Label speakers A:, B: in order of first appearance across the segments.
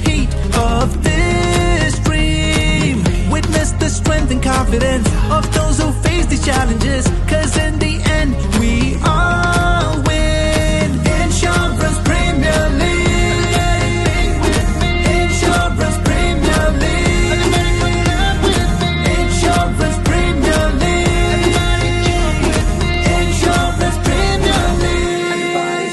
A: heat of this dream. Witness the strength and confidence of those who face these challenges, cause in the end we all win. Insurance Premier League. Insurance Premier League. Insurance Premier League. Insurance Premier League. Everybody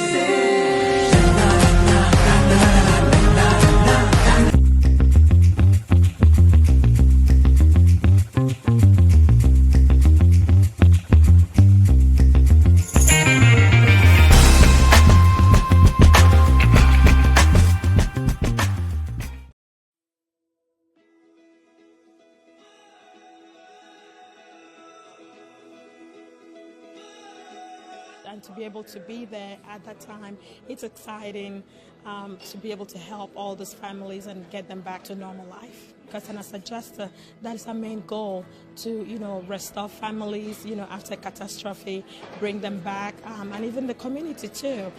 B: and to be able to be there at that time, it's exciting to be able to help all those families and get them back to normal life. Because as a adjuster, that is our main goal, to restore families after catastrophe, bring them back, and even the community too,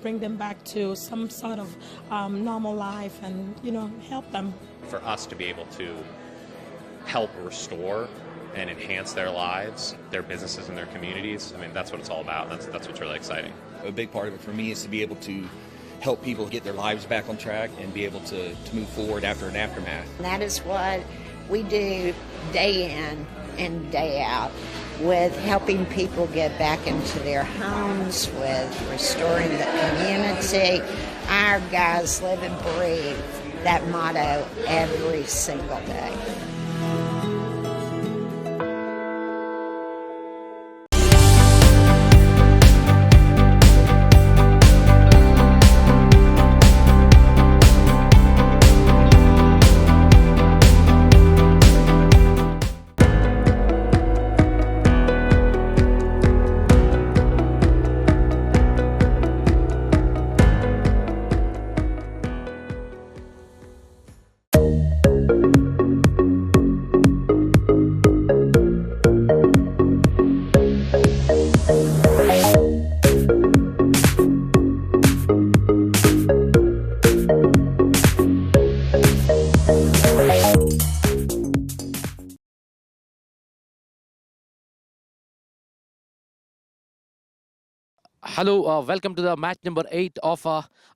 B: bring them back to some sort of normal life and help them.
C: For us to be able to help restore and enhance their lives, their businesses, and their communities. I mean, that's what it's all about. That's what's really exciting.
D: A big part of it for me is to be able to help people get their lives back on track and be able to move forward after an aftermath.
E: That is what we do day in and day out, with helping people get back into their homes, with restoring the community. Our guys live and breathe that motto every single day.
F: Hello, welcome to the match number 8 of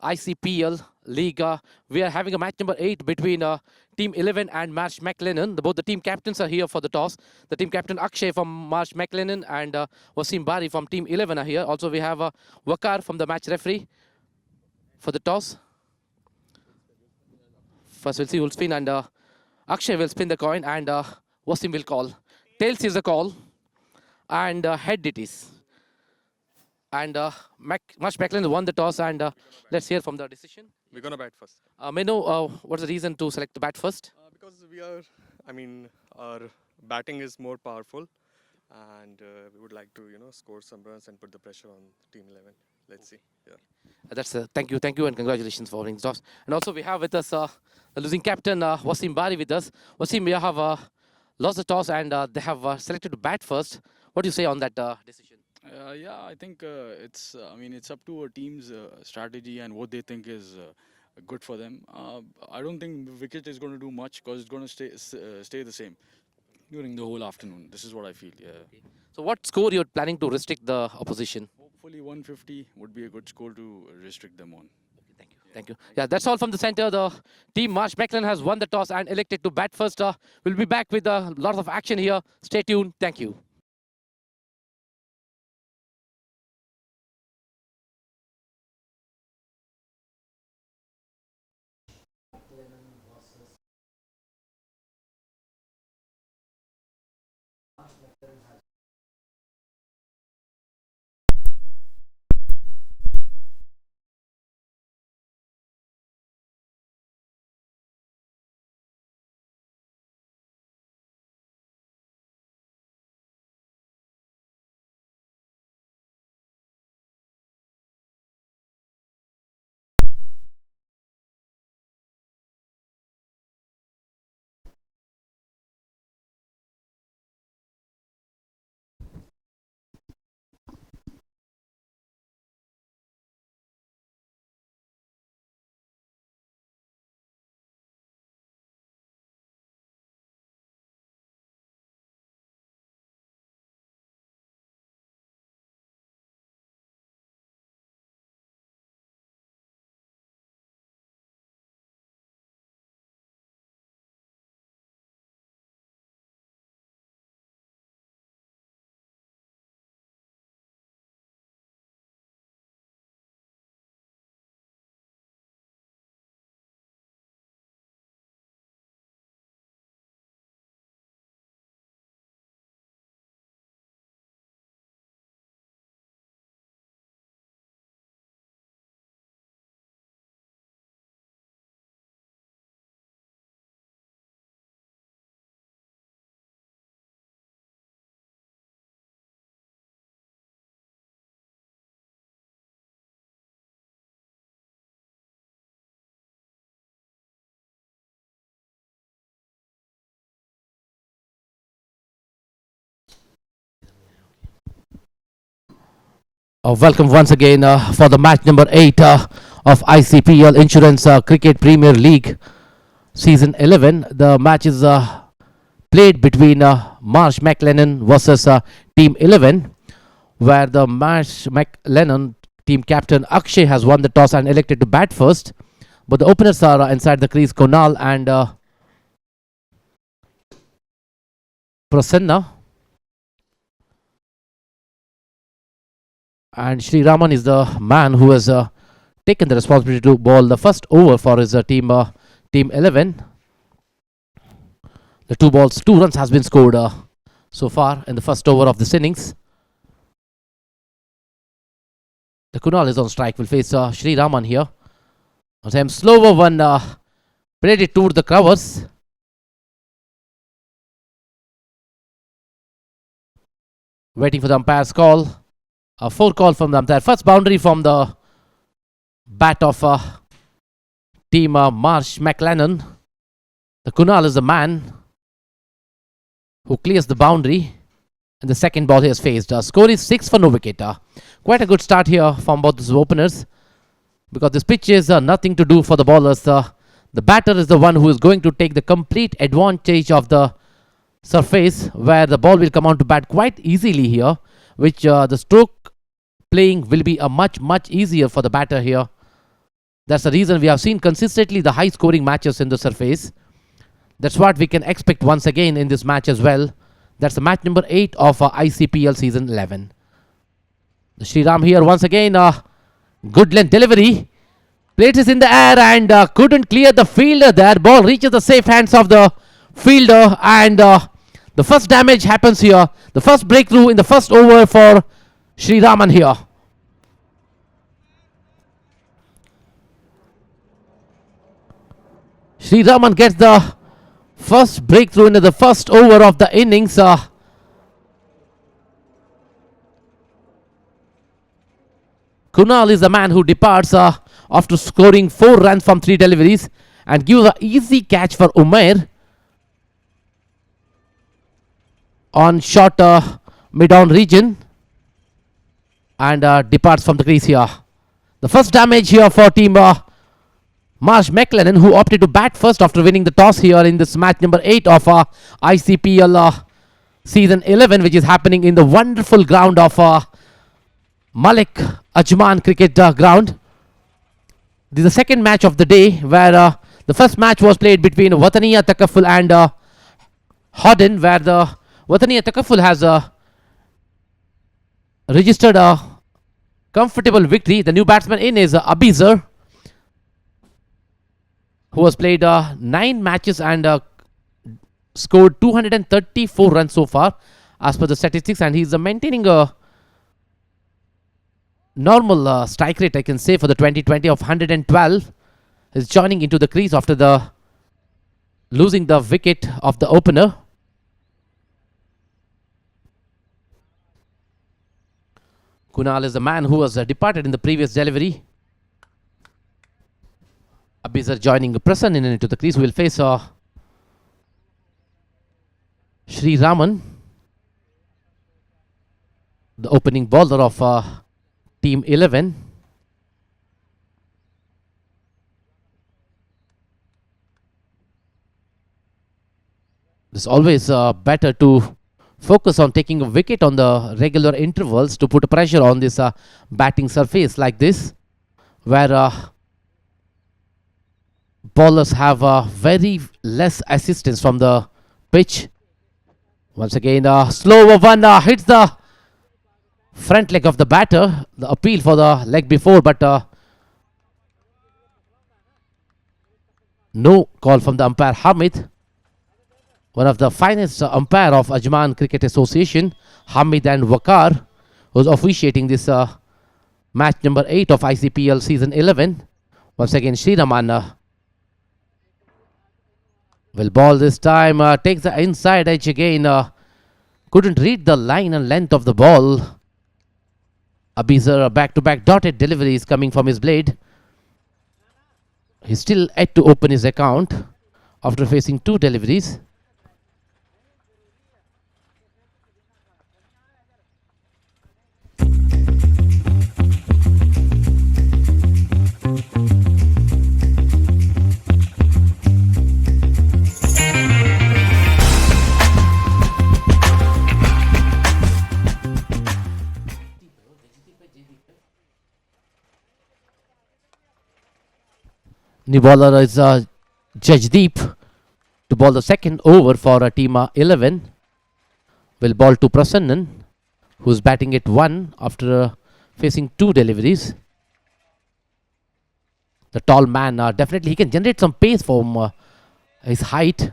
F: ICPL League. We are having a match number 8 between Team 11 and MarshMcclennan. Both the team captains are here for the toss. The team captain Akshay from MarshMcclennan and Wasim Bari from Team 11 are here. Also, we have Wakar from the match referee for the toss. First, we'll see who'll spin, and Akshay will spin the coin, and Wasim will call. Tails is the call, and head it is. And MarshMcclennan won the toss, and let's hear from the decision.
G: We're going to bat first.
F: May I know what's the reason to select the bat first?
G: Because our batting is more powerful, and we would like to, score some runs and put the pressure on Team 11. Let's see. Yeah.
F: That's thank you, and congratulations for winning the toss. And also we have with us the losing captain Wasim Bari with us. Wasim, you have lost the toss, and they have selected to bat first. What do you say on that decision?
H: Yeah, I think it's up to a team's strategy and what they think is good for them. I don't think the wicket is going to do much because it's going to stay the same during the whole afternoon. This is what I feel. Yeah.
F: Okay. So what score you're planning to restrict the opposition?
H: Hopefully 150 would be a good score to restrict them on.
F: Okay, thank you. Thank you. Yeah, that's all from the center. The team MarshMcclennan has won the toss and elected to bat first. We'll be back with a lot of action here. Stay tuned. Thank you. Welcome once again for the match number 8 of ICPL Insurance Cricket Premier League Season 11. The match is played between MarshMclennan versus Team 11, where the MarshMclennan team captain Akshay has won the toss and elected to bat first. But the openers are inside the crease, Kunal and Prasanna. And Sri Raman is the man who has taken the responsibility to bowl the first over for his team 11. The 2 balls, 2 runs has been scored so far in the first over of this innings. The Kunal is on strike, will face Sri Raman here. Same slower one, played it toward the covers. Waiting for the umpire's call. A 4 call from the umpire. First boundary from the bat of team MarshMclennan. The Kunal is the man who clears the boundary. And the second ball he has faced. Score is 6 for no wicket. Quite a good start here from both these openers. Because this pitch is nothing to do for the bowlers. The batter is the one who is going to take the complete advantage of the surface, where the ball will come on to bat quite easily here, which the stroke playing will be a much easier for the batter here. That's the reason we have seen consistently the high scoring matches in the surface. That's what we can expect once again in this match as well. That's the match number 8 of ICPL season 11. The Sriram here once again, good length delivery. Plate is in the air and couldn't clear the fielder there. Ball reaches the safe hands of the fielder, and the first damage happens here. The first breakthrough in the first over for Sri Raman here. Sri Raman gets the first breakthrough into the first over of the innings. Kunal is the man who departs after scoring 4 runs from 3 deliveries and gives an easy catch for Umair on short mid-on region, and departs from the crease here. The first damage here for team MarshMclennan, who opted to bat first after winning the toss here in this match number 8 of ICPL season 11, which is happening in the wonderful ground of Malik Ajman cricket ground. This is the second match of the day, where the first match was played between Wataniya Takaful and Hodden, where the Wataniya Takaful has registered a comfortable victory. The new batsman in is Abizar, who has played 9 matches and scored 234 runs so far as per the statistics, and he's maintaining a normal strike rate, I can say, for the 2020 of 112. Is joining into the crease after the losing the wicket of the opener. Kunal is the man who was departed in the previous delivery. Abizar joining Prasan in into the crease, who will face Sri Raman, the opening bowler of Team 11. It's always better to focus on taking a wicket on the regular intervals to put pressure on this batting surface like this, where bowlers have very less assistance from the pitch. Once again, slower one hits the front leg of the batter. The appeal for the leg before, but no call from the umpire Hamid, one of the finest umpire of Ajman Cricket Association, Hamid and Wakar, who's officiating this match number 8 of ICPL season 11. Once again, Sri Raman will bowl this time, takes the inside edge again, couldn't read the line and length of the ball. Abizar back-to-back dotted deliveries coming from his blade. He's still yet to open his account after facing 2 deliveries. New bowler is Jajdeep to bowl the second over for team 11. Will bowl to Prasannan, who's batting at 1 after facing 2 deliveries. The tall man, definitely he can generate some pace from his height.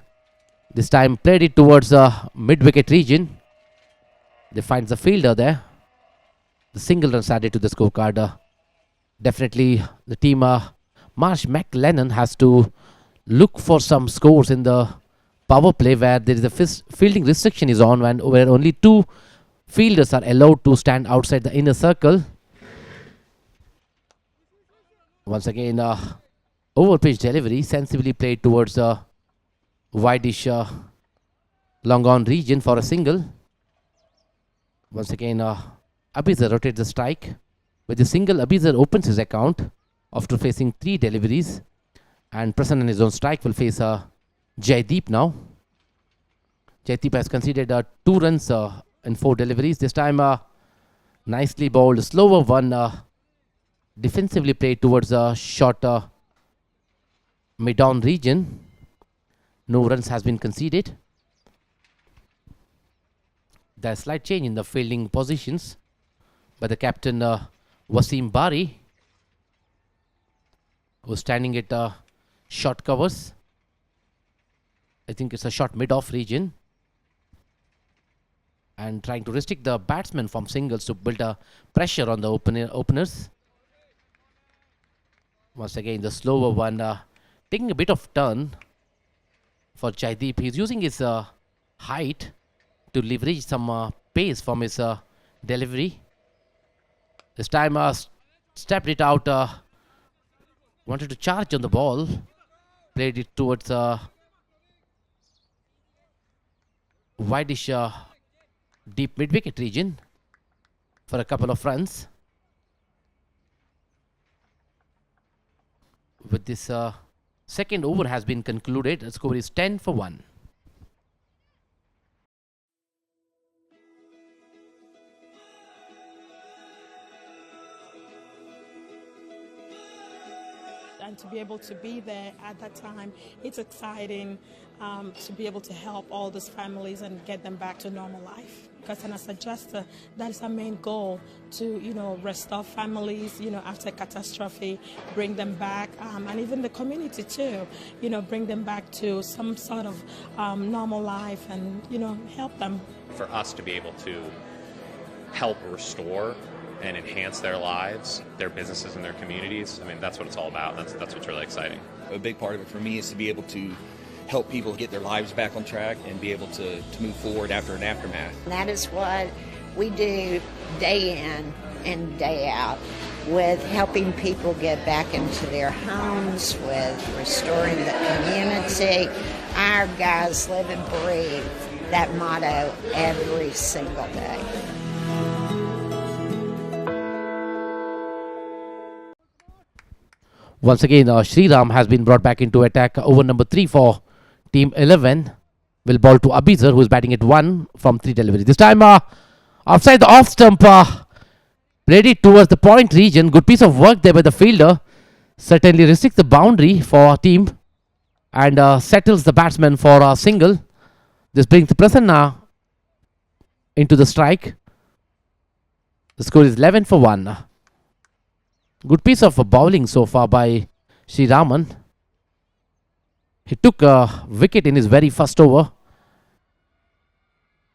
F: This time played it towards the mid-wicket region. They find the fielder there. The single runs added to the scorecard. Definitely the team MarshMclennan has to look for some scores in the power play where there is a fielding restriction is on and where only 2 fielders are allowed to stand outside the inner circle. Once again, over pitch delivery sensibly played towards the wideish long on region for a single. Once again, Abizar rotates the strike. With the single, Abizar opens his account after facing 3 deliveries. And Prasannan in his own strike will face Jaideep now. Jaideep has conceded 2 runs in 4 deliveries. This time, nicely bowled, slower one, defensively played towards a short mid-on region. No runs has been conceded. There's a slight change in the fielding positions by the captain Wasim Bari, who's standing at short covers. I think it's a short mid-off region. And trying to restrict the batsmen from singles to build a pressure on the openers. Once again, the slower one taking a bit of turn for Jaideep. He's using his height to leverage some pace from his delivery. This time stepped it out, wanted to charge on the ball, played it towards wideish deep mid-wicket region for a couple of runs. With this second over has been concluded, the score is 10 for 1.
B: And to be able to be there at that time, it's exciting to be able to help all these families and get them back to normal life. Because as a adjuster, that is our main goal, to restore families, after catastrophe, bring them back, and even the community too, bring them back to some sort of normal life and help them.
C: For us to be able to help restore and enhance their lives, their businesses, and their communities. I mean, that's what it's all about. That's what's really exciting.
D: A big part of it for me is to be able to help people get their lives back on track and be able to move forward after an aftermath.
E: And that is what we do day in and day out, with helping people get back into their homes, with restoring the community. Our guys live and breathe that motto every single day.
F: Once again, Sriram has been brought back into attack. Over number 3 for Team 11 will bowl to Abizar, who is batting at 1 from 3 deliveries. This time, outside the off stump, played it towards the point region. Good piece of work there by the fielder. Certainly restricts the boundary for our team and settles the batsman for a single. This brings the Prasanna into the strike. The score is 11 for 1. Good piece of bowling so far by Sriraman. He took a wicket in his very first over.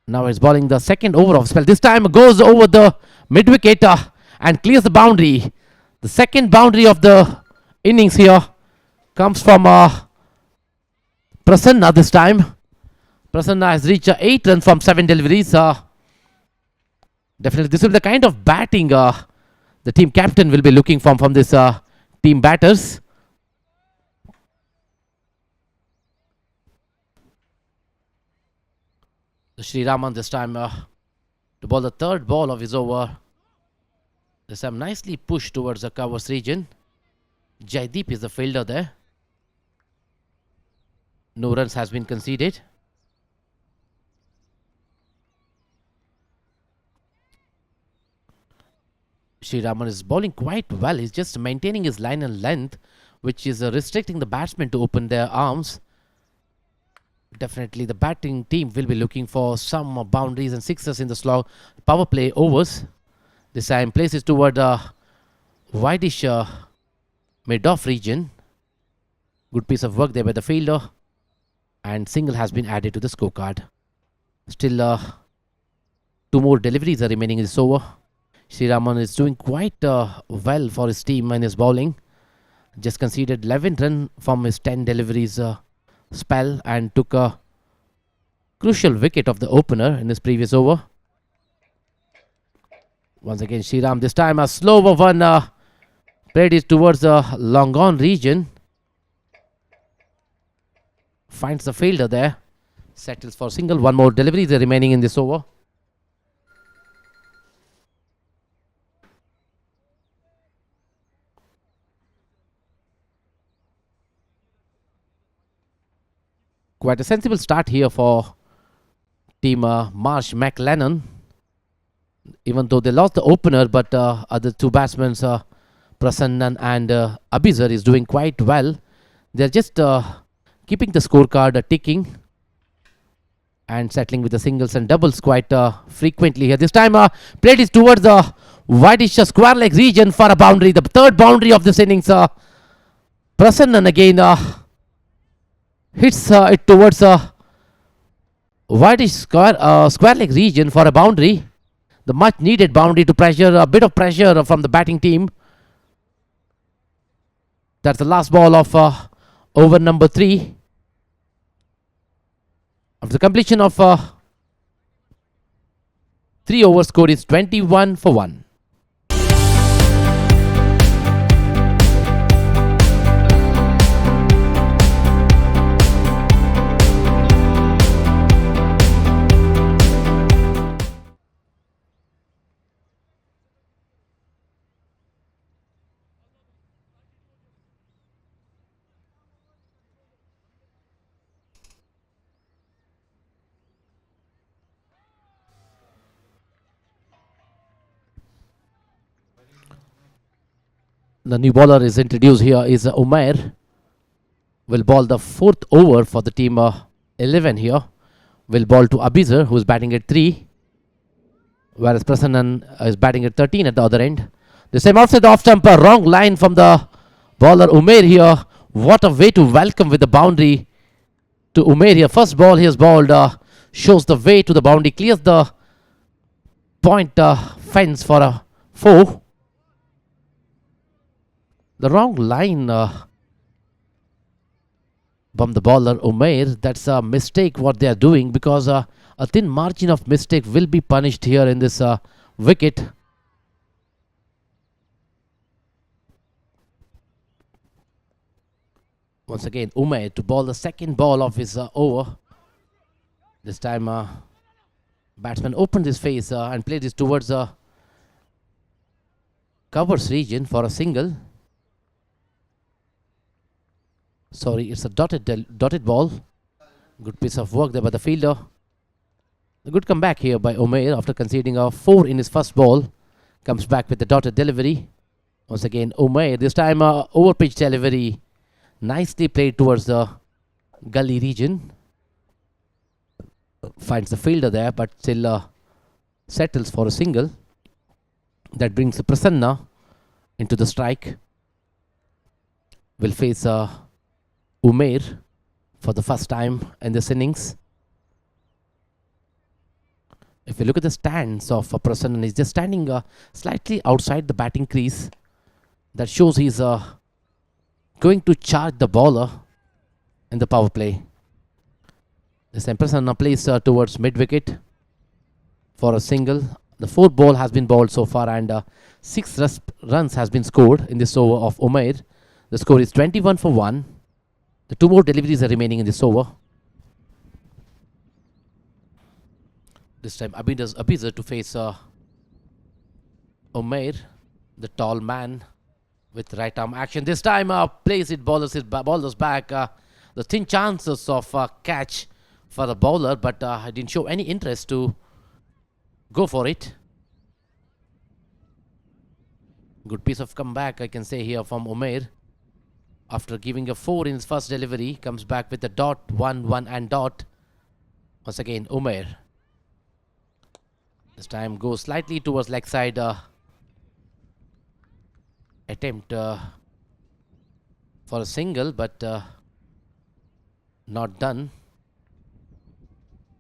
F: Now he's bowling the second over of spell. This time goes over the mid-wicket and clears the boundary. The second boundary of the innings here comes from Prasanna this time. Prasanna has reached 8 runs from 7 deliveries. Definitely this will be the kind of batting the team captain will be looking from this team batters. Sriraman this time to bowl the third ball of his over. This time nicely pushed towards the covers region. Jaideep is the fielder there. No runs has been conceded. Sriraman is bowling quite well. He's just maintaining his line and length which is restricting the batsmen to open their arms. Definitely the batting team will be looking for some boundaries and sixes in the slow power play overs. This time places toward wideish mid-off region. Good piece of work there by the fielder, and single has been added to the scorecard. Still 2 more deliveries are remaining in this over. Sriraman is doing quite well for his team in his bowling. Just conceded 11 runs from his 10 deliveries spell and took a crucial wicket of the opener in his previous over. Once again Sriram, this time a slower one, played it towards the long on region. Finds the fielder there, settles for single. 1 more delivery is remaining in this over. Quite a sensible start here for team MarshMclennan. Even though they lost the opener, but other 2 batsmen, Prasannan and Abizar, is doing quite well. They're just keeping the scorecard ticking and settling with the singles and doubles quite frequently here. This time played is towards the wideish square leg region for a boundary. The 3rd boundary of this innings. Prasannan again hits it towards a wideish square leg region for a boundary. The much needed boundary to pressure, a bit of pressure from the batting team. That's the last ball of over number 3. After the completion of 3 overs, score is 21 for 1. The new bowler is introduced here is Umair. Will bowl the 4th over for the team 11 here. Will bowl to Abizar, who is batting at 3. Whereas Prasannan is batting at 13 at the other end. The same outside the off stump, a wrong line from the bowler Umair here. What a way to welcome with the boundary to Umair here. First ball he has bowled shows the way to the boundary. Clears the point fence for a 4. The wrong line from the bowler Umair. That's a mistake what they are doing, because a thin margin of mistake will be punished here in this wicket. Once again Umair to bowl the 2nd ball of his over. This time batsman opened his face and played this towards the covers region for a single. Sorry, it's a dotted ball. Good piece of work there by the fielder. A good comeback here by Umair after conceding a 4 in his first ball. Comes back with the dotted delivery. Once again Umair, this time over pitch delivery. Nicely played towards the gully region. Finds the fielder there, but still settles for a single. That brings Prasanna into the strike. Will face Umair for the first time in this innings. If you look at the stance of Prasannan, he's just standing slightly outside the batting crease. That shows he's going to charge the bowler in the power play. This time Prasanna plays towards mid-wicket for a single. The 4th ball has been bowled so far, and 6 runs has been scored in this over of Umair. The score is 21 for 1. The 2 more deliveries are remaining in this over. This time Abizar to face Umair, the tall man with right arm action. This time plays it bowlers back. The thin chances of catch for the bowler, but didn't show any interest to go for it. Good piece of comeback, I can say, here from Umair. after giving a 4 in his first delivery, comes back with a dot, 1, 1 and dot. Once again, Umair. This time goes slightly towards leg side. Attempt for a single, but not done.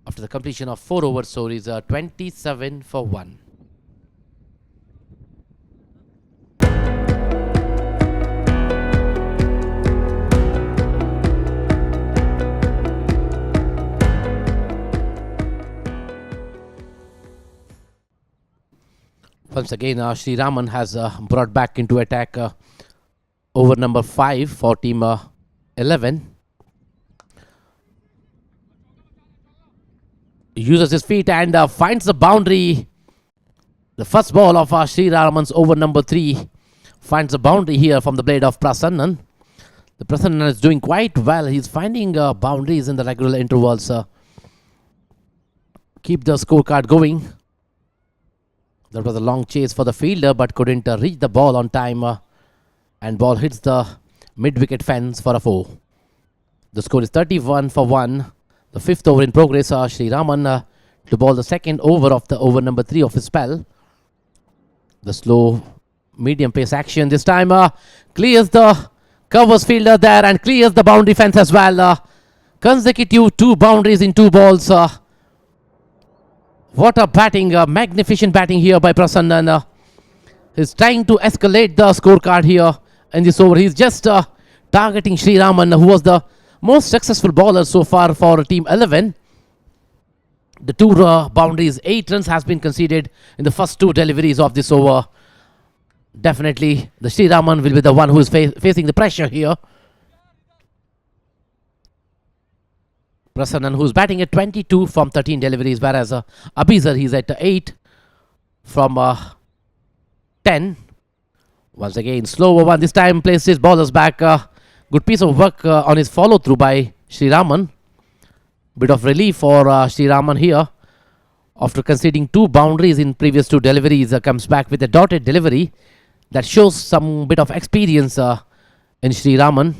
F: After the completion of 4 overs, so it is 27 for 1. Once again, Sri Raman has brought back into attack over number 5 for team 11. Uses his feet and finds the boundary. The first ball of Sri Raman's over number 3 finds the boundary here from the blade of Prasannan. The Prasannan is doing quite well. He's finding boundaries in the regular intervals. Keep the scorecard going. There was a long chase for the fielder, but couldn't reach the ball on time. And ball hits the mid-wicket fence for a 4. The score is 31 for 1. The 5th over in progress. Sri Raman to bowl the second over of the over number 3 of his spell. The slow medium pace action this time clears the covers fielder there and clears the boundary fence as well. Consecutive 2 boundaries in 2 balls. What a batting, magnificent batting here by Prasannan. He's trying to escalate the scorecard here in this over. He's just targeting Sri Raman, who was the most successful bowler so far for Team 11. The 2 boundaries, 8 runs has been conceded in the first 2 deliveries of this over. Definitely, the Sri Raman will be the one who is facing the pressure here. Prasannan, who's batting at 22 from 13 deliveries, whereas Abizar, he's at 8 from 10. Once again, slow over one. This time placed his bowlers back. Good piece of work on his follow-through by Sri Raman. Bit of relief for Sri Raman here. After conceding 2 boundaries in previous 2 deliveries, comes back with a dotted delivery. That shows some bit of experience in Sri Raman,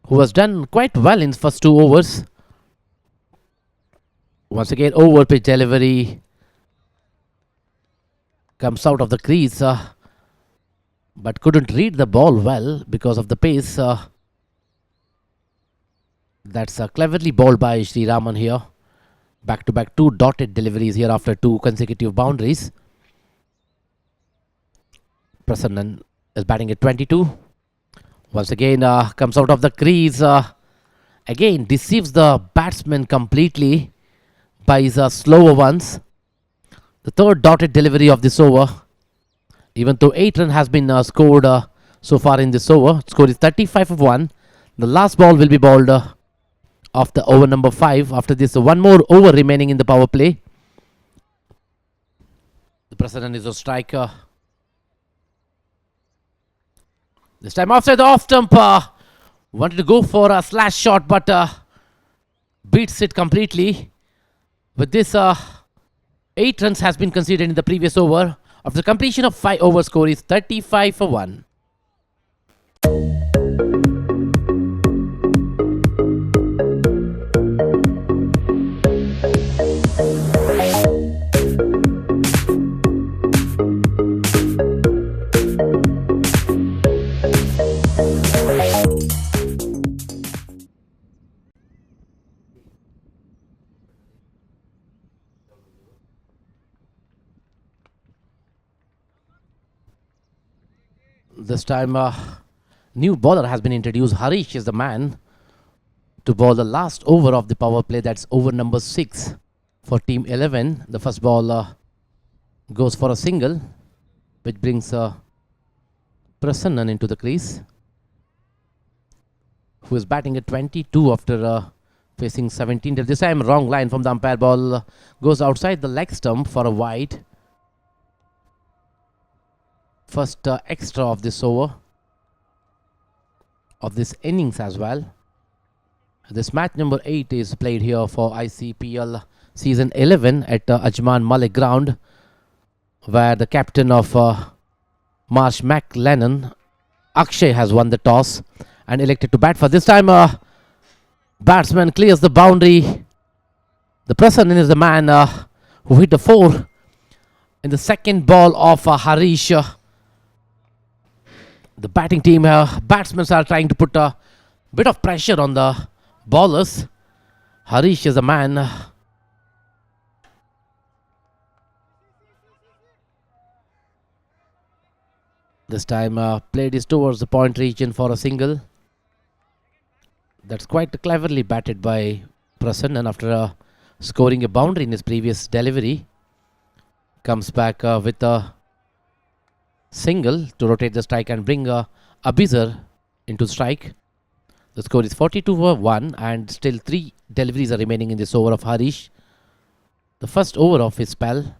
F: who has done quite well in the first 2 overs. Once again, over pitch delivery comes out of the crease, but couldn't read the ball well because of the pace. That's cleverly bowled by Sri Raman here. Back-to-back 2 dotted deliveries here after 2 consecutive boundaries. Prasannan is batting at 22. Once again, comes out of the crease. Again, deceives the batsman completely by his slower ones. The 3rd dotted delivery of this over. Even though 8 runs has been scored so far in this over. Score is 35 for 1. The last ball will be bowled of the over number 5. After this, 1 more over remaining in the power play. The Prasannan is a striker. This time outside the off stump. Wanted to go for a slash shot, but beats it completely. With this, 8 runs has been conceded in the previous over. After the completion of 5 overs, score is 35 for 1. This time, new bowler has been introduced. Harish is the man to bowl the last over of the power play. That's over number 6 for Team 11. The first ball goes for a single, which brings Prasannan into the crease, who is batting at 22 after facing 17. This time, wrong line from the umpire. Ball goes outside the leg stump for a wide. First extra of this over, of this innings as well. This match number 8 is played here for ICPL season 11 at Ajman Malik ground, where the captain of MarshMcclennan Akshay has won the toss and elected to bat for this time. Batsman clears the boundary. The Prasannan is the man who hit the 4 in the second ball of Harish. The batting team, batsmen are trying to put a bit of pressure on the bowlers. Harish is the man. This time played is towards the point region for a single. That's quite cleverly batted by Prasannan after scoring a boundary in his previous delivery. Comes back with a single to rotate the strike and bring Abizar into strike. The score is 42-1 and still 3 deliveries are remaining in this over of Harish. The first over of his spell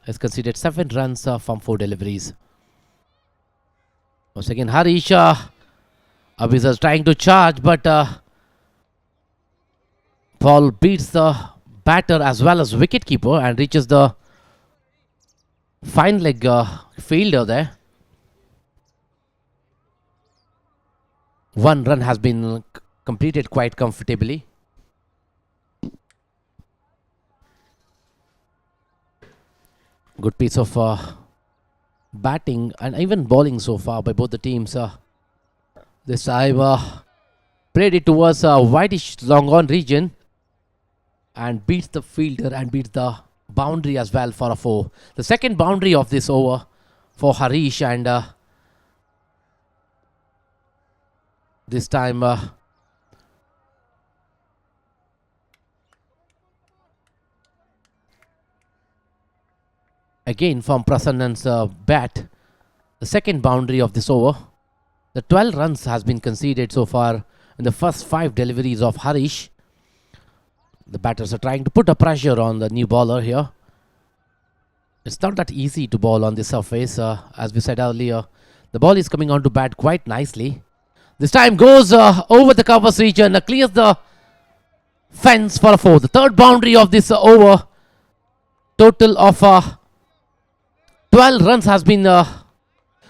F: has conceded 7 runs from 4 deliveries. Once again Harish, Abizar trying to charge, but ball beats the batter as well as wicketkeeper and reaches the fine leg fielder there. 1 run has been completed quite comfortably. Good piece of batting and even bowling so far by both the teams. This time played it towards whitish long on region and beats the fielder and beats the boundary as well for a 4. The second boundary of this over for Harish, and this time again from Prasannan's bat, the second boundary of this over. The 12 runs has been conceded so far in the first 5 deliveries of Harish. The batters are trying to put a pressure on the new bowler here. It's not that easy to bowl on this surface. As we said earlier, the ball is coming on to bat quite nicely. This time goes over the covers region, clears the fence for a 4. The third boundary of this over. Total of 12 runs has been,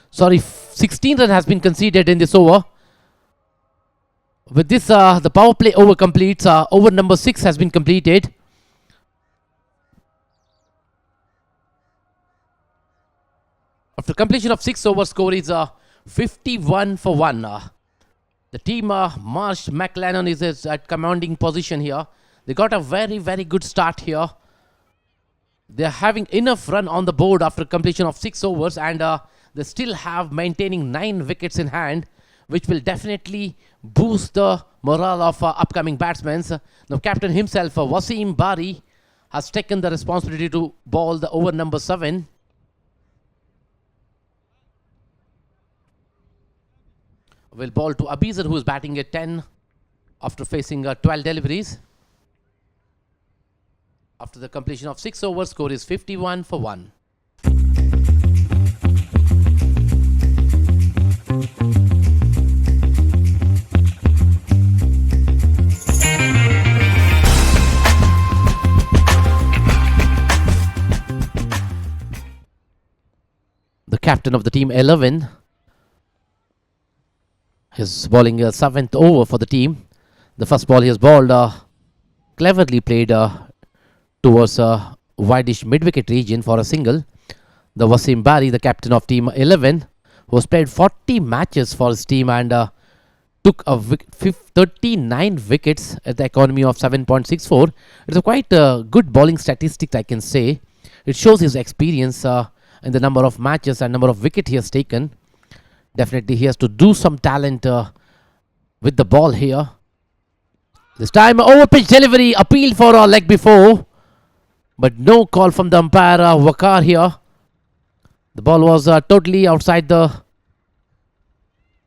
F: 16 runs has been conceded in this over. With this, the power play over completes. Over number 6 has been completed. After completion of 6 overs, score is 51-1. The team MarshMclennan is at commanding position here. They got a very, very good start here. They are having enough run on the board after completion of 6 overs, and they still have maintaining 9 wickets in hand, which will definitely boost the morale of upcoming batsmen. The captain himself, Wasim Bari, has taken the responsibility to bowl the over number 7. Will bowl to Abizar, who is batting at 10 after facing 12 deliveries. After the completion of 6 overs, score is 51-1. The captain of the team 11 is bowling a 7th over for the team. The first ball he has bowled cleverly played towards whitish mid-wicket region for a single. The Wasim Bari, the captain of team 11, who has played 40 matches for his team and took 39 wickets at the economy of 7.64. It's a quite good bowling statistic, I can say. It shows his experience in the number of matches and number of wickets he has taken. Definitely he has to do some talent with the ball here. This time over pitch delivery, appealed for a leg before, but no call from the umpire Wakar here. The ball was totally outside the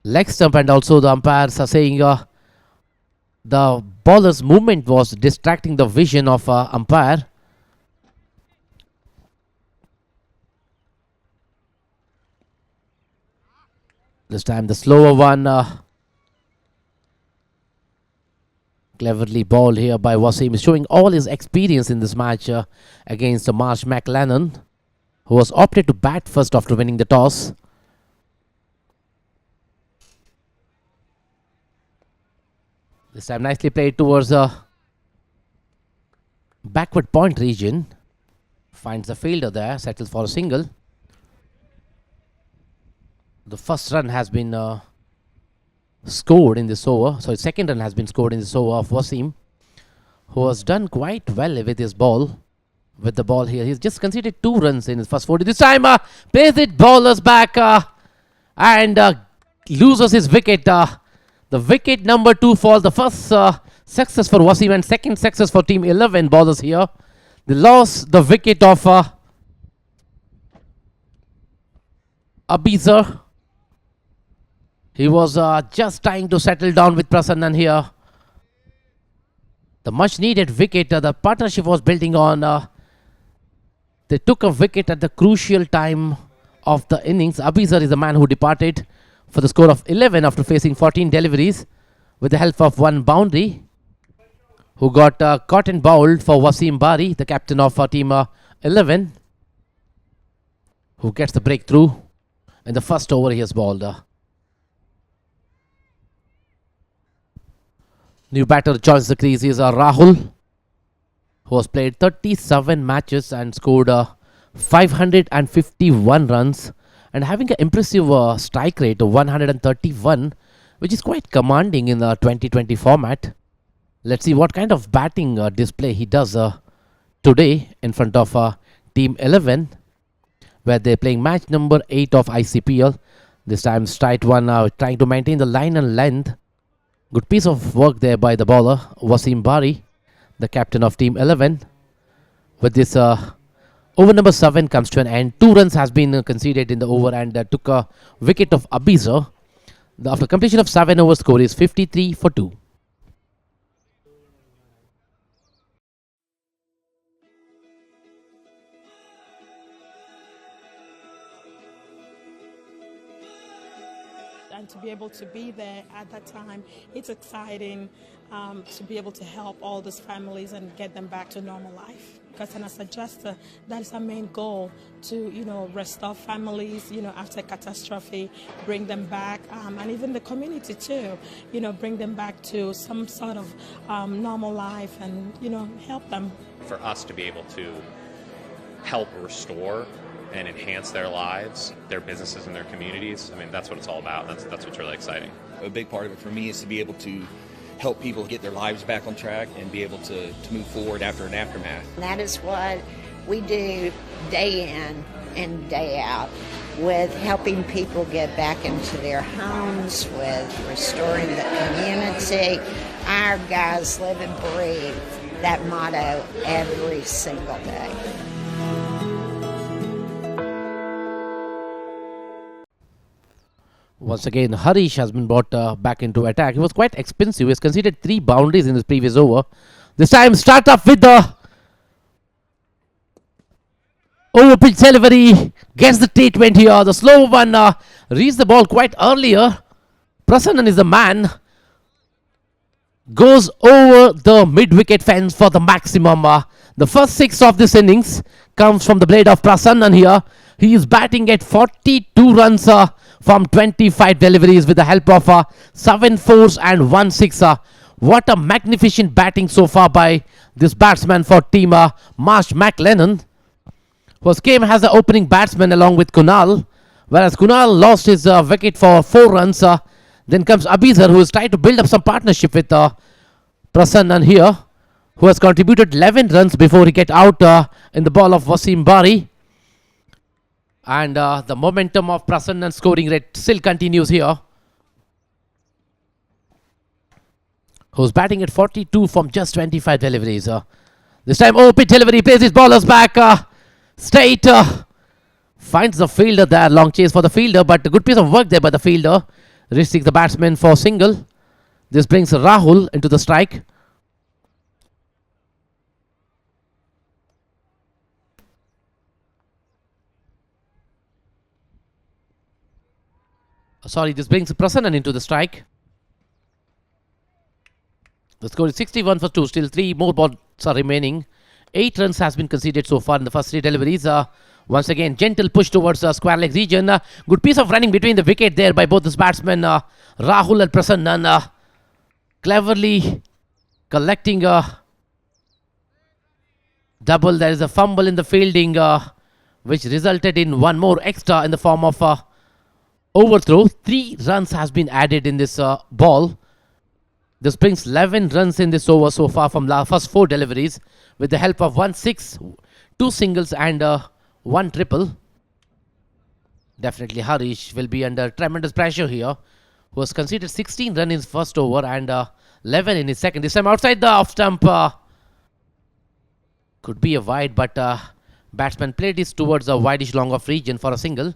F: leg stump, and also the umpires are saying the bowler's movement was distracting the vision of umpire. This time the slower one, cleverly bowled here by Wasim, is showing all his experience in this match against MarshMclennan, who was opted to bat first after winning the toss. This time nicely played towards the backward point region. Finds the fielder there, settles for a single. The first run has been scored in this over. So second run has been scored in this over of Wasim, who has done quite well with his ball. With the ball here, he's just conceded 2 runs in his first 40. This time plays it bowlers back and loses his wicket. The wicket number 2 falls. The first success for Wasim and second success for Team 11 bowlers here. They lost the wicket of Abizar. He was just trying to settle down with Prasannan here. The much needed wicket the partnership was building on. They took a wicket at the crucial time of the innings. Abizar is the man who departed for the score of 11 after facing 14 deliveries with the help of 1 boundary, who got caught and bowled for Wasim Bari, the captain of Team 11, who gets the breakthrough. In the first over, he has bowled. New batter joins the crease is Rahul, who has played 37 matches and scored 551 runs and having an impressive strike rate of 131, which is quite commanding in the 2020 format. Let's see what kind of batting display he does today in front of Team 11, where they're playing match number 8 of ICPL. This time straight one, trying to maintain the line and length. Good piece of work there by the bowler, Wasim Bari, the captain of Team 11. With this over number 7 comes to an end. 2 runs has been conceded in the over and took a wicket of Abizar. After completion of 7 overs, score is 53 for 2.
B: And to be able to be there at that time, it's exciting to be able to help all these families and get them back to normal life. Because as a adjuster, that is our main goal, to restore families after catastrophe, bring them back, and even the community too, bring them back to some sort of normal life and help them.
C: For us to be able to help restore and enhance their lives, their businesses, and their communities. I mean, that's what it's all about. That's what's really exciting.
D: A big part of it for me is to be able to help people get their lives back on track and be able to move forward after an aftermath.
E: And that is what we do day in and day out, with helping people get back into their homes, with restoring the community. Our guys live and breathe that motto every single day.
F: Once again, Harish has been brought back into attack. He was quite expensive. He has conceded 3 boundaries in his previous over. This time, start up with the over pitch delivery. Gets the treatment here. The slow one reached the ball quite earlier. Prasannan is the man. Goes over the mid-wicket fence for the maximum. The first 6 of this innings comes from the blade of Prasannan here. He is batting at 42 runs from 25 deliveries with the help of 7 fours and 1 6. What a magnificent batting so far by this batsman for team MarshMclennan, whose came as the opening batsman along with Kunal, whereas Kunal lost his wicket for 4 runs. Then comes Abizar, who is trying to build up some partnership with Prasannan here, who has contributed 11 runs before he get out in the ball of Wasim Bari. And the momentum of Prasannan scoring rate still continues here. Who's batting at 42 from just 25 deliveries. This time open delivery, plays his ballers back. Straight. Finds the fielder there. Long chase for the fielder, but a good piece of work there by the fielder. Reaching the batsman for single. This brings Rahul into the strike. Sorry, this brings Prasannan into the strike. The score is 61 for 2. Still 3 more balls are remaining. 8 runs has been conceded so far in the first 3 deliveries. Once again, gentle push towards square leg region. Good piece of running between the wicket there by both this batsmen, Rahul and Prasannan. cleverly collecting a double. There is a fumble in the fielding, which resulted in one more extra in the form of a overthrow. 3 runs has been added in this ball. This brings 11 runs in this over so far from the first 4 deliveries, with the help of 1 6, 2 singles and 1 triple. Definitely Harish will be under tremendous pressure here, who has conceded 16 runs in his first over and 11 in his second. This time outside the off stump. Could be a wide, but batsman played this towards a wideish long off region for a single.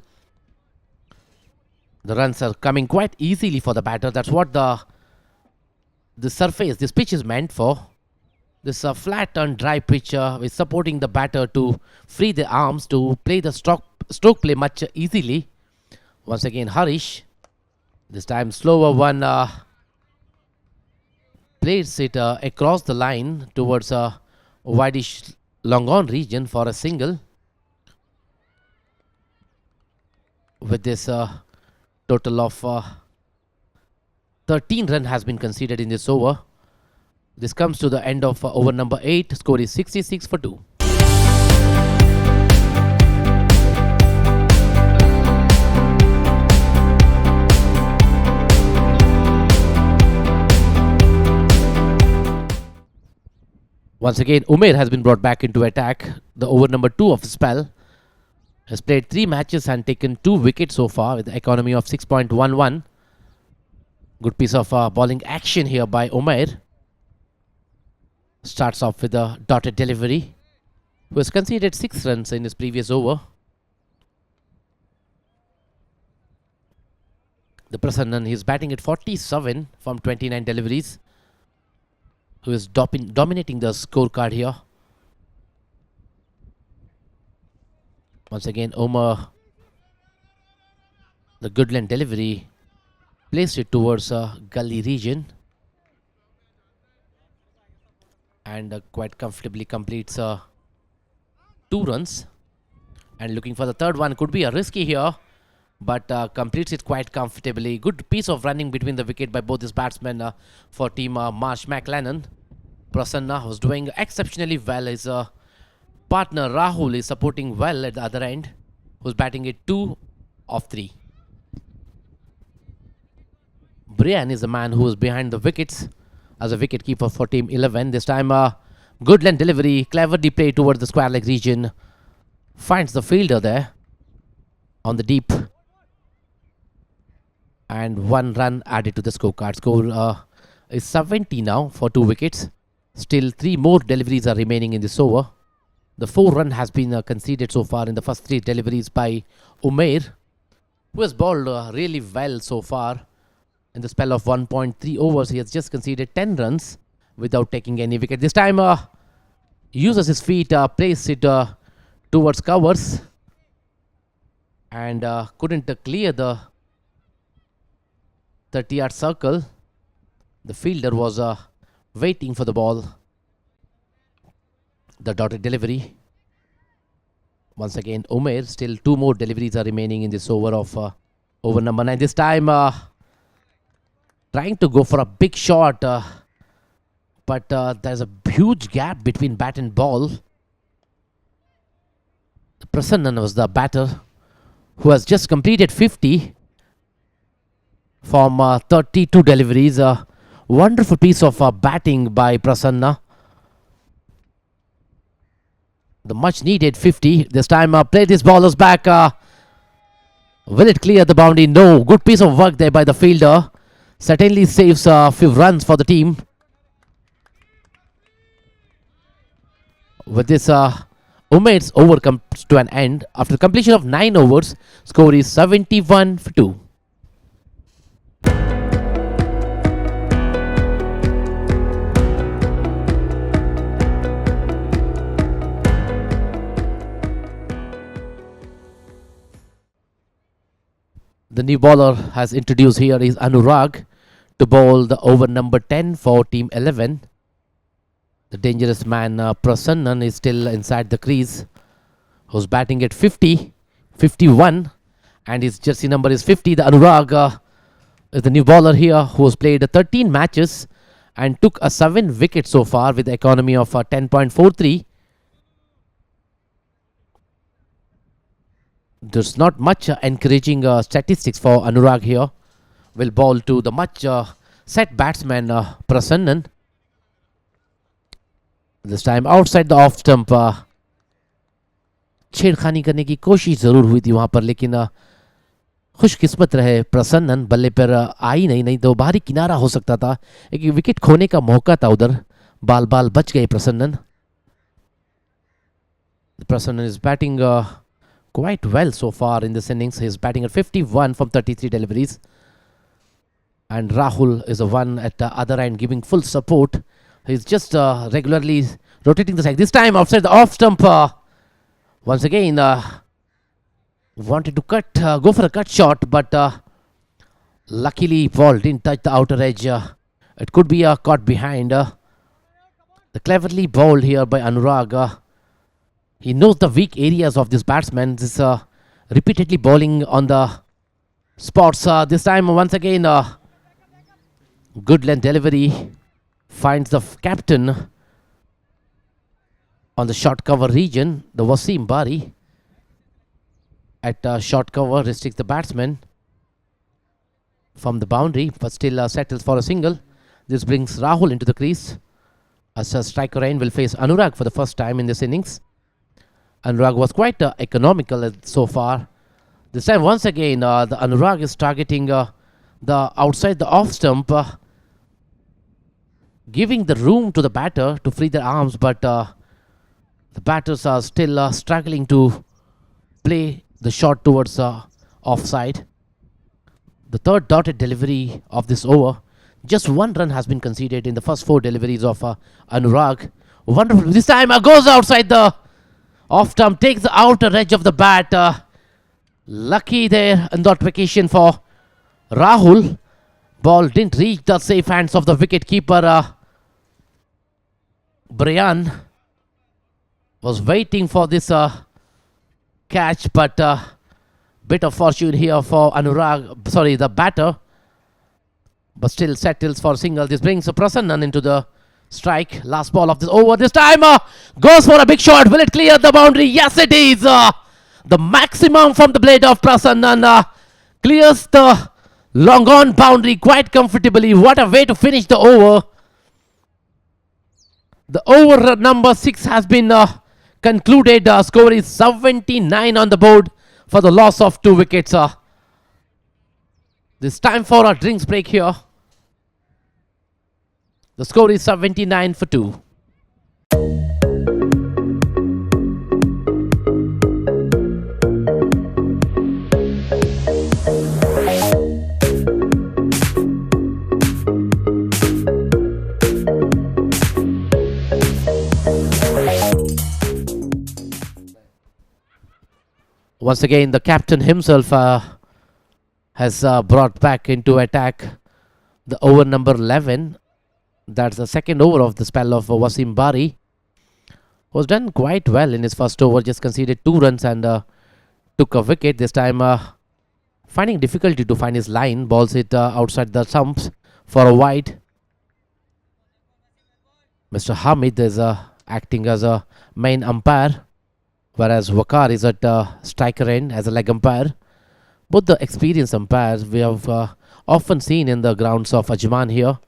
F: The runs are coming quite easily for the batter. That's what the surface, this pitch is meant for. This flat and dry pitch is supporting the batter to free the arms to play the stroke play much easily. Once again Harish, this time slower one, plays it across the line towards a wideish long on region for a single. With this total of 13 runs has been conceded in this over. This comes to the end of over number 8. Score is 66 for 2. Once again, Umair has been brought back into attack. The over number 2 of the spell has played 3 matches and taken 2 wickets so far with the economy of 6.11. Good piece of bowling action here by Umair. Starts off with a dotted delivery, who has conceded 6 runs in his previous over. The Prasannan, he's batting at 47 from 29 deliveries, who is dominating the scorecard here. Once again, Omar, the Goodland delivery, placed it towards a gully region and quite comfortably completes 2 runs. And looking for the third one, could be a risky here, but completes it quite comfortably. Good piece of running between the wicket by both these batsmen for team MarshMclennan. Prasanna was doing exceptionally well. His partner Rahul is supporting well at the other end, who's batting at 2 of 3. Brian is the man who is behind the wickets as a wicketkeeper for team 11. This time Goodland delivery, cleverly played towards the square leg region. Finds the fielder there on the deep. And 1 run added to the scorecard. Score is 70 now for 2 wickets. Still 3 more deliveries are remaining in this over. The 4 run has been conceded so far in the first 3 deliveries by Umair, who has bowled really well so far. In the spell of 1.3 overs, he has just conceded 10 runs without taking any wicket. This time uses his feet, plays it towards covers and couldn't clear the 30-yard circle. The fielder was waiting for the ball. The dotted delivery. Once again, Umair, still 2 more deliveries are remaining in this over of over number 9. This time trying to go for a big shot, but there's a huge gap between bat and ball. Prasannan was the batter who has just completed 50 from 32 deliveries. A wonderful piece of batting by Prasanna. The much needed 50. This time play these ballers back. Will it clear the boundary? No. Good piece of work there by the fielder. Certainly saves a few runs for the team. With this, Umair's over comes to an end. After the completion of 9 overs, score is 71 for 2. The new bowler has introduced here is Anurag to bowl the over number 10 for team 11. The dangerous man Prasannan is still inside the crease, who's batting at 50, 51, and his jersey number is 50. The Anurag is the new bowler here, who has played 13 matches and took a 7 wicket so far with the economy of 10.43. There's not much encouraging statistics for Anurag here. Will ball to the much set batsman Prasannan. This time outside the off stump. छेड़खानी करने की कोशिश जरूर हुई थी वहां पर, लेकिन खुशकिस्मत रहे प्रसन्नन, बल्ले पर आई नहीं तो बाहरी किनारा हो सकता था। एक विकेट खोने का मौका था उधर, बाल बाल बच गए प्रसन्नन। Prasannan is batting quite well so far in this innings. He is batting at 51 from 33 deliveries. And Rahul is the one at the other end giving full support. He's just regularly rotating the side. This time outside the off stump. Once again, wanted to go for a cut shot, but luckily ball didn't touch the outer edge. It could be caught behind. The cleverly bowled here by Anurag. He knows the weak areas of this batsman. This repeatedly bowling on the spots. This time once again, good length delivery finds the captain on the short cover region. The Wasim Bari at short cover restricts the batsman from the boundary, but still settles for a single. This brings Rahul into the crease as striker Rain will face Anurag for the first time in this innings. Anurag was quite economical so far. This time once again the Anurag is targeting the outside the off stump, giving the room to the batter to free their arms, but the batters are still struggling to play the shot towards offside. The third dotted delivery of this over. Just 1 run has been conceded in the first 4 deliveries of Anurag. Wonderful. This time goes outside the off stump, takes the outer edge of the bat. Lucky there in that vacation for Rahul. Ball didn't reach the safe hands of the wicket keeper. Brian was waiting for this catch, but bit of fortune here for Anurag, sorry, the batter, but still settles for a single. This brings Prasannan into the strike. Last ball of this over. This time goes for a big shot. Will it clear the boundary? Yes, it is. The maximum from the blade of Prasannan clears the long on boundary quite comfortably. What a way to finish the over. The over number 6 has been concluded. Score is 79 on the board for the loss of 2 wickets. This time for a drinks break here. The score is 79 for 2. Once again, the captain himself has brought back into attack the over number 11. That's the second over of the spell of Wasim Bari. Was done quite well in his first over, just conceded 2 runs and took a wicket. This time finding difficulty to find his line, balls it outside the stumps for a wide. Mr. Hamid is acting as a main umpire, whereas Wakar is at striker end as a leg umpire. Both the experienced umpires we have often seen in the grounds of Ajman here,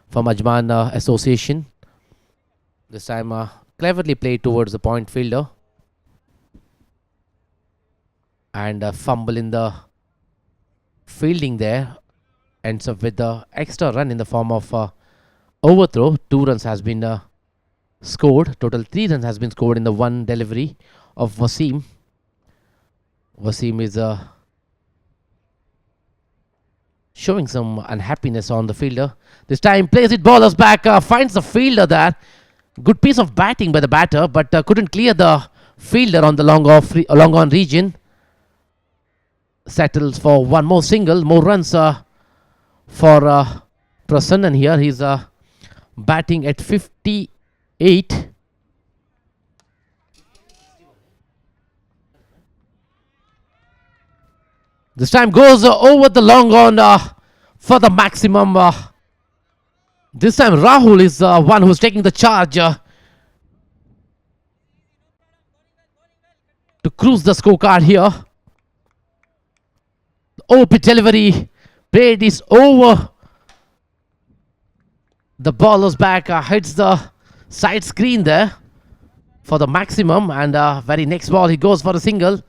F: from Ajman Association. This time cleverly played towards the point fielder. And a fumble in the fielding there. Ends up with the extra run in the form of overthrow. 2 runs has been scored. Total 3 runs has been scored in the 1 delivery of Wasim. Wasim is showing some unhappiness on the fielder. This time plays it ballers back, finds the fielder there. Good piece of batting by the batter, but couldn't clear the fielder on the long on region. Settles for 1 more single, more runs for Prasannan here. He's batting at 58. This time goes over the long on for the maximum. This time Rahul is one who's taking the charge to cruise the scorecard here. OP delivery. Braid is over. The bowler's back hits the side screen there for the maximum, and very next ball he goes for a single.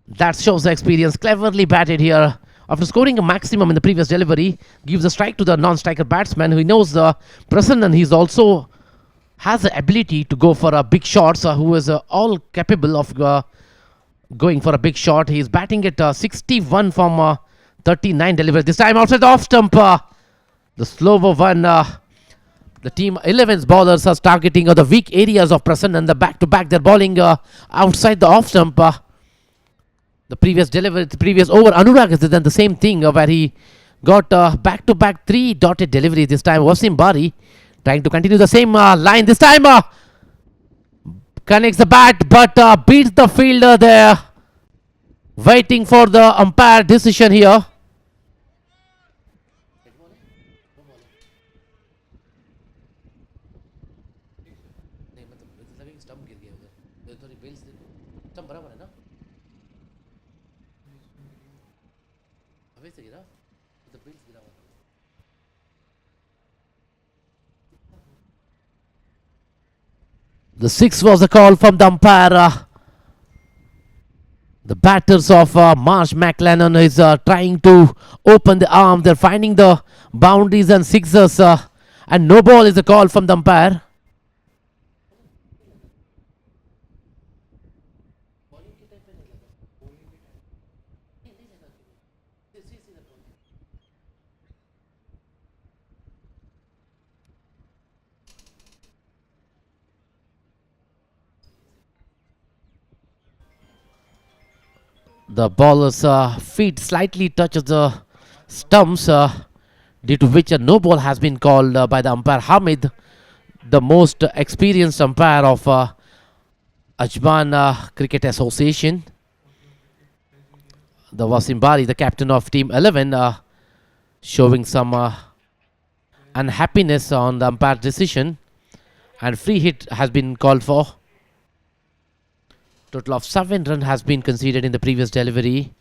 F: That shows the experience. Cleverly batted here. After scoring a maximum in the previous delivery, gives a strike to the non-striker batsman who knows the Prasannan. He's also has the ability to go for a big shots, who is all capable of going for a big shot. He's batting at 61 from 39 deliveries. This time outside the off stump. The slower one. The team 11's bowlers are targeting the weak areas of Prasannan. The back-to-back, they're bowling outside the off stump. The previous over, Anurag has done the same thing where he got back-to-back 3 dotted deliveries. This time Wasim Bari trying to continue the same line. This time connects the bat but beats the fielder there. Waiting for the umpire decision here. The 6 was a call from the umpire. The batters of MarshMclennan is trying to open the arm. They're finding the boundaries and sixes. And no ball is a call from the umpire. The bowler's feet slightly touches the stumps, due to which a no ball has been called by the umpire Hamid, the most experienced umpire of Ajman Cricket Association. The Wasim Bari, the captain of Team 11, showing some unhappiness on the umpire decision, and free hit has been called for. Total of 7 runs has been conceded in the previous delivery.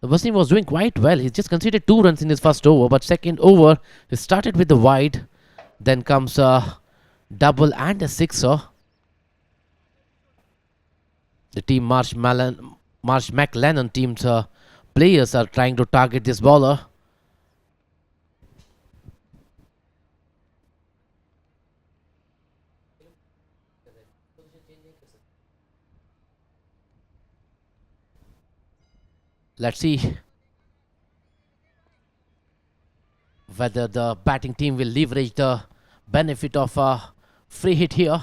F: The Wasim was doing quite well. He just conceded 2 runs in his first over, but second over he started with the wide. Then comes a double and a sixer. The team MarshMclennan team's players are trying to target this bowler. Let's see whether the batting team will leverage the benefit of a free hit here.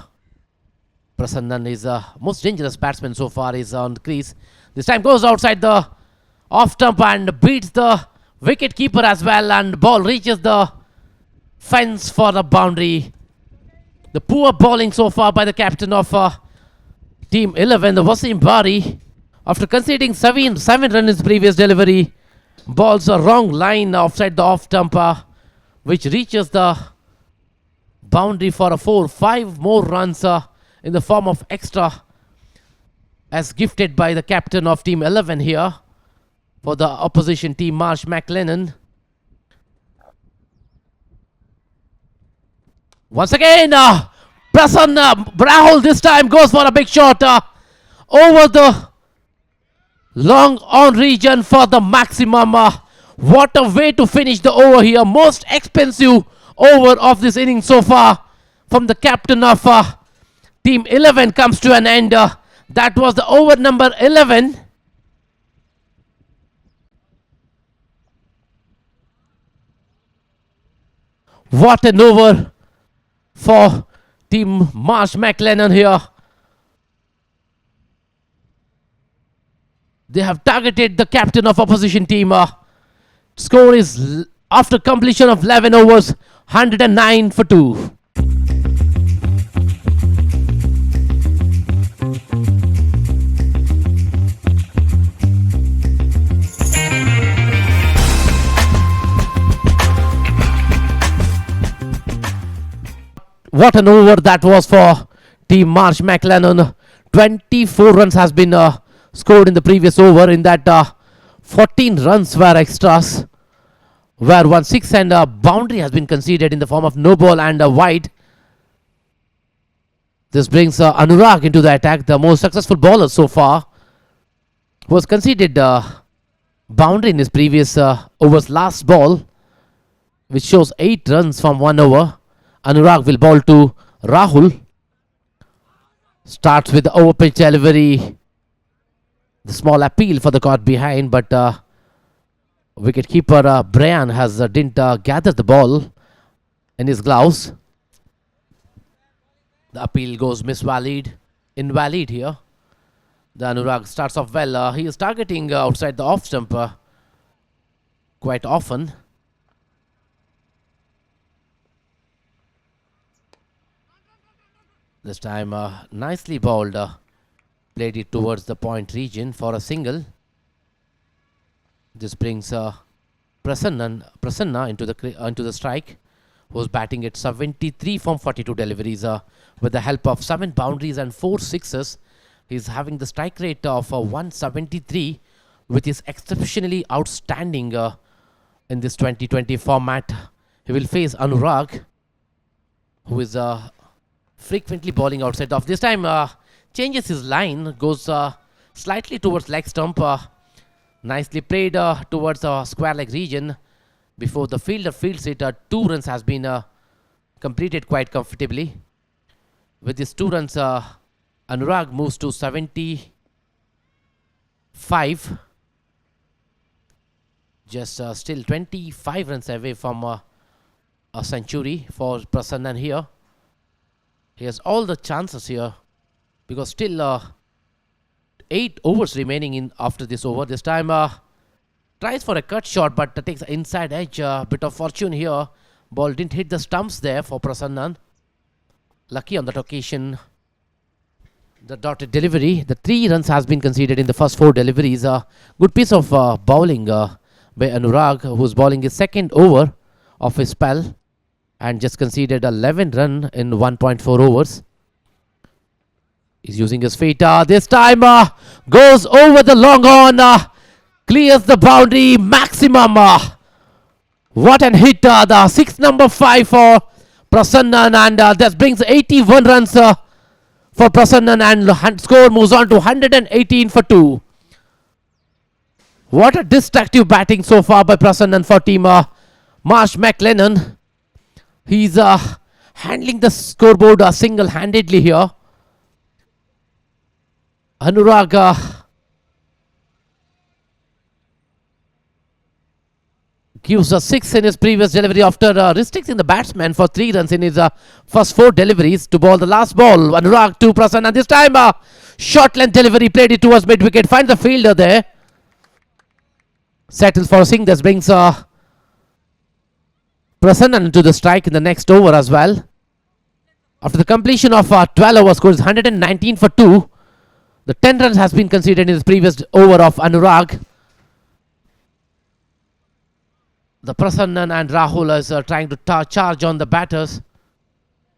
F: Prasannan is the most dangerous batsman so far, is on the crease. This time goes outside the off stump and beats the wicket keeper as well, and ball reaches the fence for the boundary. The poor bowling so far by the captain of Team 11, the Wasim Bari. After conceding 7 runs in his previous delivery, balls a wrong line outside the off stump, which reaches the boundary for a 4-5 more runs in the form of extra, as gifted by the captain of Team 11 here for the opposition team, MarshMclennan. Once again, Rahul this time goes for a big shot over the long on region for the maximum. What a way to finish the over here. Most expensive over of this inning so far from the captain of Team 11 comes to an end. That was the over number 11. What an over for Team MarshMclennan here. They have targeted the captain of opposition team. Score is, after completion of 11 overs, 109 for 2. What an over that was for team MarshMclennan. 24 runs has been scored in the previous over. In that 14 runs were extras, where 1-6 and a boundary has been conceded in the form of no ball and a wide. This brings Anurag into the attack, the most successful bowler so far, who was conceded boundary in his previous over's last ball, which shows 8 runs from 1 over. Anurag will bowl to Rahul. Starts with the over pitch delivery. The small appeal for the caught behind, but wicketkeeper Brian didn't gather the ball in his gloves. The appeal goes invalid here. The Anurag starts off well. He is targeting outside the off stump quite often. This time nicely bowled. Played it towards the point region for a single. This brings Prasanna into the strike, who's batting at 73 from 42 deliveries with the help of 7 boundaries and 4 sixes. He's having the strike rate of 173, which is exceptionally outstanding in this 2020 format. He will face Anurag, who is frequently bowling outside off. This time changes his line, goes slightly towards leg stump. Nicely played towards the square leg region before the fielder fields it. 2 runs has been completed quite comfortably. With these 2 runs, Anurag moves to 75. Just still 25 runs away from a century for Prasannan here. He has all the chances here because still 8 overs remaining in after this over. This time tries for a cut shot, but takes the inside edge. Bit of fortune here. Ball didn't hit the stumps there for Prasannan. Lucky on that occasion. The dotted delivery. The 3 runs has been conceded in the first 4 deliveries. Good piece of bowling by Anurag, who's bowling his 2nd over of his spell and just conceded 11 run in 1.4 overs. He's using his feet. This time goes over the long on. Clears the boundary maximum. What an hit. The 6 number 5 for Prasannan, and that brings 81 runs for Prasannan, and score moves on to 118 for 2. What a destructive batting so far by Prasannan for team MarshMclennan. He's handling the scoreboard single-handedly here. Anurag gives a 6 in his previous delivery after restricting the batsman for 3 runs in his first 4 deliveries to bowl the last ball. Anurag to Prasannan. This time short length delivery, played it towards mid wicket. Finds the fielder there. Settles for a sing. This brings Prasannan into the strike in the next over as well. After the completion of 12 overs, scores 119 for 2. The 10 runs has been conceded in his previous over of Anurag. The Prasannan and Rahul is trying to charge on the batters,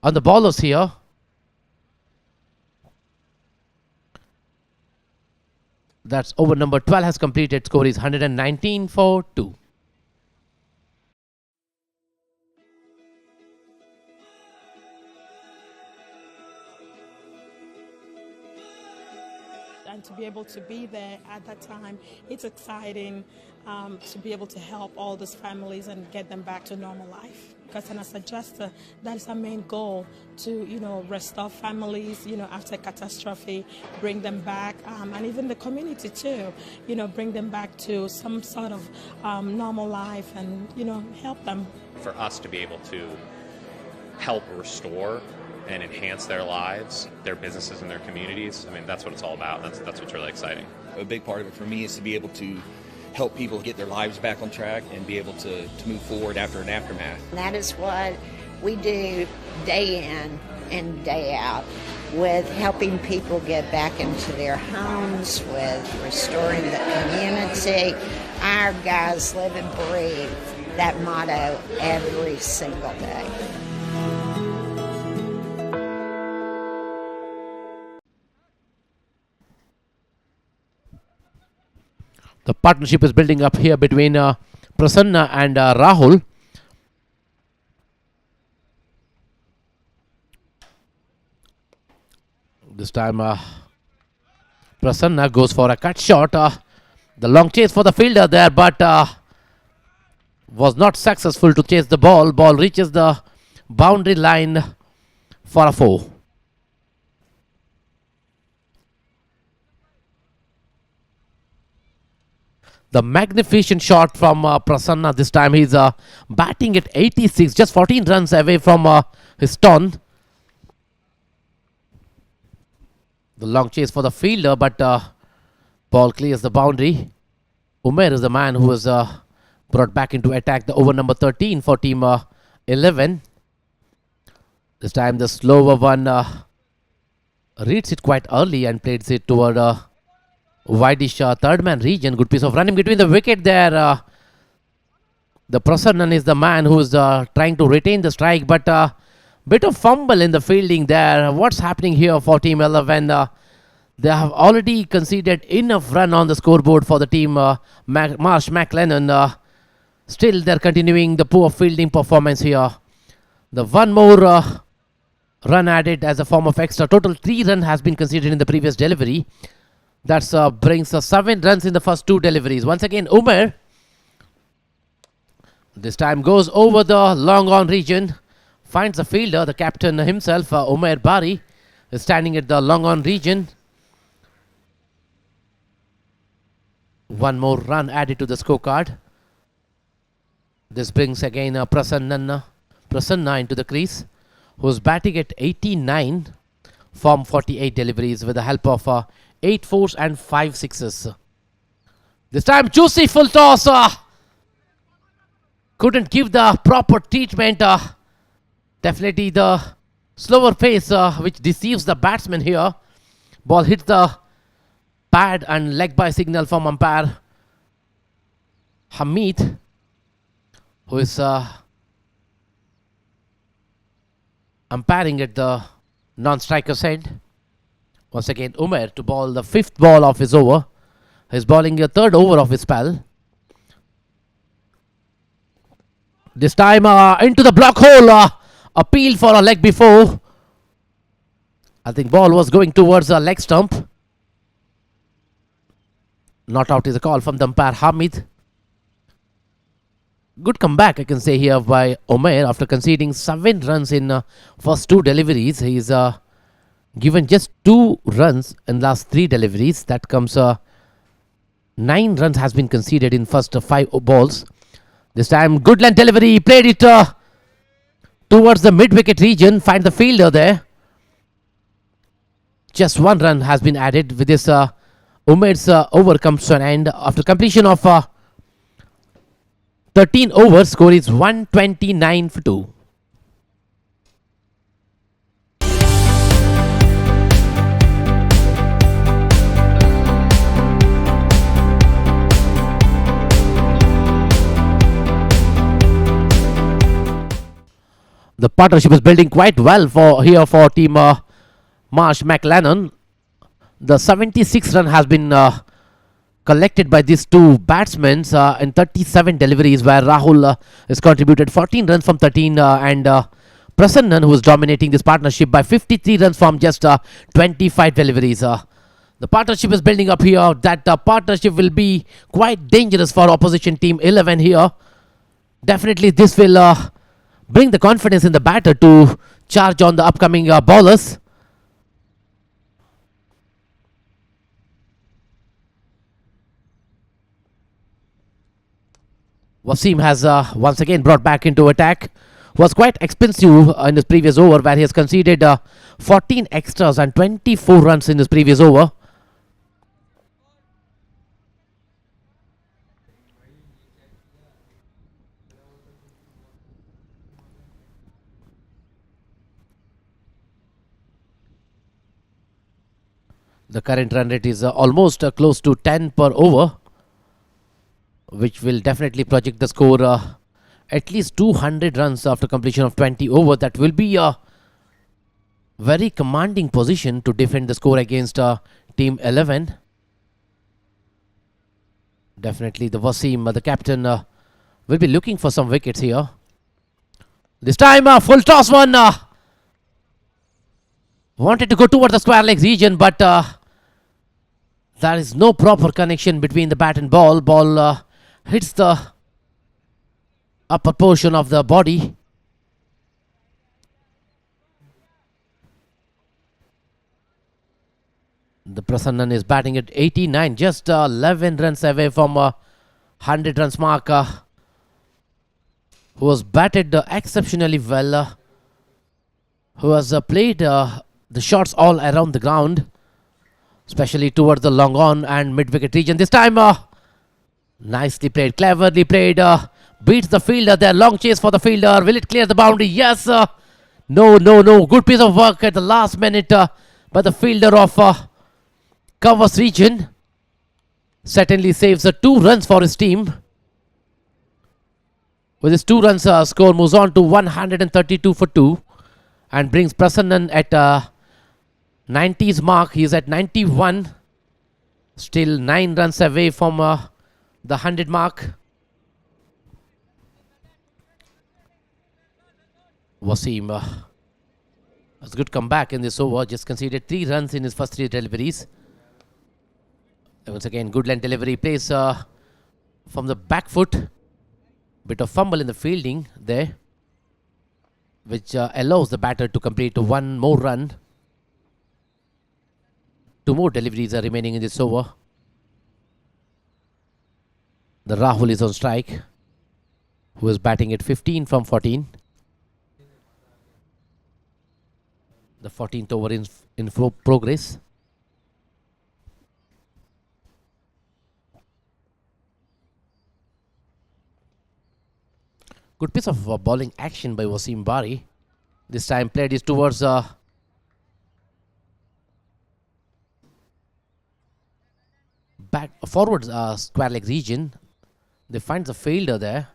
F: on the bowlers here. That's over number 12 has completed. Score is 119 for 2.
B: And to be able to be there at that time, it's exciting to be able to help all these families and get them back to normal life. Because as a adjuster, that is our main goal, to restore families, after catastrophe, bring them back, and even the community too, bring them back to some sort of normal life and help them.
C: For us to be able to help restore and enhance their lives, their businesses, and their communities. I mean, that's what it's all about. That's what's really exciting.
D: A big part of it for me is to be able to help people get their lives back on track and be able to move forward after an aftermath.
E: And that is what we do day in and day out, with helping people get back into their homes, with restoring the community. Our guys live and breathe that motto every single day.
F: The partnership is building up here between Prasanna and Rahul. This time Prasanna goes for a cut shot. The long chase for the fielder there, but was not successful to chase the ball. Ball reaches the boundary line for a 4. The magnificent shot from Prasanna this time. He's batting at 86, just 14 runs away from his ton. The long chase for the fielder, but ball clears the boundary. Umair is the man who was brought back into attack, the over number 13 for team 11. This time the slower one reads it quite early and plays it toward wideish third man region. Good piece of running between the wicket there. The Prasannan is the man who is trying to retain the strike, but bit of fumble in the fielding there. What's happening here for team 11? They have already conceded enough run on the scoreboard for the team MarshMclennan. Still they're continuing the poor fielding performance here. The one more run added as a form of extra. Total 3 runs has been conceded in the previous delivery. That brings 7 runs in the first 2 deliveries. Once again, Umair. This time goes over the long on region. Finds the fielder, the captain himself, Umair Bari, is standing at the long on region. 1 more run added to the scorecard. This brings again Prasanna into the crease, who's batting at 89 from 48 deliveries with the help of 8 fours and 5 sixes. This time juicy full toss. Couldn't give the proper treatment. Definitely the slower pace which deceives the batsman here. Ball hits the pad and leg by signal from umpire Hamid, who is umpiring at the non-striker's end. Once again, Umair to ball the 5th ball of his over. He's bowling the 3rd over of his spell. This time into the block hole. Appeal for a leg before. I think ball was going towards a leg stump. Not out is a call from the umpire Hamid. Good comeback, I can say here, by Umair after conceding 7 runs in first 2 deliveries. He's given just 2 runs in last 3 deliveries. That comes 9 runs has been conceded in first 5 balls. This time good length delivery. He played it towards the mid-wicket region. Find the fielder there. Just 1 run has been added. With this Umair's over comes to an end. After completion of 13 overs, score is 129 for 2. The partnership is building quite well for team MarshMclennan. The 76 run has been collected by these 2 batsmen in 37 deliveries, where Rahul has contributed 14 runs from 13 and Prasannan, who is dominating this partnership by 53 runs from just 25 deliveries. The partnership is building up here. That partnership will be quite dangerous for opposition team 11 here. Definitely this will bring the confidence in the batter to charge on the upcoming bowlers. Wasim has once again brought back into attack. Was quite expensive in his previous over, where he has conceded 14 extras and 24 runs in his previous over. The current run rate is almost close to 10 per over, which will definitely project the score at least 200 runs after completion of 20 overs. That will be a very commanding position to defend the score against team 11. Definitely the Wasim, the captain, will be looking for some wickets here. This time, full toss one. Wanted to go toward the square leg region, but there is no proper connection between the bat and ball. Ball hits the upper portion of the body. The Prasannan is batting at 89, just 11 runs away from 100 runs mark. Who has batted exceptionally well. Who has played the shots all around the ground, especially towards the long on and mid wicket region. This time, nicely played, cleverly played. Beats the fielder there. Long chase for the fielder. Will it clear the boundary? Yes. No. Good piece of work at the last minute by the fielder of covers region. Certainly saves 2 runs for his team. With his 2 runs, score moves on to 132 for 2 and brings Prasannan at 90s mark. He is at 91. Still 9 runs away from the 100 mark. Wasim has a good comeback in this over. Just conceded 3 runs in his first 3 deliveries. Once again, good length delivery. Plays from the back foot. Bit of fumble in the fielding there, which allows the batter to complete 1 more run. 2 more deliveries are remaining in this over. The Rahul is on strike, who is batting at 15 from 14. The 14th over in progress. Good piece of bowling action by Wasim Bari. This time played is towards back forward square leg region. They find the fielder there,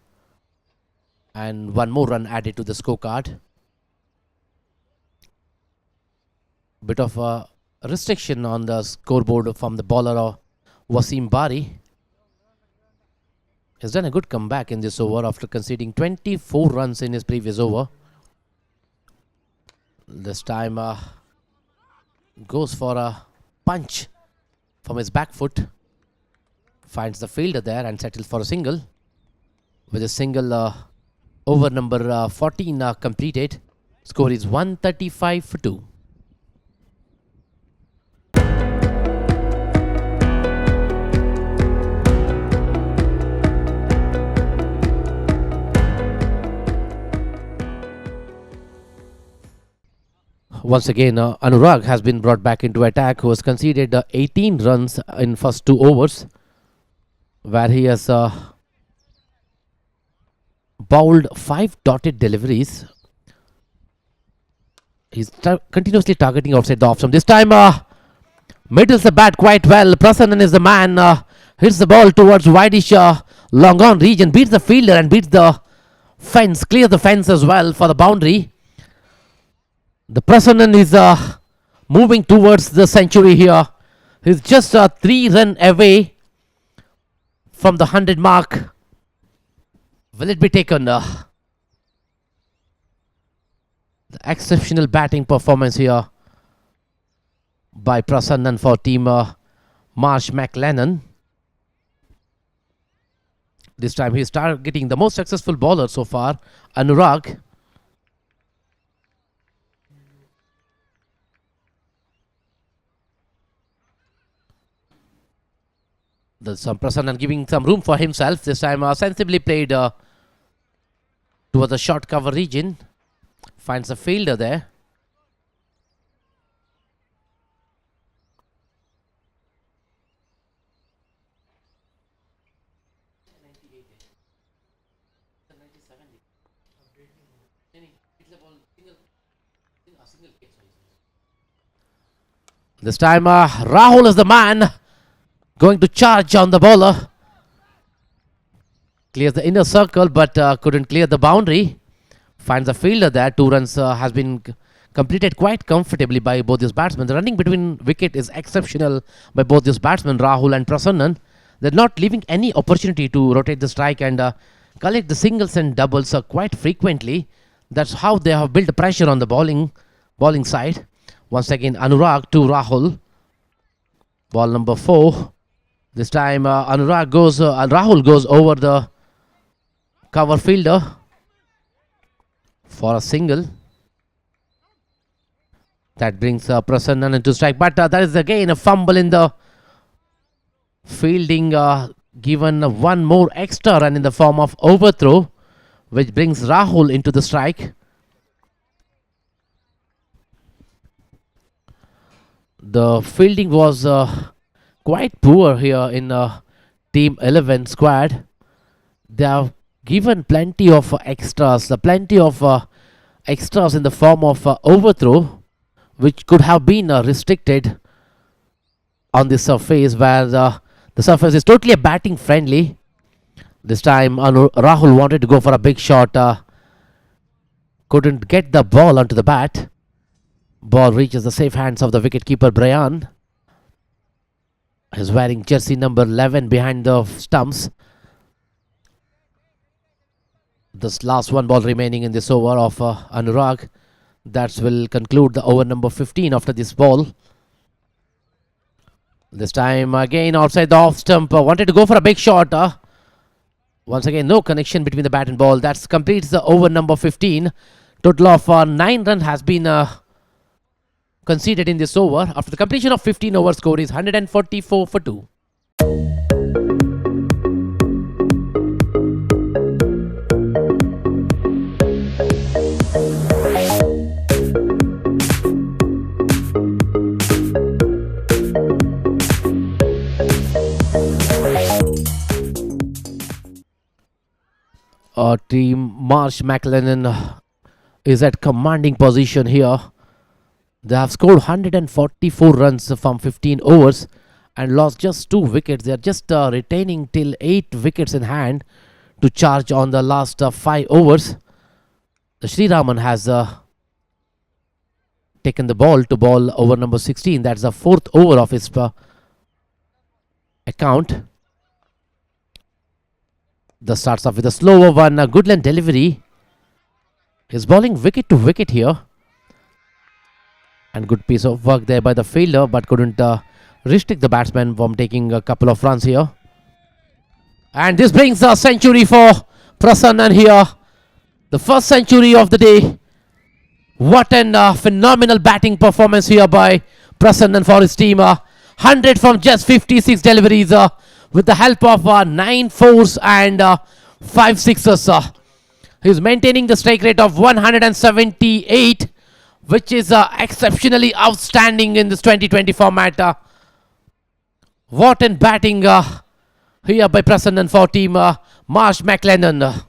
F: and 1 more run added to the scorecard. Bit of a restriction on the scoreboard from the bowler Wasim Bari. He's done a good comeback in this over after conceding 24 runs in his previous over. This time goes for a punch from his back foot. Finds the fielder there and settles for a single. With a single over number 14 completed. Score is 135 for 2. Once again, Anurag has been brought back into attack, who has conceded 18 runs in first 2 overs, where he has bowled 5 dotted deliveries. He's continuously targeting outside the off stump. This time, middles the bat quite well. Prasannan is the man. Hits the ball towards wideish long on region. Beats the fielder and beats the fence. Clears the fence as well for the boundary. The Prasannan is moving towards the century here. He's just 3 runs away from the 100 mark. Will it be taken? The exceptional batting performance here by Prasannan for team MarshMclennan. This time he's targeting the most successful bowler so far, Anurag. There's some Prasannan giving some room for himself. This time sensibly played towards the short cover region. Finds a fielder there. This time Rahul is the man going to charge on the bowler. Clears the inner circle but couldn't clear the boundary. Finds a fielder there. 2 runs has been completed quite comfortably by both these batsmen. The running between wicket is exceptional by both these batsmen, Rahul and Prasannan. They're not leaving any opportunity to rotate the strike and collect the singles and doubles quite frequently. That's how they have built pressure on the bowling side. Once again, Anurag to Rahul. Ball number 4. This time Rahul goes over the cover fielder for a single. That brings Prasannan into strike. But that is again a fumble in the fielding, given one more extra run in the form of overthrow, which brings Rahul into the strike. The fielding was quite poor here in Team 11 squad. They have given plenty of extras in the form of overthrow, which could have been restricted on the surface, where the surface is totally batting friendly. This time Rahul wanted to go for a big shot, couldn't get the ball onto the bat. Ball reaches the safe hands of the wicketkeeper Brian. He's wearing jersey number 11 behind the stumps. This last one ball remaining in this over of Anurag. That will conclude the over number 15 after this ball. This time again outside the off stump. Wanted to go for a big shot. Once again, no connection between the bat and ball. That completes the over number 15. Total of 9 runs has been conceded in this over. After the completion of 15 over, score is 144 for 2. Team MarshMcclennan is at commanding position here. They have scored 144 runs from 15 overs and lost just 2 wickets. They are just retaining till 8 wickets in hand to charge on the last 5 overs. The Sri Raman has taken the ball to ball over number 16. That's the 4th over of his account. The starts off with a slower one, a good length delivery. He's bowling wicket to wicket here. And good piece of work there by the fielder, but couldn't restrict the batsman from taking a couple of runs here. And this brings a century for Prasannan here. The first century of the day. What an phenomenal batting performance here by Prasannan for his team. 100 from just 56 deliveries with the help of 9 fours and 5 sixes. He's maintaining the strike rate of 178, which is exceptionally outstanding in this 2020 format. What an batting here by Prasannan for team MarshMcclennan.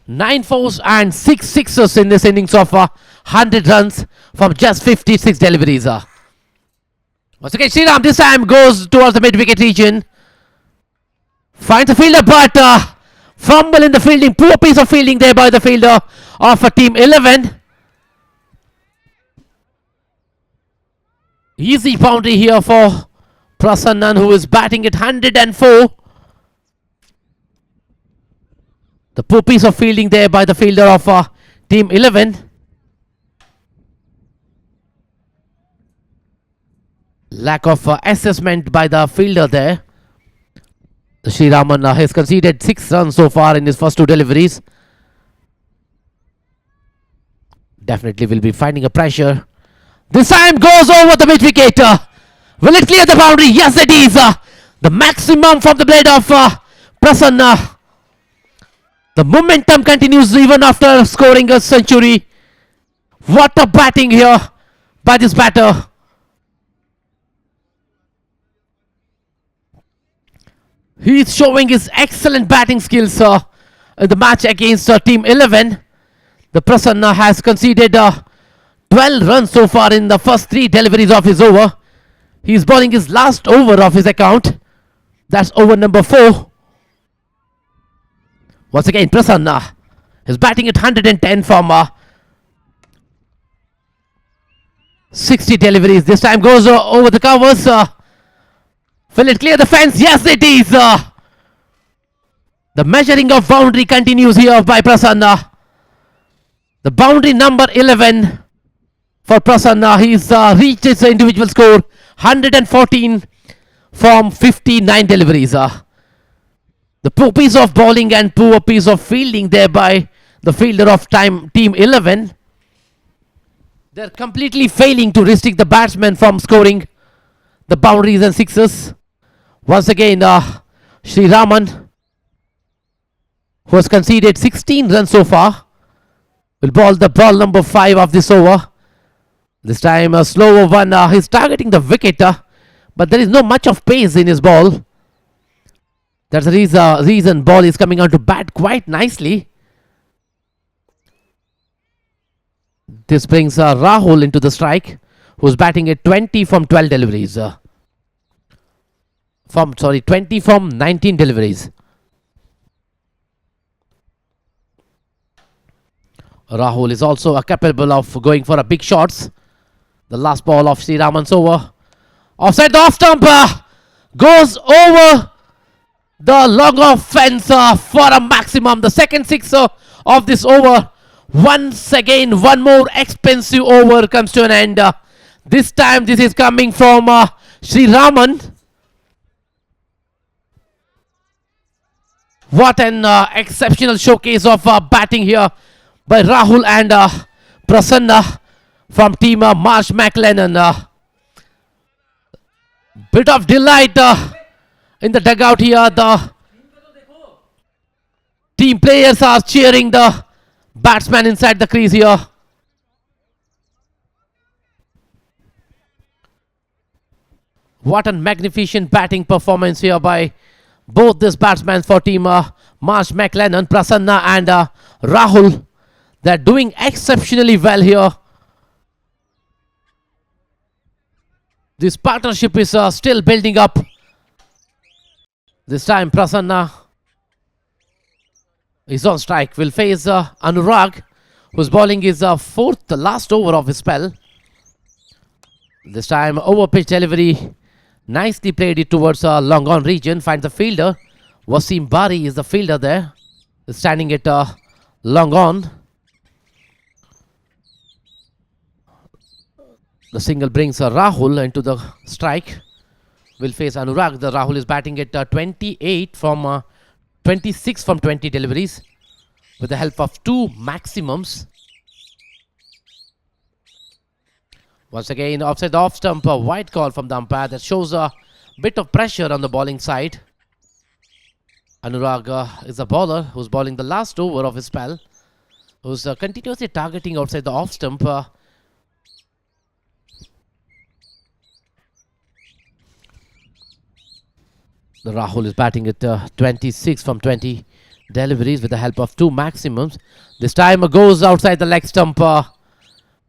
F: 9 fours and 6 sixes in this innings of 100 runs from just 56 deliveries. Once again, Sriram this time goes towards the mid-wicket region. Finds the fielder, but fumble in the fielding. Poor piece of fielding there by the fielder of Team 11. Easy boundary here for Prasannan, who is batting at 104. The poor piece of fielding there by the fielder of Team 11. Lack of assessment by the fielder there. The Sri Raman has conceded 6 runs so far in his first 2 deliveries. Definitely will be finding a pressure. This time goes over the mid-wicket. Will it clear the boundary? Yes, it is. The maximum from the blade of Prasanna. The momentum continues even after scoring a century. What a batting here by this batter. He is showing his excellent batting skills in the match against Team 11. The Prasanna has conceded 12 runs so far in the first 3 deliveries of his over. He is bowling his last over of his account. That's over number 4. Once again, Prasanna is batting at 110 from 60 deliveries. This time goes over the covers. Will it clear the fence? Yes, it is. The measuring of boundary continues here by Prasanna. The boundary number 11 for Prasanna. He's reached his individual score 114 from 59 deliveries. The poor piece of bowling and poor piece of fielding there by the fielder of Team 11. They're completely failing to restrict the batsmen from scoring the boundaries and sixes. Once again, Sri Raman, who has conceded 16 runs so far, will bowl the ball number 5 of this over. This time a slower one. He's targeting the wicket, but there is no much of pace in his ball. That's the reason ball is coming on to bat quite nicely. This brings Rahul into the strike, who's batting at 20 from 12 deliveries. 20 from 19 deliveries. Rahul is also capable of going for a big shots. The last ball of Sri Raman's over. Offside, the off stump goes over the long off fence for a maximum. The second sixer of this over. Once again, one more expensive over comes to an end. This time, this is coming from Sri Raman. What an exceptional showcase of batting here by Rahul and Prasanna from team MarshMclennan. Bit of delight in the dugout here. The team players are cheering the batsman inside the crease here. What a magnificent batting performance here by both these batsmen for team MarshMclennan, Prasanna and Rahul. They're doing exceptionally well here. This partnership is still building up. This time Prasanna is on strike. Will face Anurag, who's bowling his fourth, the last over of his spell. This time over pitch delivery. Nicely played it towards long on region. Finds the fielder. Wasim Bari is the fielder there. Standing at long on. The single brings Rahul into the strike. Will face Anurag. The Rahul is batting at 26 from 20 deliveries with the help of 2 maximums. Once again, offside the off stump, a wide call from the umpire that shows a bit of pressure on the bowling side. Anurag is a bowler who's bowling the last over of his spell, who's continuously targeting outside the off stump. The Rahul is batting at 26 from 20 deliveries with the help of 2 maximums. This time goes outside the leg stump,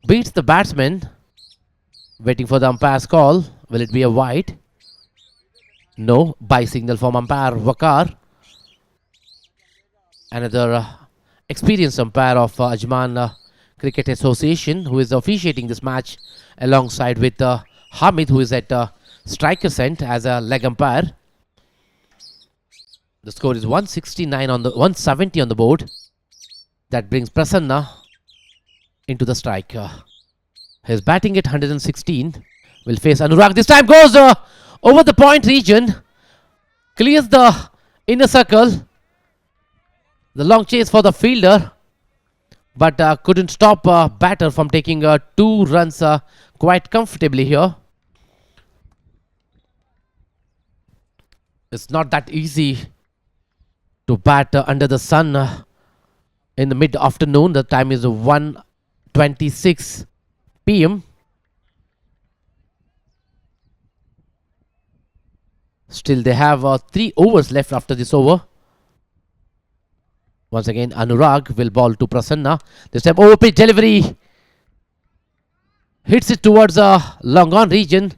F: beats the batsman. Waiting for the umpire's call. Will it be a wide? No. By signal from umpire Wakar. Another experienced umpire of Ajman Cricket Association, who is officiating this match alongside with Hamid, who is at striker scent as a leg umpire. The score is 170 on the board. That brings Prasanna into the strike. He's batting at 116. Will face Anurag. This time goes over the point region. Clears the inner circle. The long chase for the fielder. But couldn't stop batter from taking 2 runs quite comfortably here. It's not that easy to bat under the sun in the mid-afternoon. The time is 1:26 p.m. Still they have 3 overs left after this over. Once again Anurag will bowl to Prasanna. This time over pitch delivery. Hits it towards long on region.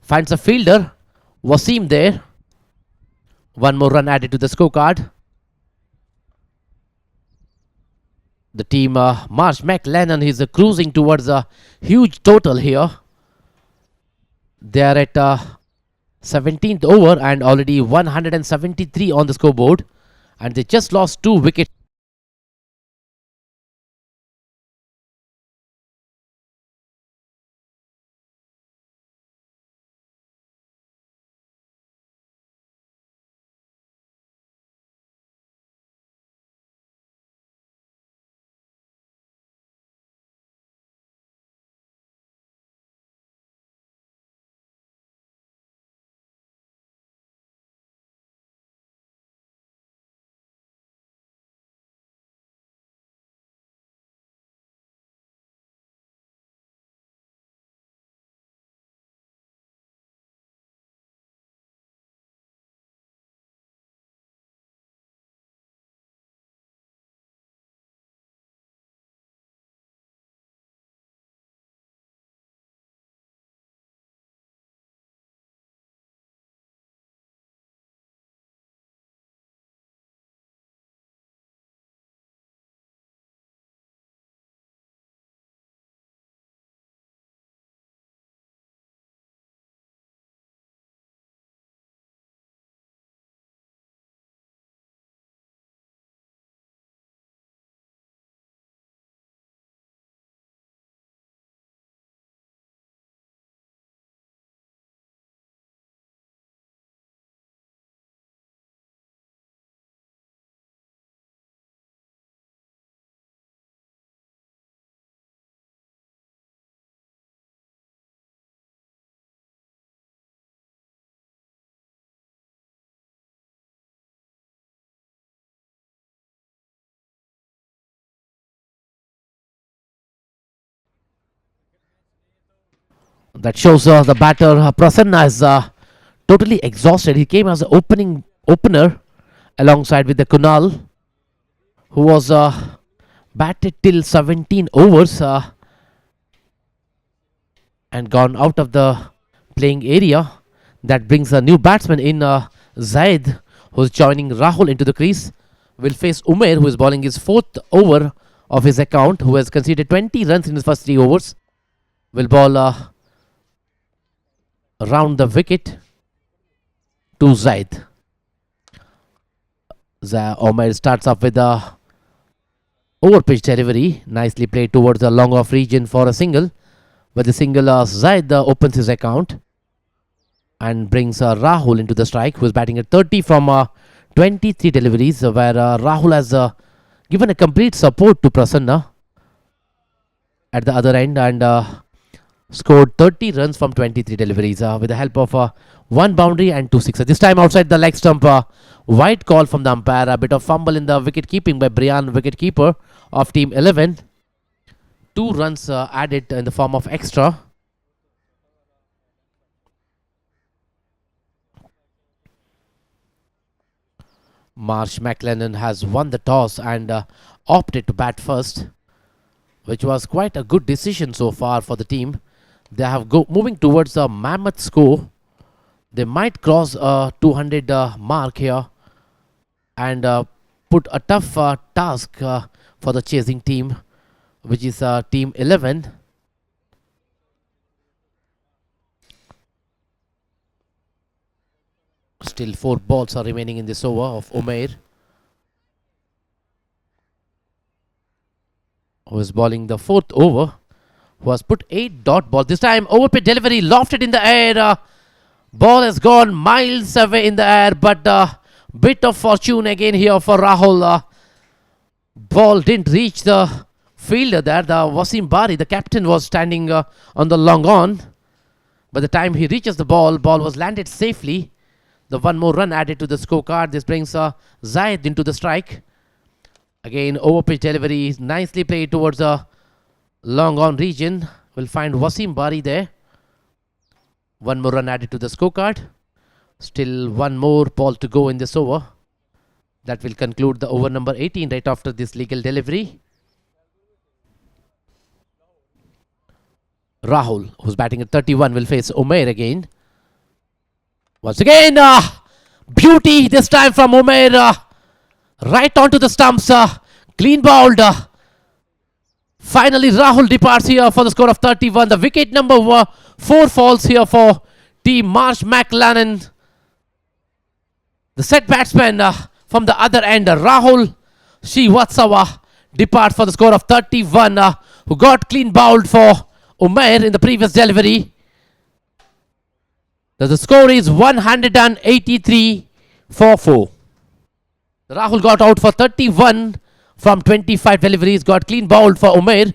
F: Finds a fielder. Wasim there. 1 more run added to the scorecard. The team MarshMclennan is cruising towards a huge total here. They are at 17th over and already 173 on the scoreboard, and they just lost 2 wickets. That shows the batter Prasanna is totally exhausted. He came as an opener alongside with the Kunal, who was batted till 17 overs and gone out of the playing area. That brings a new batsman in, Zaid, who's joining Rahul into the crease. Will face Umair, who is bowling his 4th over of his account, who has conceded 20 runs in his first 3 overs. Will bowl around the wicket to Zaid. Umair starts off with a over pitch delivery, nicely played towards the long off region for a single. With the single, Zaid opens his account and brings Rahul into the strike, who is batting at 30 from 23 deliveries, where Rahul has given a complete support to Prasanna at the other end and scored 30 runs from 23 deliveries with the help of 1 boundary and 2 sixes. This time outside the leg stump, wide call from the umpire. A bit of fumble in the wicket keeping by Brian, wicket keeper of Team 11. 2 runs added in the form of extra. MarshMclennan has won the toss and opted to bat first, which was quite a good decision so far for the team. They have moving towards a mammoth score. They might cross a 200 mark here and put a tough task for the chasing team, which is Team 11. Still 4 balls are remaining in this over of Umair, who is bowling the 4th over, who has put 8 dot balls. This time over pitch delivery lofted in the air. Ball has gone miles away in the air, but bit of fortune again here for Rahul. Ball didn't reach the fielder there. The Wasim Bari, the captain, was standing on the long on. By the time he reaches the ball was landed safely. The 1 more run added to the scorecard. This brings Zaid into the strike. Again, over pitch delivery, nicely played towards the long on region. We'll find Wasim Bari there. 1 more run added to the scorecard. Still 1 more ball to go in this over. That will conclude the over number 18 right after this legal delivery. Rahul, who's batting at 31, will face Umair again. Once again, beauty this time from Umair. Right onto the stumps. Clean bowled. Finally, Rahul departs here for the score of 31. The wicket number 4 falls here for Team MarshMclennan. The set batsman from the other end, Rahul Srivatsava, depart for the score of 31, who got clean bowled for Umair in the previous delivery. The score is 183 for 4. Rahul got out for 31 from 25 deliveries, got clean bowled for Umair.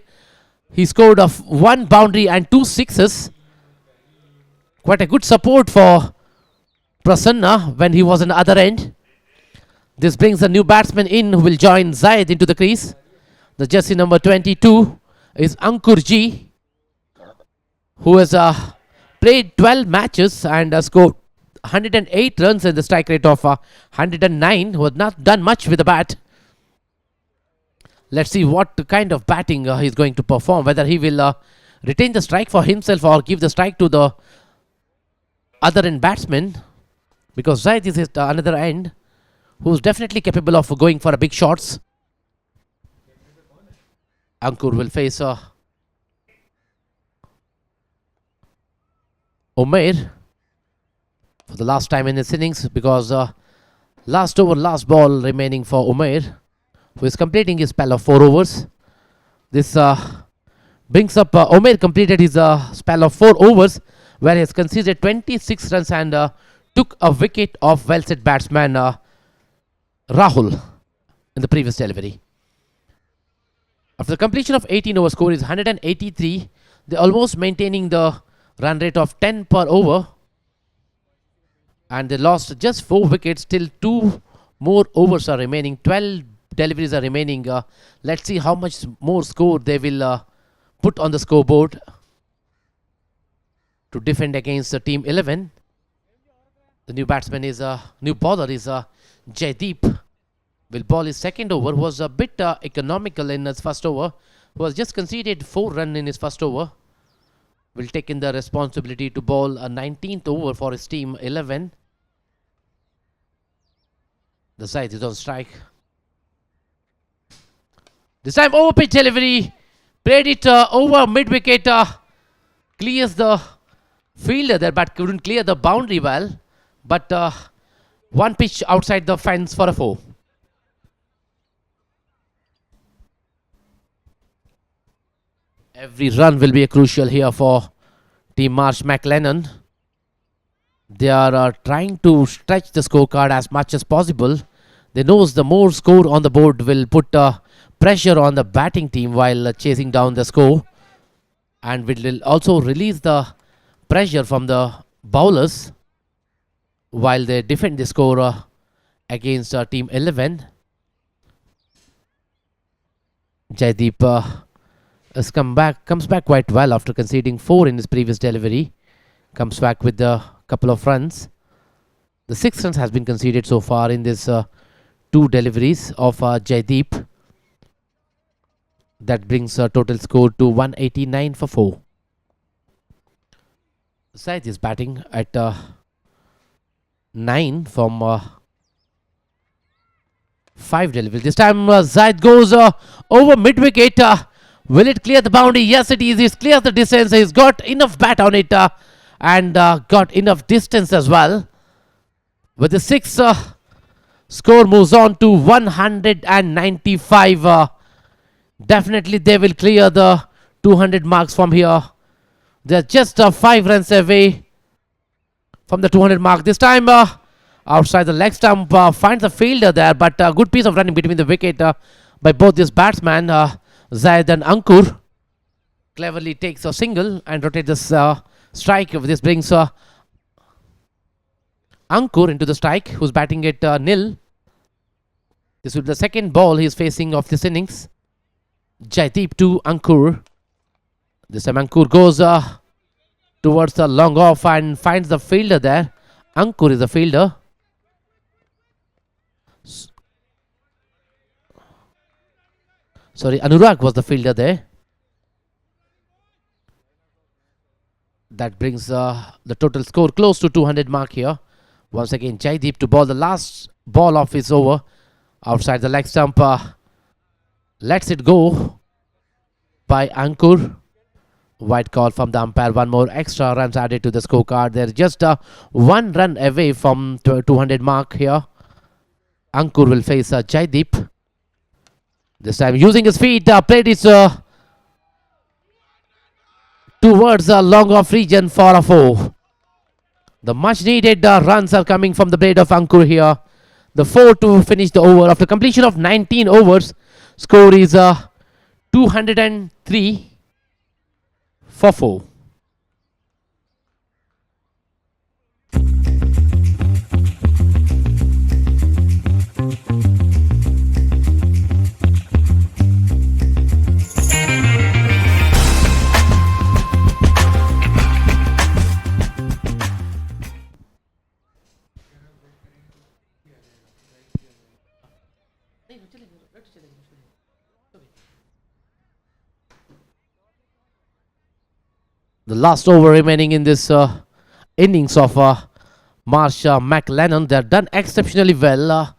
F: He scored of 1 boundary and 2 sixes. Quite a good support for Prasanna when he was on the other end. This brings a new batsman in who will join Zaid into the crease. The jersey number 22 is Ankur Ji, who has played 12 matches and scored 108 runs in the strike rate of 109, who has not done much with the bat. Let's see what kind of batting he's going to perform, whether he will retain the strike for himself or give the strike to the other end batsman, because Zaid is at another end who's definitely capable of going for a big shots. Ankur will face Umair for the last time in his innings, because last over, last ball remaining for Umair, who is completing his spell of 4 overs. This brings up Umair completed his spell of 4 overs, where he has conceded 26 runs and took a wicket of well-set batsman Rahul in the previous delivery. After the completion of 18 over, score is 183. They're almost maintaining the run rate of 10 per over, and they lost just 4 wickets. Still 2 more overs are remaining. 12 deliveries are remaining. Let's see how much more score they will put on the scoreboard to defend against the team 11. The new batsman is new bowler is Jaideep. Will bowl his second over. Was a bit economical in his first over. Who has just conceded 4 runs in his first over. Will take in the responsibility to bowl a 19th over for his team 11. The side is on strike. This time over pitch delivery. Played it over mid wicket. Clears the fielder there, but couldn't clear the boundary well. But one pitch outside the fence for a 4. Every run will be crucial here for team MarshMclennan. They are trying to stretch the scorecard as much as possible. They know the more score on the board will put pressure on the batting team while chasing down the score, and will also release the pressure from the bowlers while they defend the score against team 11. Jaideep comes back quite well after conceding 4 in his previous delivery. Comes back with a couple of runs. The 6 runs has been conceded so far in this 2 deliveries of Jaideep. That brings total score to 189 for 4. Zaid is batting at 9 from 5 deliveries. This time Zaid goes over mid wicket. Will it clear the boundary? Yes, it is. It clears the distance. He's got enough bat on it and got enough distance as well. With the 6, score moves on to 195. Definitely they will clear the 200 marks from here. They're just 5 runs away from the 200 mark. This time outside the leg stump finds a fielder there, but a good piece of running between the wicket by both these batsmen, Zaid and Ankur. Cleverly takes a single and rotates this strike. This brings Ankur into the strike, who's batting at nil. This will be the second ball he's facing of this innings. Jaideep to Ankur. This time Ankur goes towards the long off and finds the fielder there. Ankur is the fielder. Sorry, Anurag was the fielder there. That brings the total score close to 200 mark here. Once again, Jaideep to bowl the last ball of his over outside the leg stump. Lets it go by Ankur. White call from the umpire. One more extra runs added to the scorecard. They're just 1 run away from 200 mark here. Ankur will face Jaideep. This time using his feet, played it towards a long off region for a 4. The much needed runs are coming from the blade of Ankur here. The 4 to finish the over. After completion of 19 overs, score is 203 for 4. The last over remaining in this innings of MarshMclennan. They have done exceptionally well.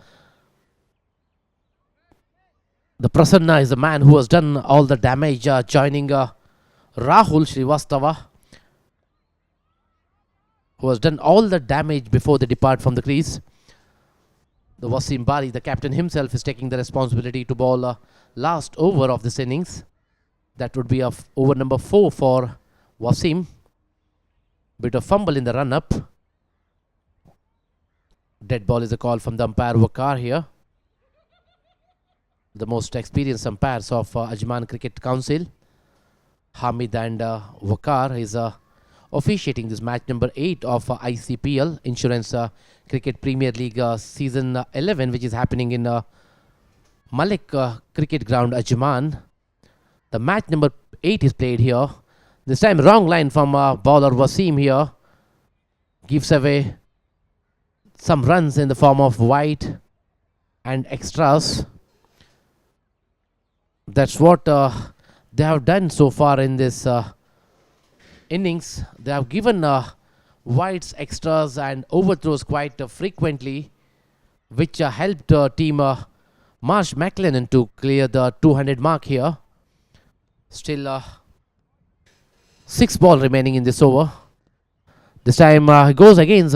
F: The Prasanna is the man who has done all the damage, joining Rahul Srivastava, who has done all the damage before they depart from the crease. The Wasim Bari, the captain himself, is taking the responsibility to bowl last over of this innings. That would be over number 4 for Wasim. Bit of fumble in the run-up. Dead ball is a call from the umpire Wakar here. The most experienced umpires of Ajman Cricket Council. Hamid and Wakar is officiating this match number 8 of ICPL, Insurance Cricket Premier League Season 11, which is happening in Malik Cricket Ground, Ajman. The match number 8 is played here. This time wrong line from bowler Wasim here. Gives away some runs in the form of wide and extras. That's what they have done so far in this innings. They have given wides, extras and overthrows quite frequently, which helped team MarshMclennan to clear the 200 mark here. Still 6 ball remaining in this over. This time he goes against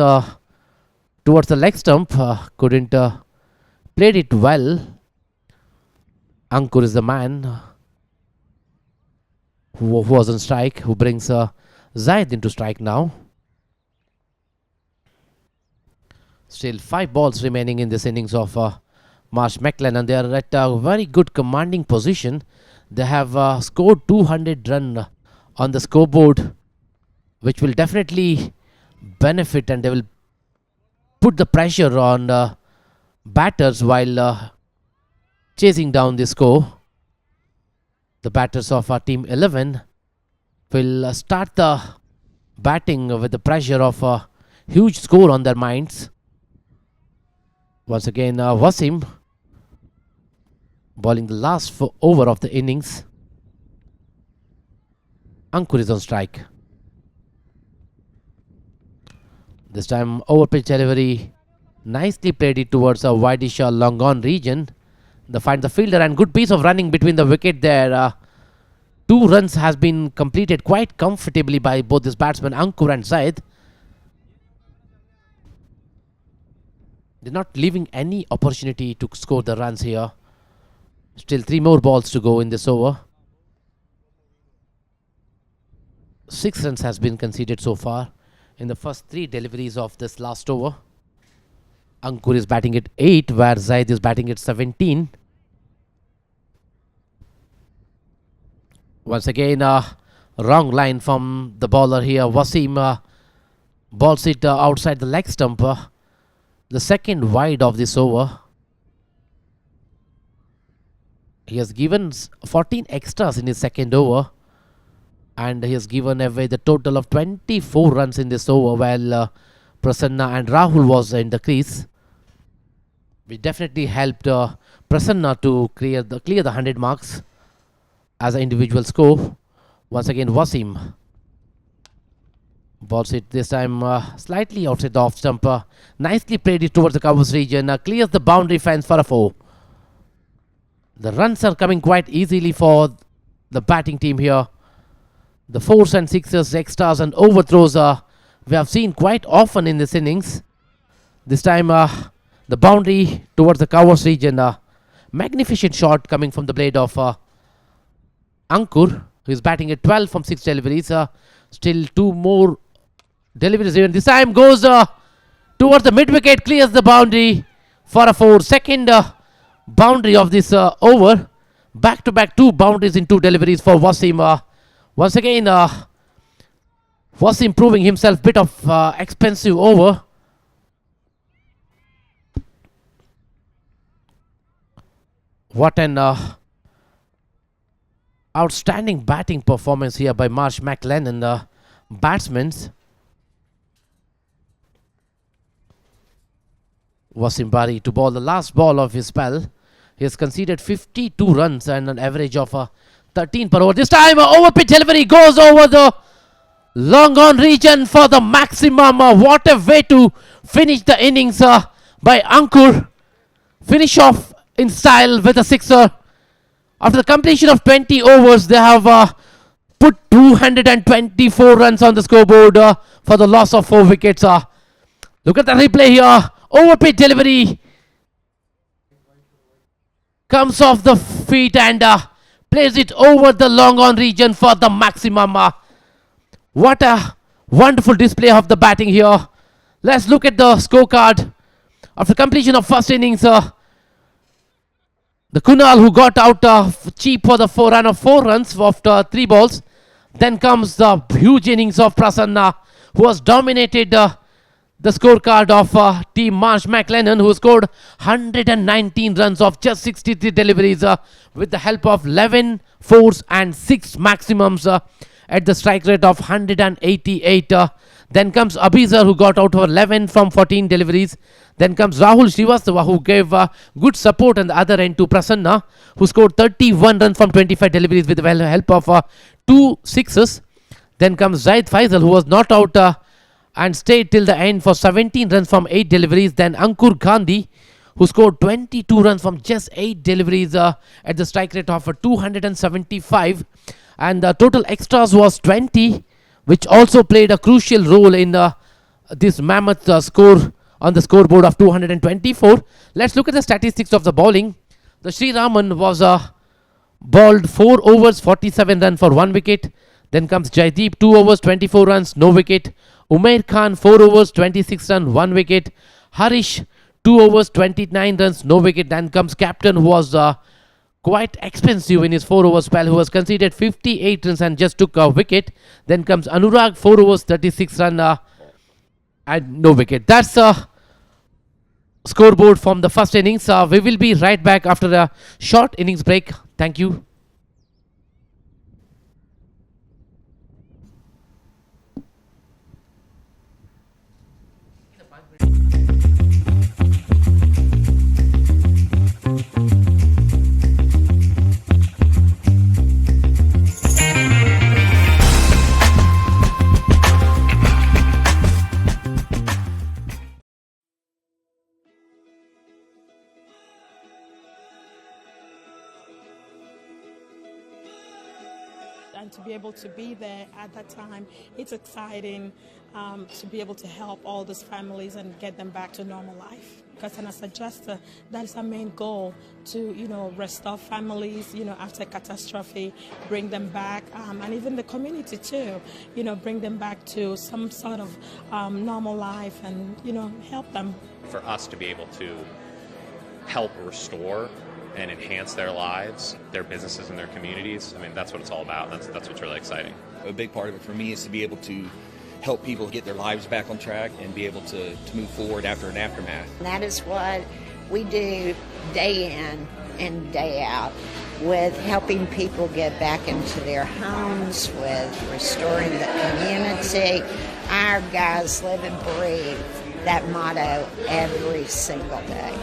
F: towards the leg stump. Couldn't played it well. Ankur is the man who was on strike, who brings Zaid into strike now. Still 5 balls remaining in this innings of MarshMclennan. They are at a very good commanding position. They have scored 200 run on the scoreboard, which will definitely benefit, and they will put the pressure on batters while chasing down the score. The batters of our team 11 will start the batting with the pressure of a huge score on their minds. Once again Wasim bowling the last over of the innings. Ankur is on strike. This time over pitch delivery, nicely played it towards a wideish long on region. They find the fielder and good piece of running between the wicket there. 2 runs has been completed quite comfortably by both this batsmen Ankur and Zaid. They're not leaving any opportunity to score the runs here. Still 3 more balls to go in this over. 6 runs has been conceded so far in the first 3 deliveries of this last over. Ankur is batting at 8, where Zaid is batting at 17. Once again, wrong line from the bowler here. Wasim balls it outside the leg stump. The second wide of this over. He has given 14 extras in his second over, and he has given away the total of 24 runs in this over, while Prasanna and Rahul was in the crease, which definitely helped Prasanna to clear the 100 marks as an individual score. Once again Wasim balls it this time slightly outside the off stump. Nicely played it towards the covers region. Clears the boundary fence for a 4. The runs are coming quite easily for the batting team here. The fours and sixes, extras and overthrows we have seen quite often in this innings. This time the boundary towards the covers region. Magnificent shot coming from the blade of Ankur, who is batting at 12 from 6 deliveries. Still 2 more deliveries even. This time goes towards the mid-wicket, clears the boundary for a 4. Second boundary of this over. Back-to-back 2 boundaries in 2 deliveries for Wasim. Once again, Wasim proving himself bit of expensive over. What an outstanding batting performance here by MarshMclennan, batsmen. Wasim Bari to bowl the last ball of his spell. He has conceded 52 runs and an average of 13 per over. This time over pitch delivery goes over the long on region for the maximum. What a way to finish the innings by Ankur. Finish off in style with a sixer. After the completion of 20 overs, they have put 224 runs on the scoreboard for the loss of 4 wickets. Look at the replay here. Over pitch delivery comes off the feet and plays it over the long on region for the maximum. What a wonderful display of the batting here. Let's look at the scorecard. After completion of first innings, the Kunal, who got out cheap for the 4 runs after 3 balls. Then comes the huge innings of Prasanna, who has dominated the scorecard of team MarshMclennan, who scored 119 runs of just 63 deliveries with the help of 11 fours and 6 maximums at the strike rate of 188. Then comes Abizar, who got out over 11 from 14 deliveries. Then comes Rahul Srivastava, who gave good support on the other end to Prasanna, who scored 31 runs from 25 deliveries with the help of 2 sixes. Then comes Zaid Faisal, who was not out and stayed till the end for 17 runs from 8 deliveries. Then Ankur Gandhi, who scored 22 runs from just 8 deliveries at the strike rate of 275. And the total extras was 20, which also played a crucial role in this mammoth score on the scoreboard of 224. Let's look at the statistics of the bowling. The Sri Raman was bowled 4 overs, 47 runs for 1 wicket. Then comes Jaideep, 2 overs, 24 runs, no wicket. Umair Khan, 4 overs, 26 runs, 1 wicket. Harish, 2 overs, 29 runs, no wicket. Then comes captain, who was quite expensive in his 4 over spell, who has conceded 58 runs and just took a wicket. Then comes Anurag, 4 overs, 36 runs and no wicket. That's scoreboard from the first innings. We will be right back after a short innings break. Thank you.
B: And to be able to be there at that time, it's exciting to be able to help all these families and get them back to normal life. Because as a adjuster, that is our main goal, to restore families after catastrophe, bring them back, and even the community too, bring them back to some sort of normal life and help them.
C: For us to be able to help restore and enhance their lives, their businesses, and their communities. I mean, that's what it's all about. That's what's really exciting.
D: A big part of it for me is to be able to help people get their lives back on track and be able to move forward after an aftermath.
E: And that is what we do day in and day out, with helping people get back into their homes, with restoring the community. Our guys live and breathe that motto every single day.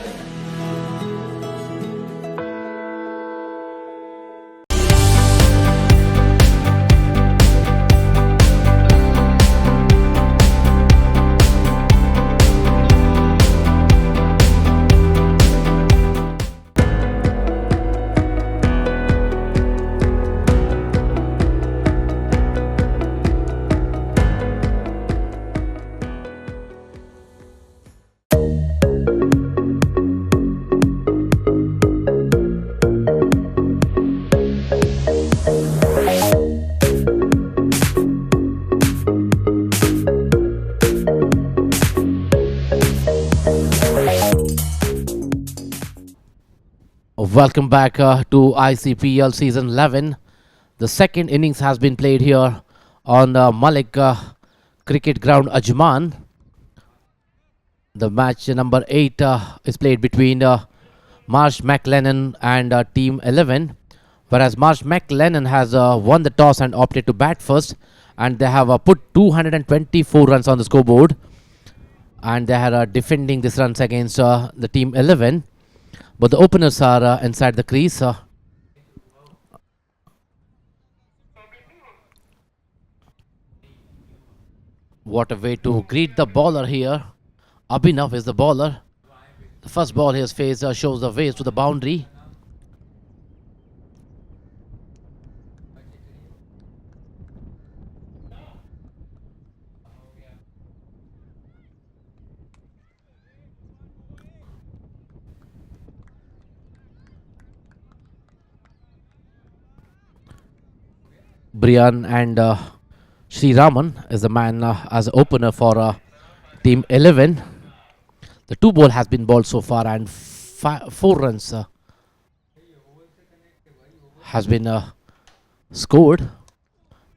F: Welcome back to ICPL Season 11. The second innings has been played here on the Malik Cricket Ground, Ajman. The match number 8 is played between MarshMclennan and Team 11, whereas MarshMclennan has won the toss and opted to bat first, and they have put 224 runs on the scoreboard, and they are defending these runs against the Team 11. But the openers are inside the crease. What a way to greet the bowler here. Abhinav is the bowler. The first ball his face shows the way to the boundary. Brian and Sri Raman is the man as opener for Team 11. The 2 ball has been bowled so far, and 4 runs has been scored.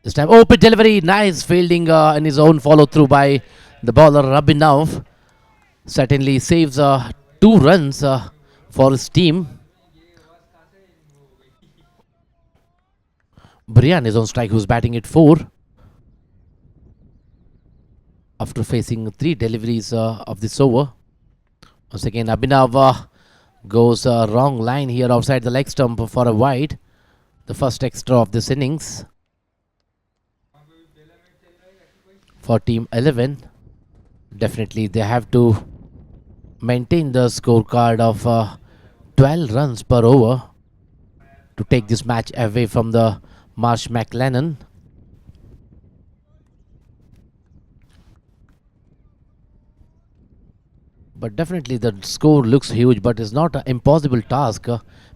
F: This time open delivery, nice fielding in his own follow through by the bowler Abhinav. Certainly saves 2 runs for his team. Brian is on strike, who's batting at 4. After facing 3 deliveries of this over. Once again, Abhinav goes wrong line here outside the leg stump for a wide. The first extra of this innings for Team 11. Definitely they have to maintain the scorecard of 12 runs per over to take this match away from the MarshMclennan. But definitely the score looks huge, but it's not an impossible task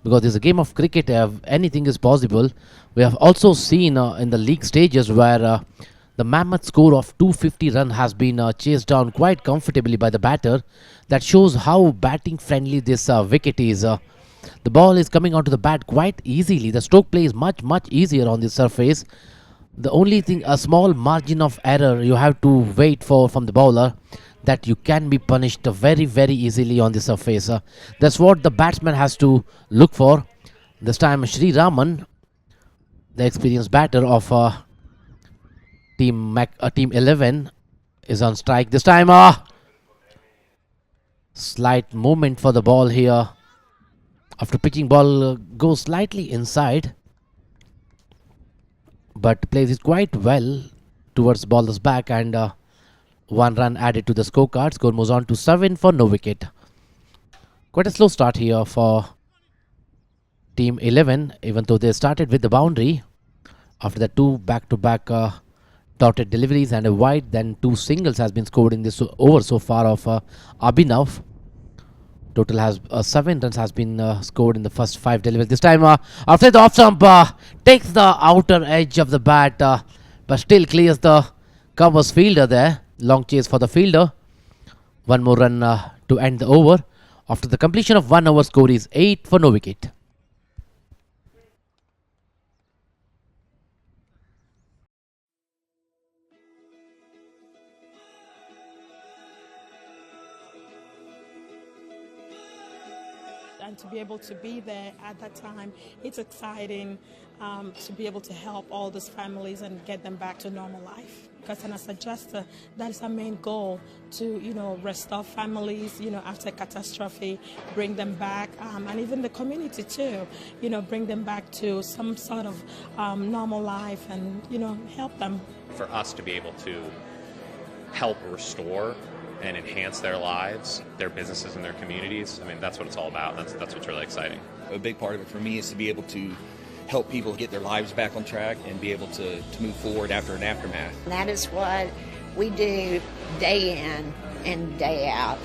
F: because it's a game of cricket. Anything is possible. We have also seen in the league stages where the mammoth score of 250 run has been chased down quite comfortably by the batter. That shows how batting friendly this wicket is. The ball is coming onto the bat quite easily. The stroke play is much easier on the surface. The only thing, a small margin of error you have to wait for from the bowler, that you can be punished very easily on the surface. That's what the batsman has to look for. This time Sri Raman, the experienced batter of Team 11, is on strike. This time slight movement for the ball here. After pitching, ball goes slightly inside, but plays it quite well towards bowler's back, and 1 run added to the scorecard. Score moves on to 7 for no wicket. Quite a slow start here for Team 11, even though they started with the boundary. After the 2 back-to-back dotted deliveries and a wide, then 2 singles has been scored in this over so far of Abhinav. Total has 7 runs has been scored in the first 5 deliveries. This time after the off stump takes the outer edge of the bat, but still clears the covers fielder there. Long chase for the fielder. 1 more run to end the over. After the completion of 1 over, score is 8 for no wicket.
B: And to be able to be there at that time, it's exciting to be able to help all these families and get them back to normal life. Because as a adjuster, that is our main goal, to restore families, after catastrophe, bring them back, and even the community too, bring them back to some sort of normal life and help them.
C: For us to be able to help restore and enhance their lives, their businesses, and their communities. I mean, that's what it's all about. That's what's really exciting.
D: A big part of it for me is to be able to help people get their lives back on track and be able to move forward after an aftermath.
E: And that is what we do day in and day out,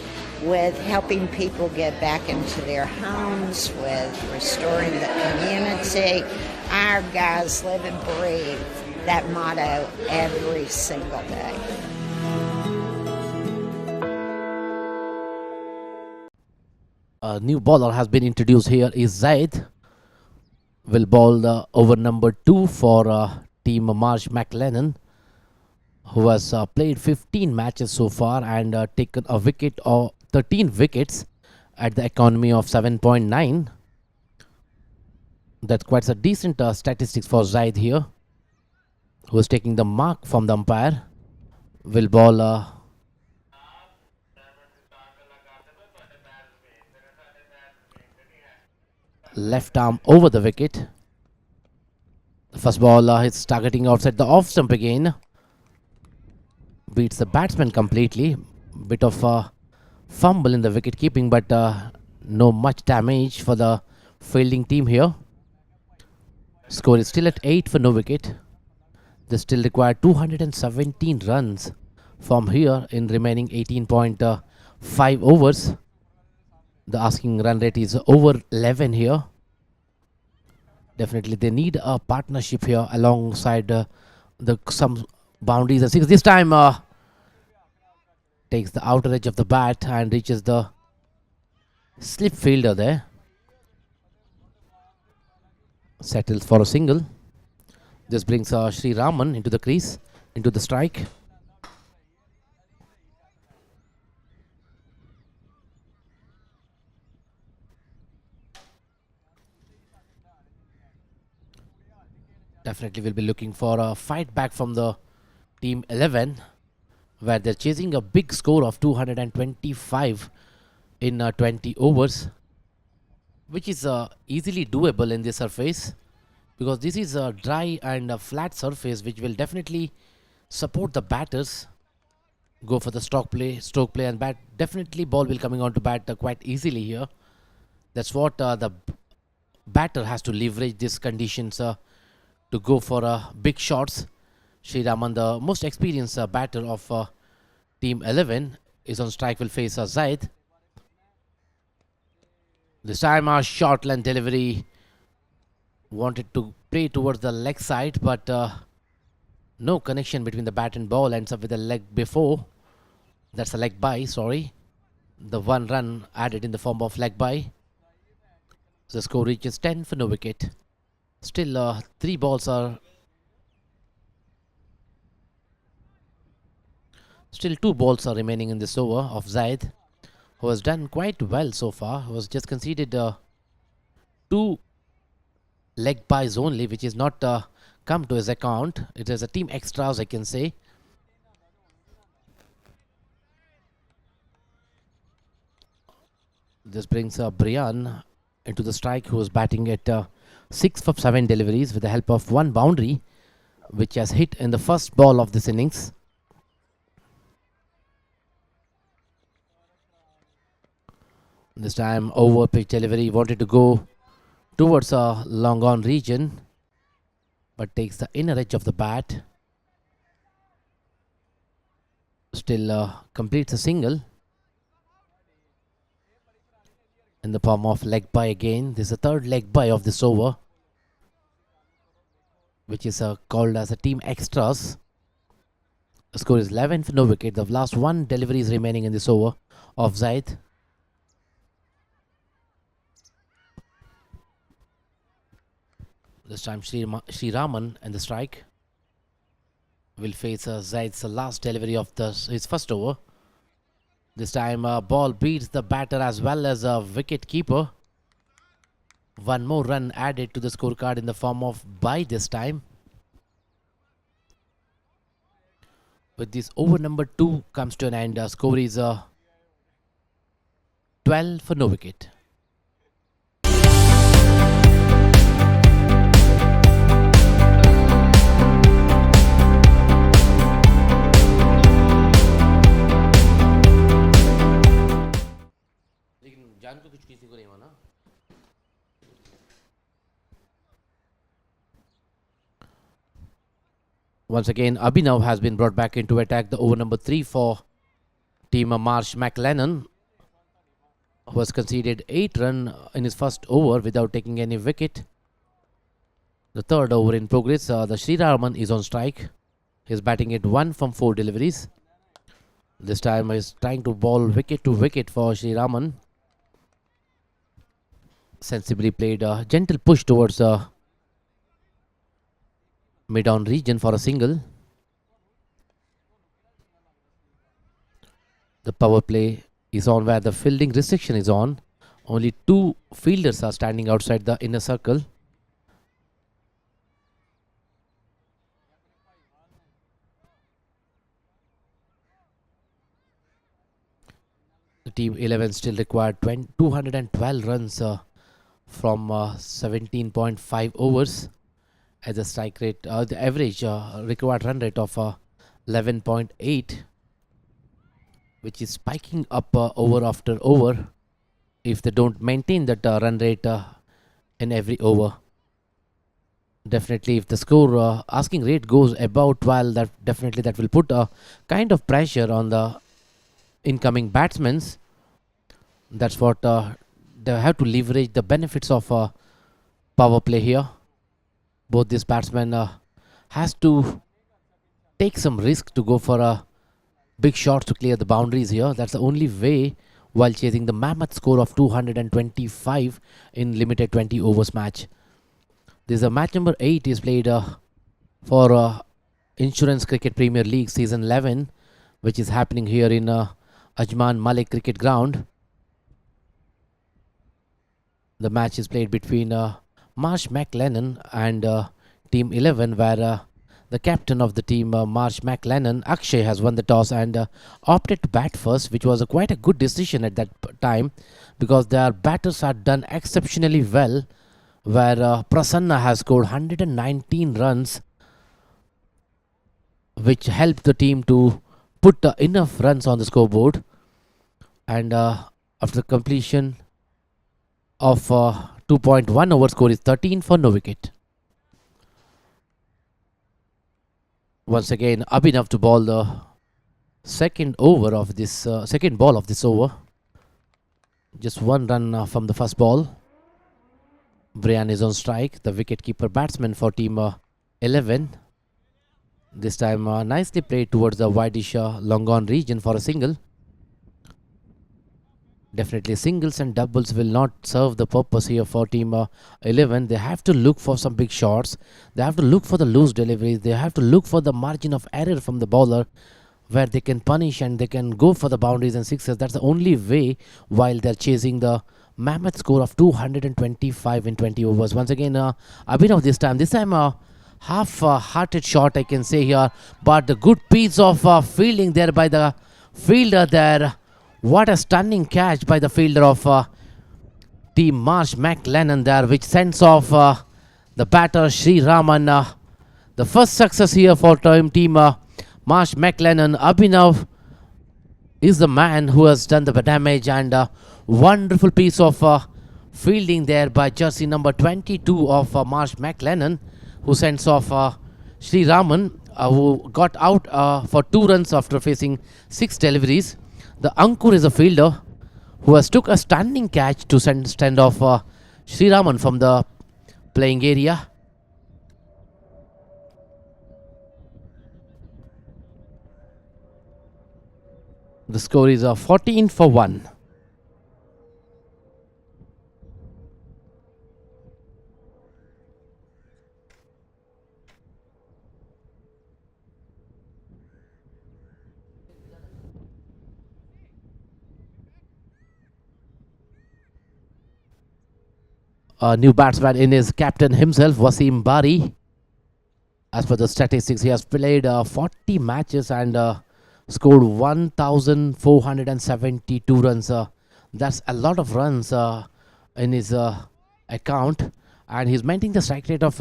E: with helping people get back into their homes, with restoring the community. Our guys live and breathe that motto every single day.
F: A new bowler has been introduced here is Zaid. Will bowl the over number 2 for team MarshMcclennan, who has played 15 matches so far and taken a wicket or 13 wickets at the economy of 7.9. That's quite a decent statistics for Zaid here, who is taking the mark from the umpire. Will bowl left arm over the wicket. The first ball is targeting outside the off stump again. Beats the batsman completely. Bit of a fumble in the wicket keeping, but no much damage for the fielding team here. Score is still at 8 for no wicket. They still require 217 runs from here in remaining 18.5 overs. The asking run rate is over 11 here. Definitely they need a partnership here alongside some boundaries. And this time takes the outer edge of the bat and reaches the slip fielder there. Settles for a single. This brings Sri Raman into the crease, into the strike. Definitely will be looking for a fight back from the team 11, where they're chasing a big score of 225 in 20 overs, which is easily doable in this surface, because this is a dry and a flat surface which will definitely support the batters. Go for the stroke play and bat. Definitely ball will coming on to bat quite easily here. That's what the batter has to leverage these conditions to go for big shots. Sri Raman, the most experienced batter of team 11, is on strike. Will face Zaid. This time our short length delivery, wanted to play towards the leg side, but no connection between the bat and ball. Ends up with a leg before. That's a leg by, sorry. The 1 run added in the form of leg by. The score reaches 10 for no wicket. Still 3 balls are... Still 2 balls are remaining in this over of Zaid, who has done quite well so far. Who has just conceded 2 leg buys only, which is not come to his account. It is a team extras, I can say. This brings Brian into the strike, who is batting at 6 of 7 deliveries with the help of 1 boundary, which has hit in the first ball of this innings. This time over pitch delivery, wanted to go towards a long on region, but takes the inner edge of the bat. Still completes a single in the form of leg by again. This is the 3rd leg by of this over, which is called as a team extras. The score is 11 for no wicket. The last 1 delivery is remaining in this over of Zaid. This time Sri Raman and the strike will face Zaid's last delivery of his first over. This time ball beats the batter as well as a wicket keeper. 1 more run added to the scorecard in the form of bye this time. With this over number 2 comes to an end. Score is 12 for no wicket. Once again, Abhinav has been brought back into attack. The over number 3 for team MarshMcclennan, who has conceded 8 runs in his first over without taking any wicket. The 3rd over in progress. The Sri Raman is on strike. He is batting at 1 from 4 deliveries. This time he is trying to bowl wicket to wicket for Sri Raman. Sensibly played a gentle push towards the mid-on region for a single. The power play is on where the fielding restriction is on. Only 2 fielders are standing outside the inner circle. The team 11 still required 212 runs from 17.5 overs as a strike rate. The average required run rate of 11.8, which is spiking up over after over if they don't maintain that run rate in every over. Definitely, if the score asking rate goes above 12, that will put a kind of pressure on the incoming batsmen. That's what they have to leverage the benefits of power play here. Both these batsmen has to take some risk to go for big shots to clear the boundaries here. That's the only way while chasing the mammoth score of 225 in limited 20 overs match. This is match number 8 is played for Insurance Cricket Premier League Season 11, which is happening here in Ajman Malik Cricket Ground. The match is played between MarshMclennan and Team 11, where the captain of the team, MarshMclennan, Akshay, has won the toss and opted to bat first, which was quite a good decision at that time because their batters had done exceptionally well, where Prasanna has scored 119 runs, which helped the team to put enough runs on the scoreboard. And after the completion of 2.1 over, score is 13 for no wicket. Once again, Abhinav to bowl the second over of this second ball of this over. Just 1 run from the first ball. Brian is on strike, the wicketkeeper batsman for team 11. This time nicely played towards the wideish long on region for a single. Definitely singles and doubles will not serve the purpose here for team 11. They have to look for some big shots. They have to look for the loose deliveries. They have to look for the margin of error from the bowler where they can punish and they can go for the boundaries and sixes. That's the only way while they're chasing the mammoth score of 225 in 20 overs. Once again, Abhinav this time half-hearted shot I can say here, but a good piece of fielding there by the fielder there. What a stunning catch by the fielder of team MarshMclennan there, which sends off the batter Sri Raman. The first success here for team MarshMclennan. Abhinav is the man who has done the damage, and wonderful piece of fielding there by jersey number 22 of MarshMclennan, who sends off Sri Raman, who got out for 2 runs after facing 6 deliveries. The Ankur is a fielder who has took a stunning catch to stand off Sri Raman from the playing area. The score is 14 for 1. A new batsman in his captain himself, Wasim Bari. As per the statistics, he has played 40 matches and scored 1,472 runs. That's a lot of runs in his account, and he's maintaining the strike rate of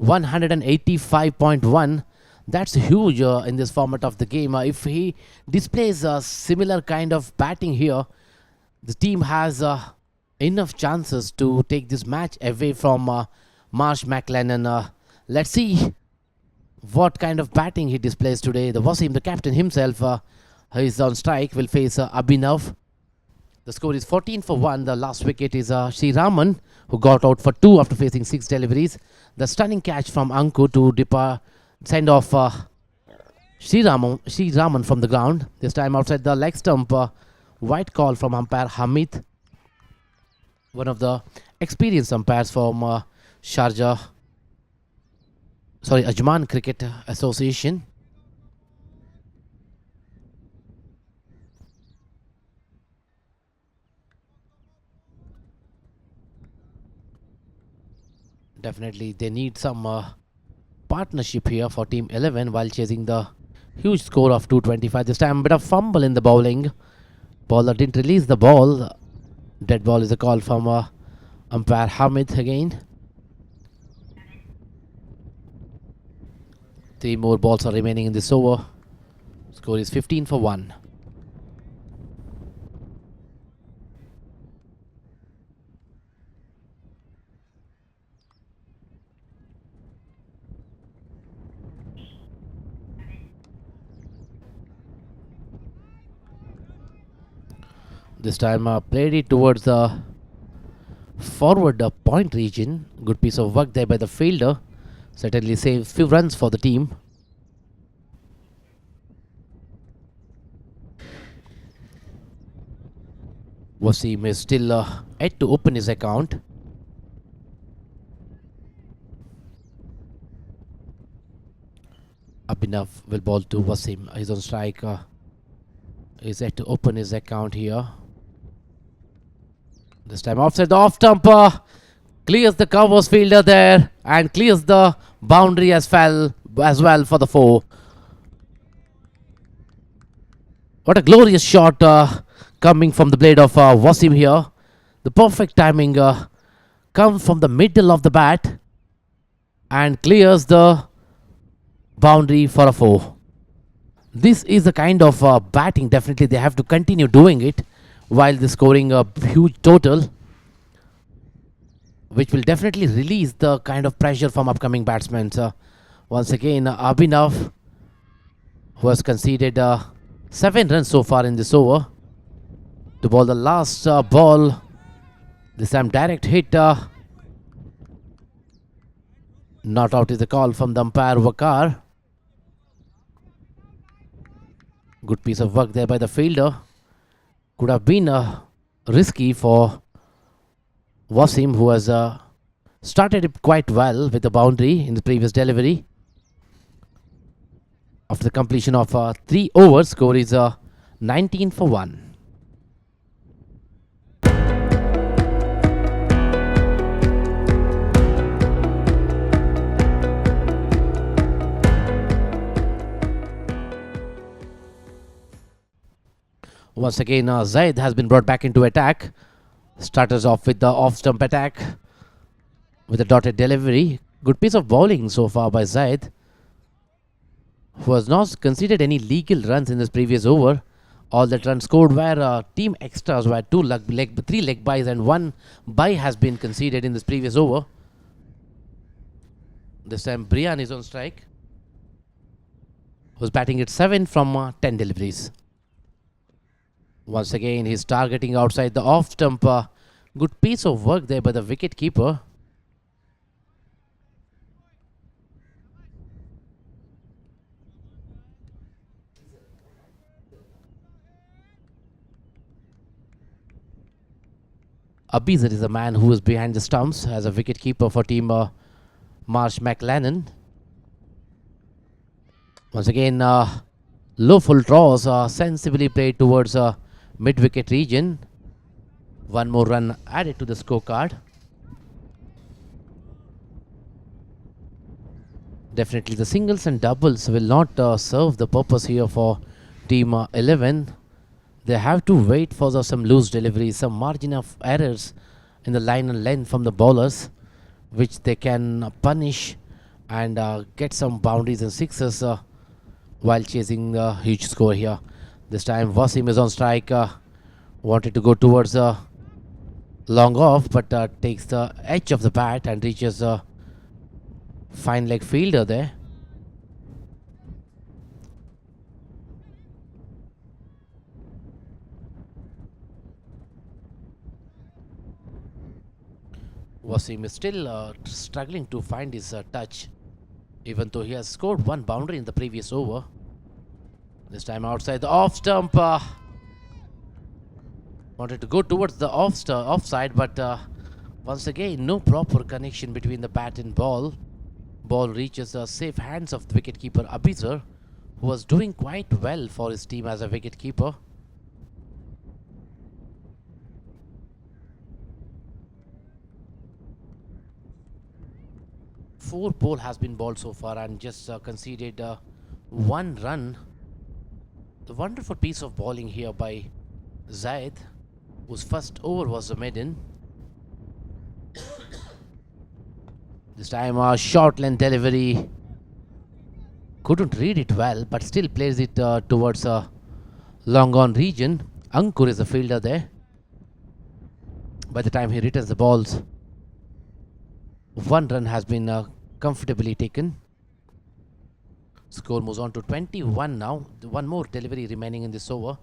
F: 185.1. That's huge in this format of the game. If he displays a similar kind of batting here, the team has enough chances to take this match away from MarshMclennan. Let's see what kind of batting he displays today. The Wasim, the captain himself, who is on strike, will face Abhinav. The score is 14 for 1. The last wicket is Sri Raman, who got out for 2 after facing 6 deliveries. The stunning catch from Ankur to send off Sri Raman from the ground. This time outside the leg stump. White call from umpire Hamid. one of the experienced umpires from Ajman Cricket Association. Definitely they need some partnership here for Team 11 while chasing the huge score of 225. This time a bit of fumble in the bowling. Bowler didn't release the ball. Dead ball is a call from umpire Hamid again. 3 more balls are remaining in this over. Score is 15 for 1. This time played it towards the forward point region. Good piece of work there by the fielder. Certainly saves few runs for the team. Wasim is still yet to open his account. Abhinav will bowl to Wasim. He's on strike. He's yet to open his account here. This time offside, the off stumper clears the covers fielder there and clears the boundary as well for the 4. What a glorious shot coming from the blade of Wasim here. The perfect timing comes from the middle of the bat and clears the boundary for a 4. This is the kind of batting definitely they have to continue doing it while they're scoring a huge total, which will definitely release the kind of pressure from upcoming batsmen. Once again, Abhinav, who has conceded 7 runs so far in this over, to bowl the last ball. This time direct hit. Not out is the call from the umpire Wakar. Good piece of work there by the fielder. Could have been risky for Wasim, who has started it quite well with the boundary in the previous delivery. After the completion of 3 overs, score is 19 for 1. Once again, Zaid has been brought back into attack. Starters off with the off-stump attack with a dotted delivery. Good piece of bowling so far by Zaid, who has not conceded any legal runs in this previous over. All that runs scored were team extras, where 3 leg byes and 1 bye has been conceded in this previous over. This time Brian is on strike, who's batting at 7 from 10 deliveries. Once again, he's targeting outside the off stump. Good piece of work there by the wicket keeper. Abizar is the man who is behind the stumps as a wicket keeper for team MarshMclennan. Once again, low full draws sensibly played towards mid-wicket region. 1 more run added to the scorecard. Definitely the singles and doubles will not serve the purpose here for team 11. They have to wait for some loose deliveries, some margin of errors in the line and length from the bowlers, which they can punish and get some boundaries and sixes while chasing the huge score here. This time Wasim is on strike. Wanted to go towards long off, but takes the edge of the bat and reaches a fine leg fielder there. Wasim is still struggling to find his touch, even though he has scored 1 boundary in the previous over. This time outside the off stump. Wanted to go towards the offside, but once again, no proper connection between the bat and ball. Ball reaches the safe hands of the wicketkeeper Abizar, who was doing quite well for his team as a wicketkeeper. Four ball has been bowled so far and just conceded 1 run. The wonderful piece of bowling here by Zaid, whose first over was a maiden. This time a short length delivery. Couldn't read it well, but still plays it towards a long on region. Ankur is the fielder there. By the time he returns the balls, 1 run has been comfortably taken. Score moves on to 21 now. One more delivery remaining in this over.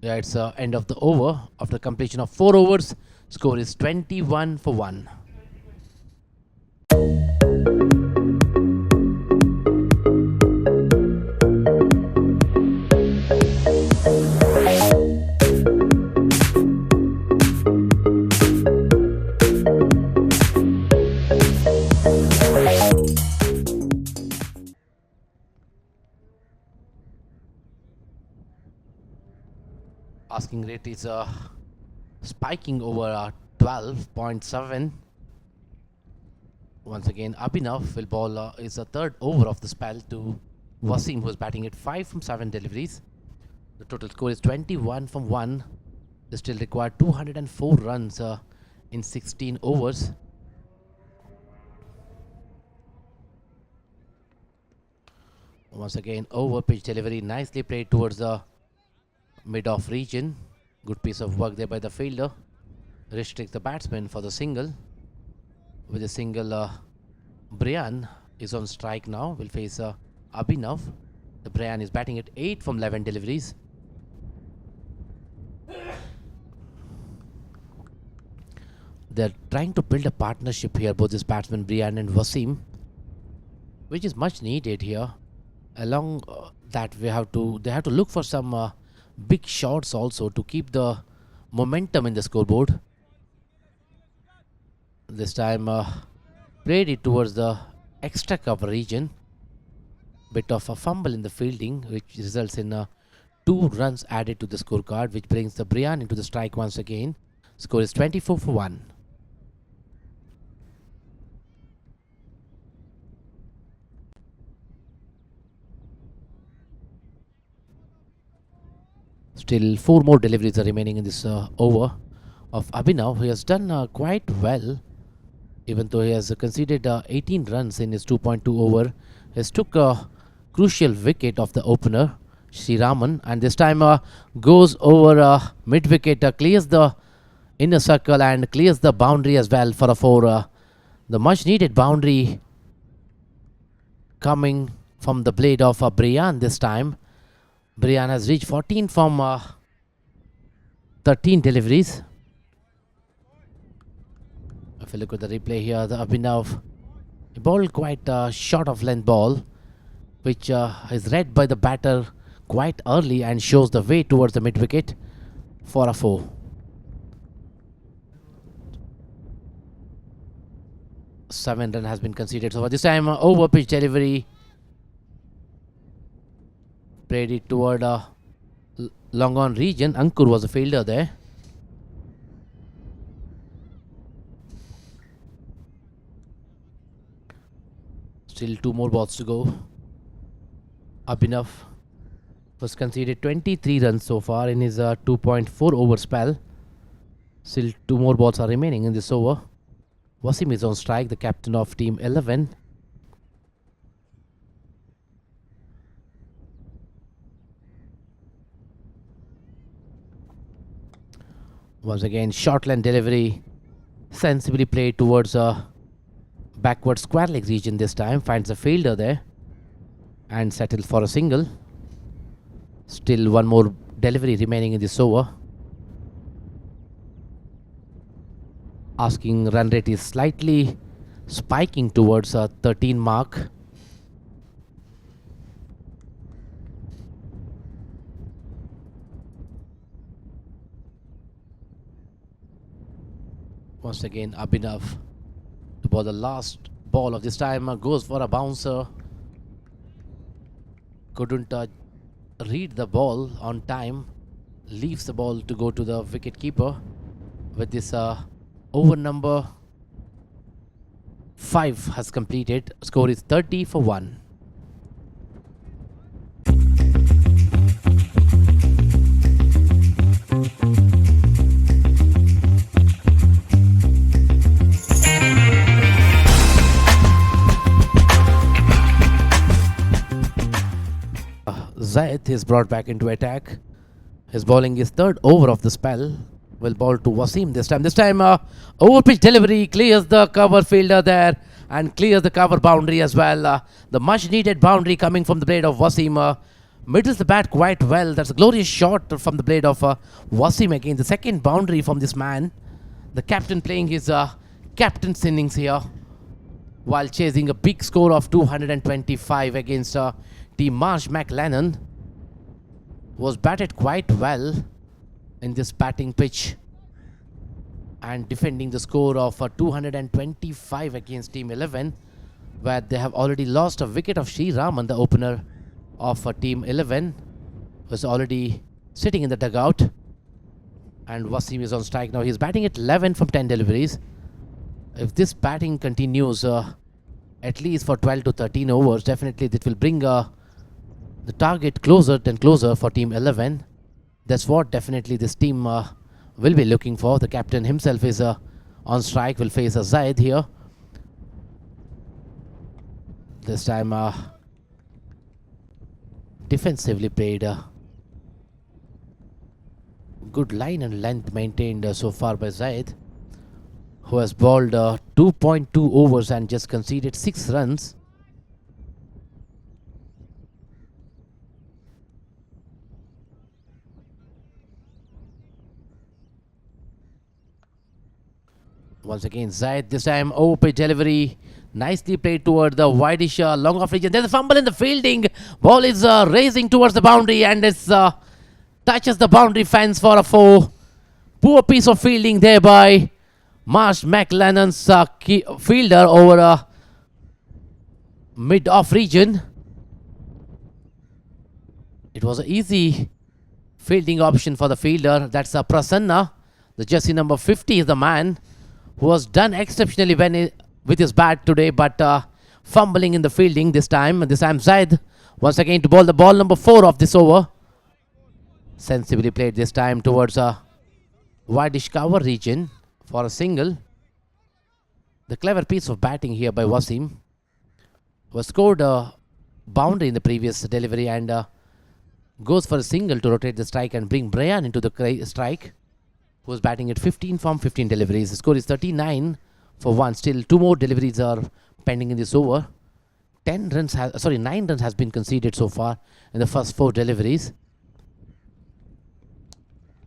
F: Yeah, it's end of the over. After completion of 4 overs, score is 21 for 1. Asking rate is spiking over 12.7. Once again, Abhinav will bowl is the 3rd over of the spell to Wasim, who is batting at 5 from 7 deliveries. The total score is 21 from 1. They still require 204 runs in 16 overs. Once again, over pitch delivery nicely played towards the mid-off region. Good piece of work there by the fielder. Restricts the batsman for the single. With a single, Brian is on strike now. Will face Abhinav. The Brian is batting at 8 from 11 deliveries. They're trying to build a partnership here, both this batsman Brian and Wasim, which is much needed here. Along that, they have to look for some big shots also to keep the momentum in the scoreboard. This time played it towards the extra cover region. Bit of a fumble in the fielding, which results in 2 runs added to the scorecard, which brings the Brian into the strike once again. Score is 24 for 1. Still 4 more deliveries are remaining in this over of Abhinav, who has done quite well, even though he has conceded 18 runs in his 2.2 over. He has took a crucial wicket of the opener, Sri Raman, and this time goes over mid-wicket, clears the inner circle and clears the boundary as well for a 4. The much-needed boundary coming from the blade of Brian this time. Brian has reached 14 from 13 deliveries. If you look at the replay here, the Abhinav bowled quite short of length ball, which is read by the batter quite early and shows the way towards the mid-wicket for a 4. Seven run has been conceded. So this time over pitch delivery. Played it toward long on region. Ankur was a fielder there. Still 2 more balls to go. Abhinav was conceded 23 runs so far in his 2.4 over spell. Still 2 more balls are remaining in this over. Wasim is on strike, the captain of Team 11. Once again, short length delivery sensibly played towards a backward square leg region this time. Finds a fielder there. and settle for a single. Still one more delivery remaining in this over. Asking run rate is slightly spiking towards a 13 mark. Once again, Abhinav to ball the last ball of this time. Goes for a bouncer. Couldn't read the ball on time. Leaves the ball to go to the wicket keeper. With this over number 5 has completed. Score is 30 for 1. Zaid is brought back into attack. His bowling is third over of the spell. Will ball to Wasim this time. This time over pitch delivery clears the cover fielder there and clears the cover boundary as well. The much needed boundary coming from the blade of Wasim. Middles the bat quite well. That's a glorious shot from the blade of Wasim again. The second boundary from this man. The captain playing his captain's innings here while chasing a big score of 225 against team MarshMclennan. Was batted quite well in this batting pitch and defending the score of 225 against Team 11, where they have already lost a wicket of Sri Raman, the opener of Team 11, was already sitting in the dugout. And Wasim is on strike now. He's batting at 11 from 10 deliveries. If this batting continues at least for 12 to 13 overs, definitely it will bring the target closer and closer for Team 11. That's what definitely this team will be looking for. The captain himself is on strike, will face a Zaid here. This time defensively played. Good line and length maintained so far by Zaid, who has bowled 2.2 overs and just conceded 6 runs. Once again, Zaid, this time over pitch delivery. Nicely played toward the wideish long off region. There's a fumble in the fielding. Ball is racing towards the boundary and it touches the boundary fence for a 4. Poor piece of fielding there by MarshMclennan's fielder over mid-off region. It was an easy fielding option for the fielder. That's Prasanna. The jersey number 50 is the man who was done exceptionally well with his bat today, but fumbling in the fielding this time. This time Zaid once again to bowl the ball number 4 of this over. Sensibly played this time towards a wideish cover region for a single. The clever piece of batting here by Wasim was scored a boundary in the previous delivery and goes for a single to rotate the strike and bring Brian into the strike, who was batting at 15 from 15 deliveries. The score is 39 for 1. Still 2 more deliveries are pending in this over. 9 runs has been conceded so far in the first 4 deliveries.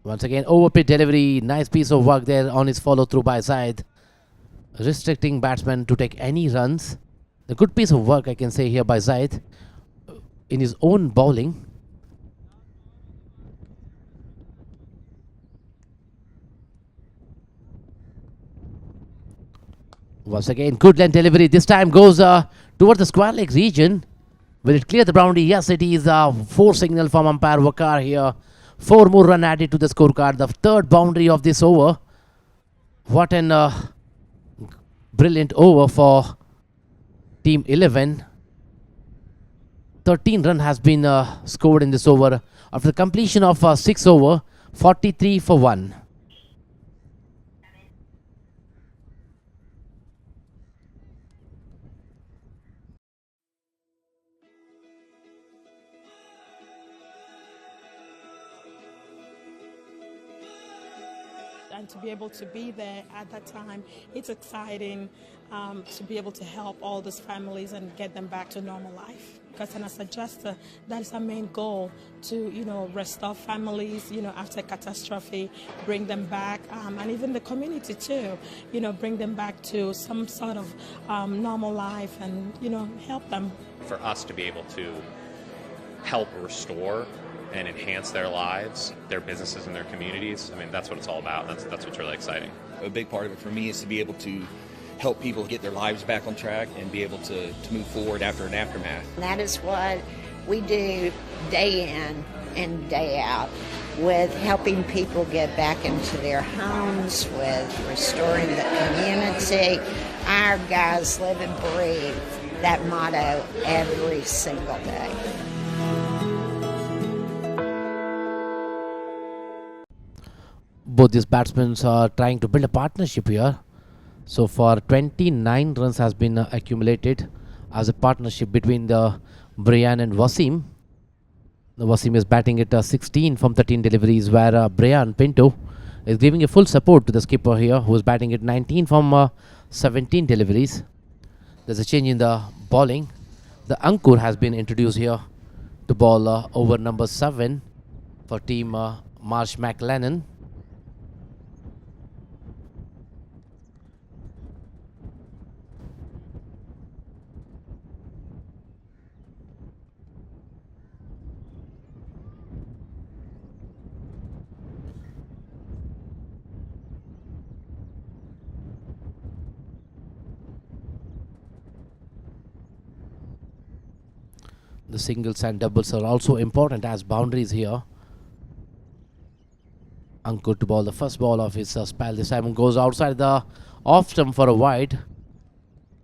F: Once again, over pitch delivery. Nice piece of work there on his follow through by Zaid, restricting batsmen to take any runs. A good piece of work, I can say, here by Zaid in his own bowling. Once again, good length delivery. This time goes towards the square leg region. Will it clear the boundary? Yes, it is. 4 signal from umpire Wakar here. 4 more run added to the scorecard. The 3rd boundary of this over. What an brilliant over for Team 11. 13 run has been scored in this over after the completion of 6 over. 43 for 1.
B: and to be able to be there at that time, it's exciting to be able to help all these families and get them back to normal life. Because as a adjuster, that is our main goal, to restore families after catastrophe, bring them back, and even the community too, bring them back to some sort of normal life and help them.
C: For us to be able to help restore and enhance their lives, their businesses and their communities, I mean, that's what it's all about. That's what's really exciting.
D: A big part of it for me is to be able to help people get their lives back on track and be able to move forward after an aftermath.
E: And that is what we do day in and day out, with helping people get back into their homes, with restoring the community. Our guys live and breathe that motto every single day.
F: Both these batsmen are trying to build a partnership here. So far 29 runs has been accumulated as a partnership between the Brian and Wasim. The Wasim is batting at 16 from 13 deliveries, where Brian Pinto is giving a full support to the skipper here, who is batting at 19 from 17 deliveries. There's a change in the bowling. The Ankur has been introduced here to bowl over number 7 for team MarshMclennan. The singles and doubles are also important as boundaries here. Ankur to bowl the first ball of his spell. This time goes outside the off stump for a wide.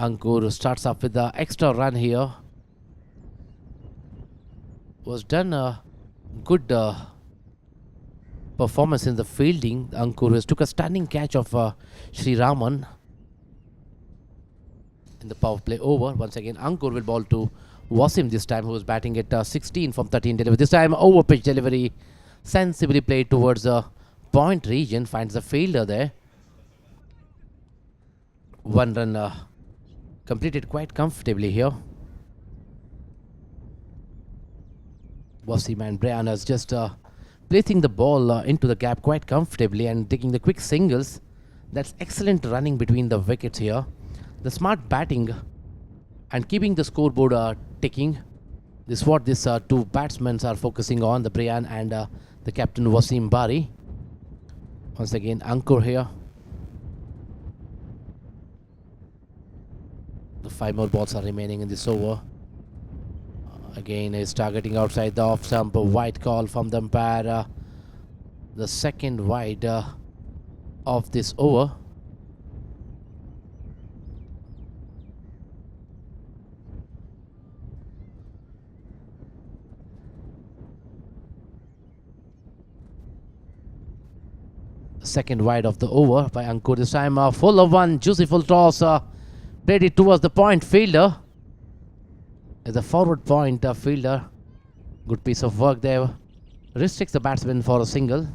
F: Ankur starts off with the extra run here. Was done a good performance in the fielding. Ankur has took a stunning catch of Sri Raman in the power play over. Once again, Ankur will bowl to Wasim this time, who is batting at 16 from 13 delivery. This time over pitch delivery, sensibly played towards the point region, finds the fielder there. One run completed quite comfortably here. Wasim and Brian is just placing the ball into the gap quite comfortably and taking the quick singles. That's excellent running between the wickets here. The smart batting and keeping the scoreboard ticking. This is what these two batsmen are focusing on, the Brian and the captain Wasim Bari. Once again, Ankur here. The 5 more balls are remaining in this over. Again, is targeting outside the off stump. A wide call from the umpire. The second wide of this over. Second wide of the over by Ankur. This time full of one, juicy full toss, played it towards the point fielder. Is a forward point fielder. Good piece of work there. Restricts the batsman for a single.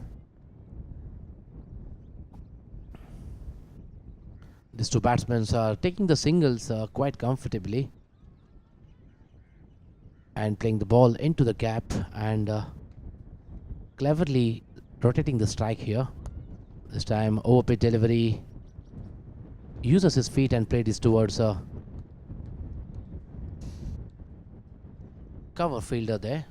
F: These two batsmen are taking the singles quite comfortably and playing the ball into the gap and cleverly rotating the strike here. This time over pitch delivery, uses his feet and played this towards a cover fielder there.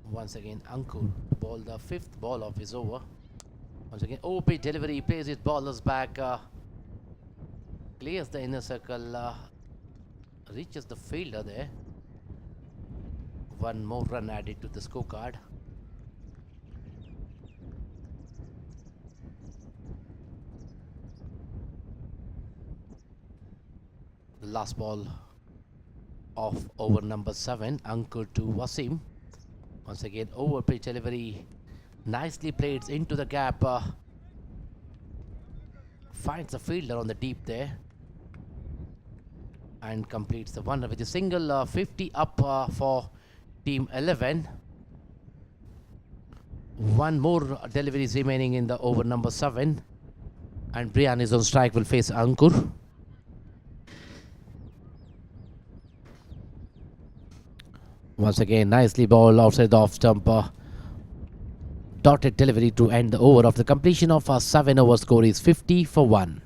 F: Once again, Ankur ball the 5th ball of his over. Once again, over pitch delivery, plays his ballers back, clears the inner circle, reaches the fielder there. One more run added to the scorecard. The last ball of over number 7, Ankur to Wasim. Once again, over pitch delivery, nicely played into the gap. Finds the fielder on the deep there. and completes the one with a single. 50 up for Team 11. One more delivery is remaining in the over number 7. And Brian is on strike, will face Ankur. Once again, nicely ball outside the off stump. Dotted delivery to end the over. Of the completion of our 7 over score is 50 for 1.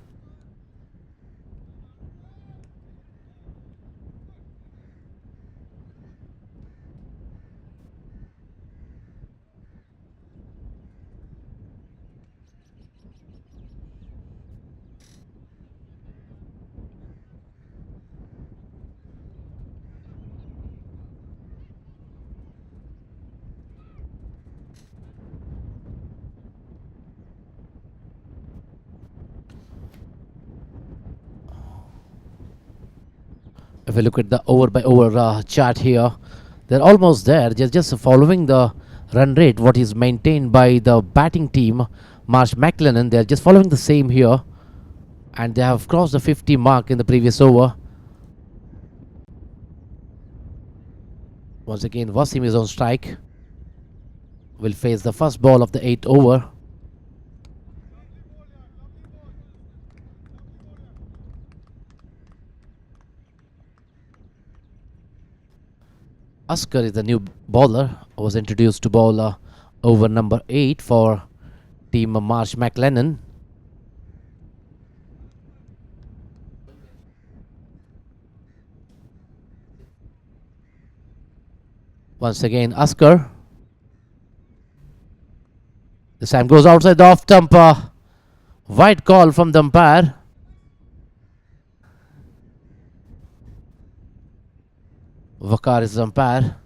F: If we look at the over by over chart here, they're almost there. Just following the run rate, what is maintained by the batting team, MarshMclennan. They're just following the same here, and they have crossed the 50 mark in the previous over. Once again, Wasim is on strike. Will face the first ball of the 8th over. Askar is the new bowler, was introduced to bowl over number 8 for team MarshMclennan. Once again, Askar. This time goes outside the off stump. Wide call from the umpire. Vakar is the umpire.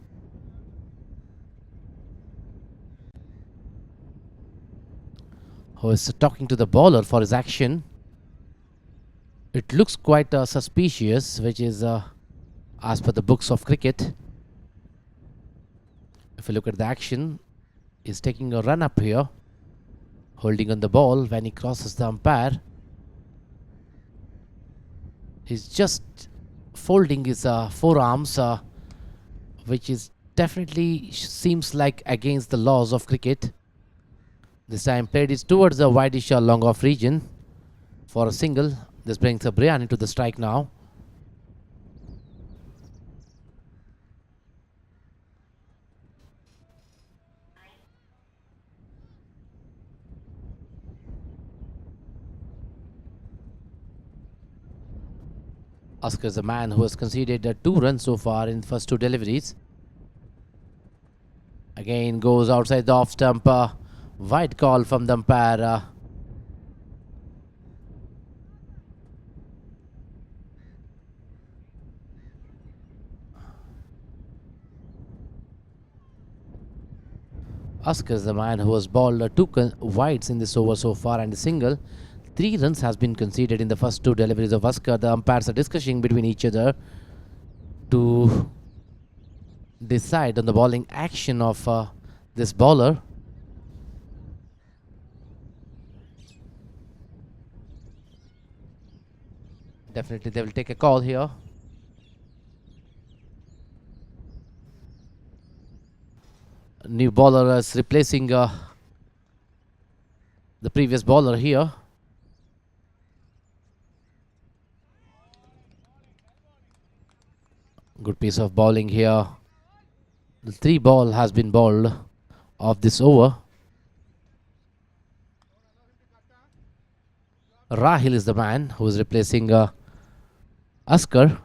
F: Who is talking to the bowler for his action. It looks quite suspicious, which is as per the books of cricket. If you look at the action, he's taking a run up here, holding on the ball. When he crosses the umpire, he's just folding his forearms, which is definitely seems like against the laws of cricket. This time played is towards the wideish long off region for a single. This brings Brian into the strike now. Oscar is a man who has conceded 2 runs so far in first 2 deliveries. Again goes outside the off stump. Wide call from the umpire. Oscar is the man who has bowled 2 wides in this over so far and a single. 3 runs has been conceded in the first 2 deliveries of Oscar. The umpires are discussing between each other to decide on the bowling action of this bowler. Definitely they will take a call here. New bowler is replacing the previous bowler here. Good piece of bowling here. The 3 ball has been bowled of this over. Rahil is the man who is replacing Askar.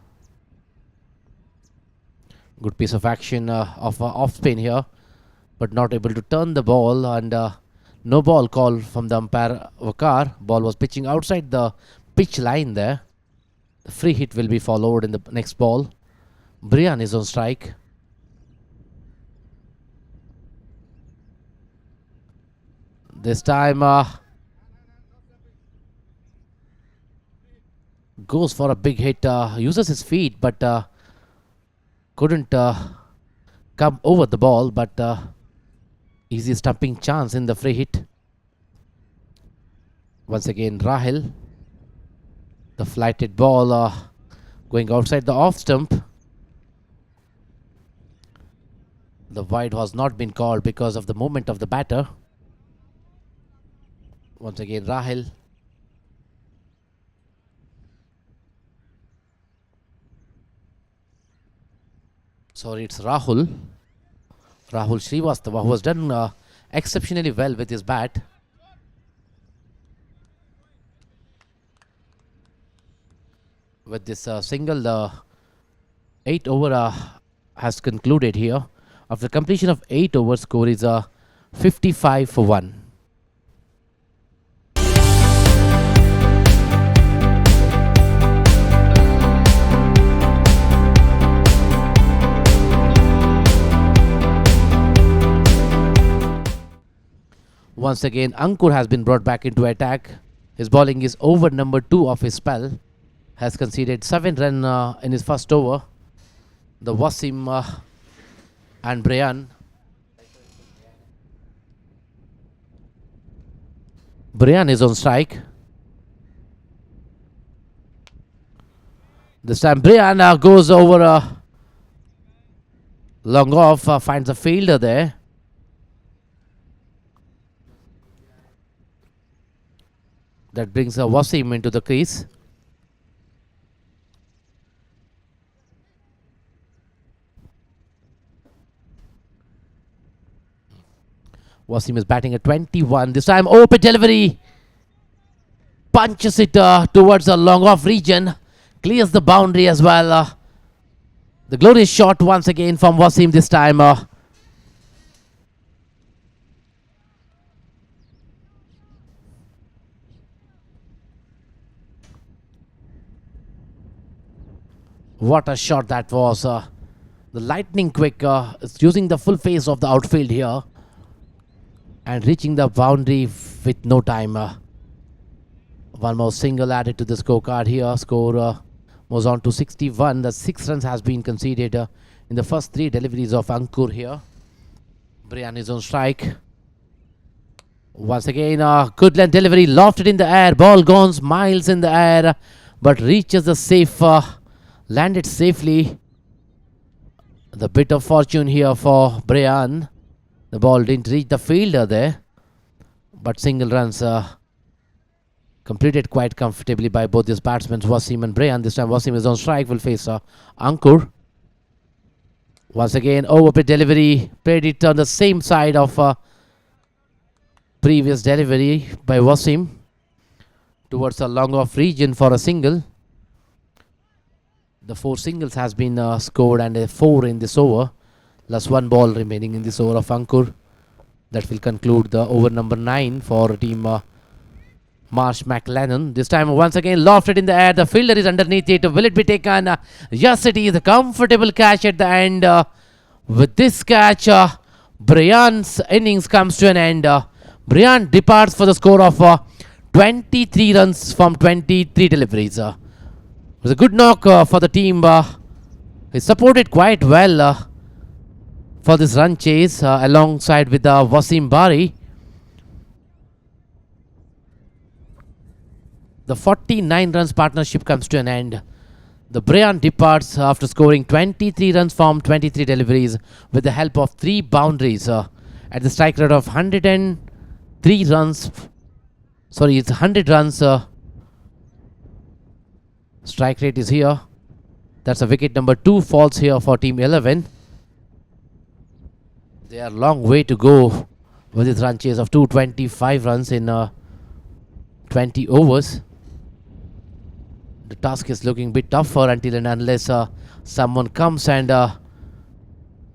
F: Good piece of action of off spin here, but not able to turn the ball, and no ball call from the umpire Vakar. Ball was pitching outside the pitch line there. The free hit will be followed in the next ball. Brian is on strike. This time goes for a big hit, uses his feet, but couldn't come over the ball, but easy stumping chance in the free hit. Once again, Rahil. The flighted ball Going outside the off stump. The wide was not been called because of the movement of the batter. Once again, Rahul. Sorry, it's Rahul. Rahul Srivastava, who has done exceptionally well with his bat. With this single 8 over has concluded here. After completion of 8 overs, score is 55 for 1. Once again, Ankur has been brought back into attack. His bowling is over number 2 of his spell. Has conceded 7 runs in his first over. The Wasim and Brian. Brian is on strike. This time Brian goes over long off, finds a fielder there. That brings Wasim into the crease. Wasim is batting at 21. This time open delivery. Punches it towards the long off region. Clears the boundary as well. The glorious shot once again from Wasim this time. What a shot that was. The lightning quick is using the full face of the outfield here. And reaching the boundary with no time. One more single added to the scorecard here. Score moves on to 61. The 6 runs has been conceded in the first 3 deliveries of Ankur here. Brian is on strike. Once again, good length delivery. Lofted in the air. Ball goes miles in the air. But reaches the safe. Landed safely. The bit of fortune here for Brian. The ball didn't reach the fielder there, but single runs completed quite comfortably by both these batsmen, Wasim and Brian. This time Wasim is on strike, will face Ankur. Once again, overpitch delivery, played it on the same side of previous delivery by Wasim towards a long off region for a single. The 4 singles has been scored and a 4 in this over. Plus 1 ball remaining in this over of Ankur. That will conclude the over number 9 for team MarshMclennan. This time once again lofted in the air. The fielder is underneath it. Will it be taken? Yes, it is. A comfortable catch at the end. With this catch, Brian's innings comes to an end. Brian departs for the score of 23 runs from 23 deliveries. It was a good knock for the team. He supported quite well for this run chase alongside with Wasim Bari. The 49 runs partnership comes to an end. The Brian departs after scoring 23 runs from 23 deliveries with the help of 3 boundaries at the strike rate of 103 runs. Sorry, it's 100 runs. Strike rate is here. That's a wicket number 2 falls here for team 11. They are a long way to go with this run chase of 225 runs in 20 overs. The task is looking a bit tougher until and unless someone comes and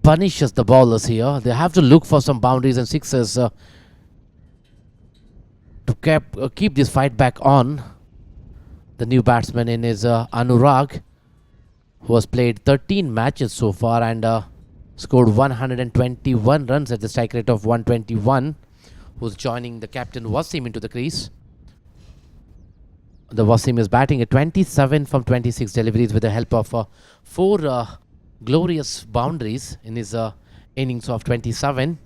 F: punishes the bowlers here. They have to look for some boundaries and sixes to keep this fight back on. The new batsman in is Anurag, who has played 13 matches so far and scored 121 runs at the strike rate of 121, who's joining the captain Wasim into the crease. The Wasim is batting at 27 from 26 deliveries with the help of 4 glorious boundaries in his innings of 27.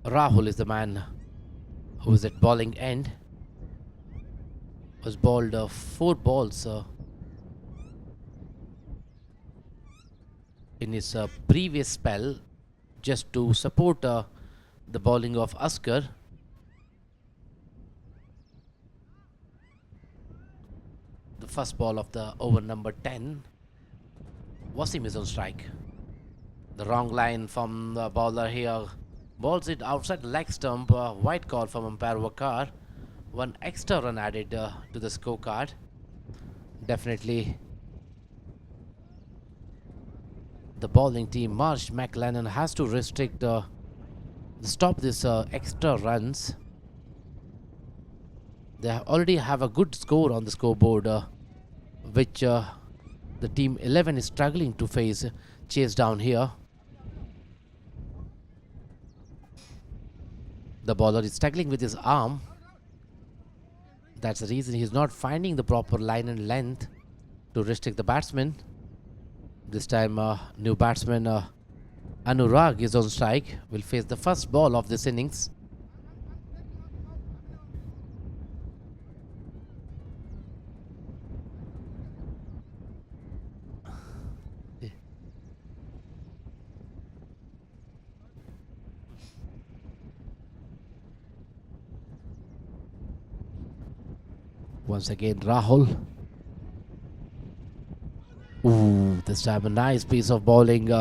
F: Rahul is the man who is at bowling end, was bowled 4 balls in his previous spell just to support the bowling of Askar. The first ball of the over number 10. Wasim is on strike. The wrong line from the bowler here. Balls it outside the leg stump. White call from umpire Wakar. 1 extra run added to the scorecard. Definitely the bowling team, MarshMclennan, has to restrict, stop this extra runs. They already have a good score on the scoreboard, which the team 11 is struggling to chase down here. The bowler is struggling with his arm. That's the reason he's not finding the proper line and length to restrict the batsman. This time, new batsman Anurag is on strike. Will face the first ball of this innings. Once again, Rahul. Ooh, this time a nice piece of bowling.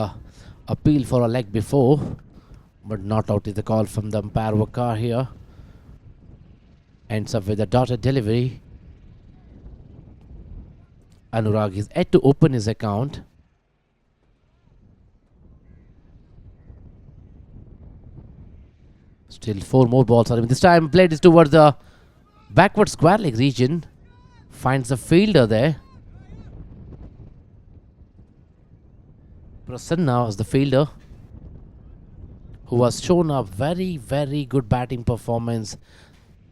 F: Appeal for a leg before, but not out is the call from the umpire Wakar here. Ends up with a dotted delivery. Anurag is yet to open his account. Still 4 more balls. This time played is towards the backward square leg region. Finds a fielder there. Prasanna was the fielder, who has shown a very, very good batting performance.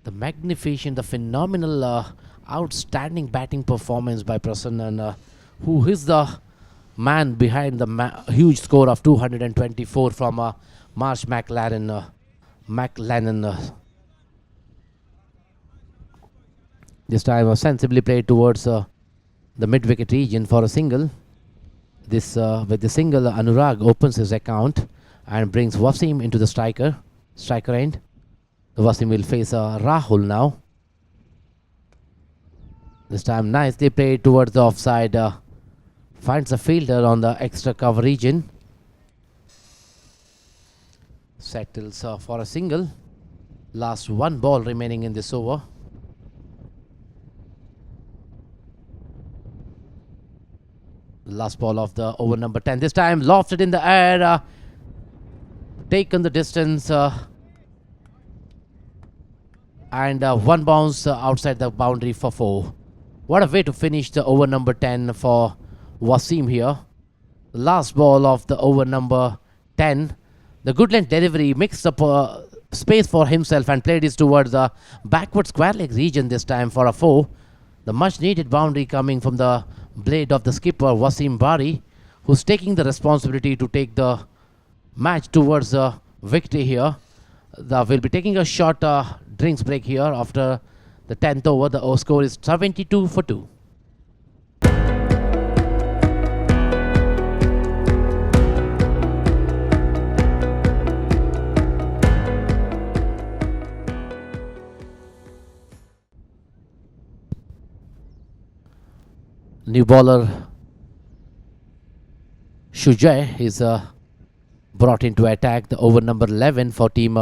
F: The magnificent, the phenomenal, outstanding batting performance by Prasanna, who is the man behind the huge score of 224 from MarshMclennan. This time sensibly played towards the mid-wicket region for a single. This with the single, Anurag opens his account and brings Wasim into the striker end. Wasim will face Rahul now. This time nicely played towards the offside. Finds a fielder on the extra cover region. Settles for a single. Last 1 ball remaining in this over. Last ball of the over number 10. This time lofted in the air. Taken the distance. And 1 bounce outside the boundary for 4. What a way to finish the over number 10 for Wasim here. The last ball of the over number 10. The good length delivery mixed up space for himself and played it towards the backward square leg region this time for a 4. The much needed boundary coming from the blade of the skipper Wasim Bari, who's taking the responsibility to take the match towards the victory here. We'll be taking a short drinks break here after the 10th over. The score is 72 for 2. New bowler Shujai is brought into attack. The over number 11 for team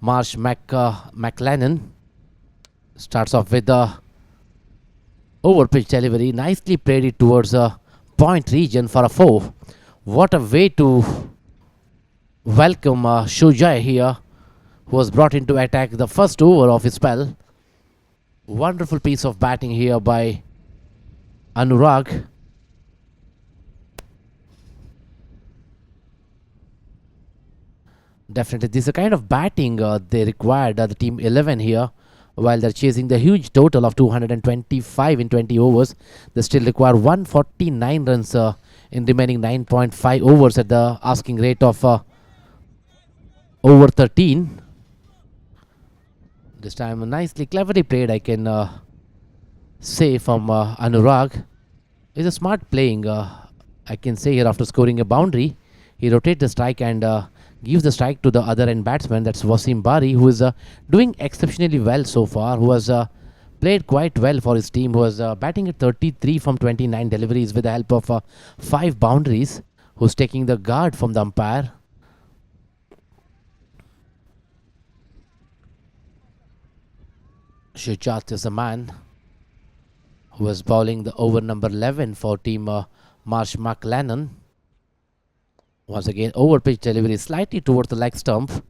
F: MarshMclennan. Starts off with the over pitch delivery. Nicely played it towards the point region for a 4. What a way to welcome Shujai here, who was brought into attack the first over of his spell. Wonderful piece of batting here by Anurag. Definitely, this is the kind of batting they required, the team 11 here. While they're chasing the huge total of 225 in 20 overs, they still require 149 runs in remaining 9.5 overs at the asking rate of over 13. This time nicely, cleverly played, I can say, from Anurag. It's a smart playing, I can say here, after scoring a boundary. He rotates the strike and gives the strike to the other end batsman. That's Wasim Bari, who is doing exceptionally well so far, who has played quite well for his team, who was batting at 33 from 29 deliveries with the help of 5 boundaries, who's taking the guard from the umpire. Shujat is the man who was bowling the over number 11 for team MarshMclennan. Once again, over pitch delivery slightly towards the leg stump.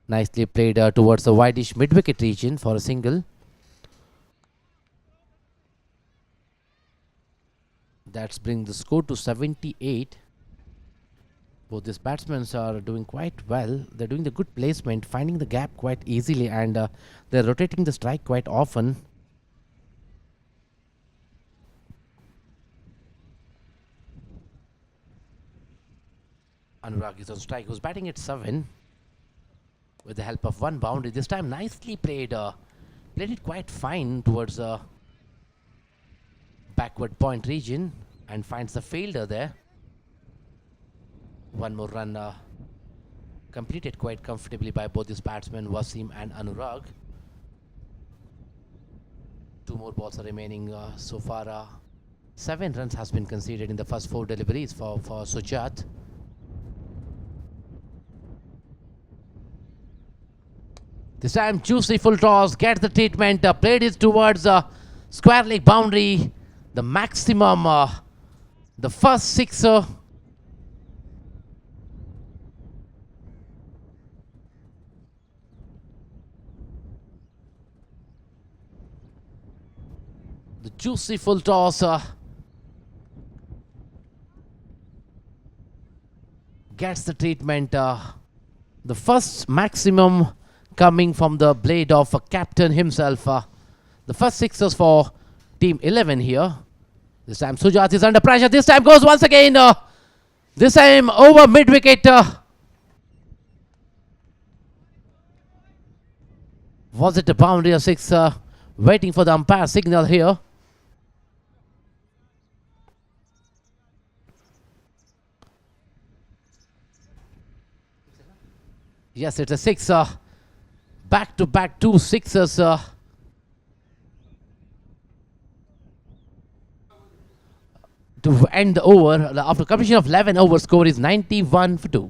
F: Nicely played towards the wideish mid-wicket region for a single. That's bringing the score to 78. Both these batsmen are doing quite well. They're doing the good placement, finding the gap quite easily, and they're rotating the strike quite often. Anurag is on strike, who's batting at 7 with the help of 1 boundary. This time nicely played. Played it quite fine towards the backward point region and finds the fielder there. 1 more run completed quite comfortably by both these batsmen, Wasim and Anurag. 2 more balls are remaining. So far, 7 runs has been conceded in the first 4 deliveries for Sujat. This time, juicy full toss, gets the treatment, played it towards square leg boundary. The maximum, the first sixer. The juicy full toss gets the treatment. The first maximum coming from the blade of a captain himself. The first sixers for Team 11 here. This time Sujat is under pressure. This time goes once again. This time over mid-wicket. Was it a boundary or 6? Waiting for the umpire signal here. Yes, it's a 6. Back-to-back 2 sixes. To end the over. After completion of 11 overs, score is 91 for 2.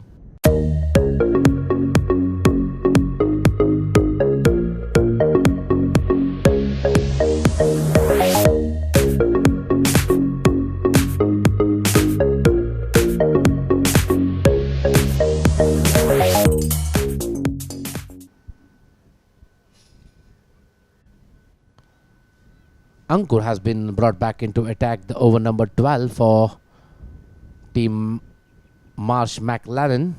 F: Ankur has been brought back into attack, the over number 12 for team MarshMclennan.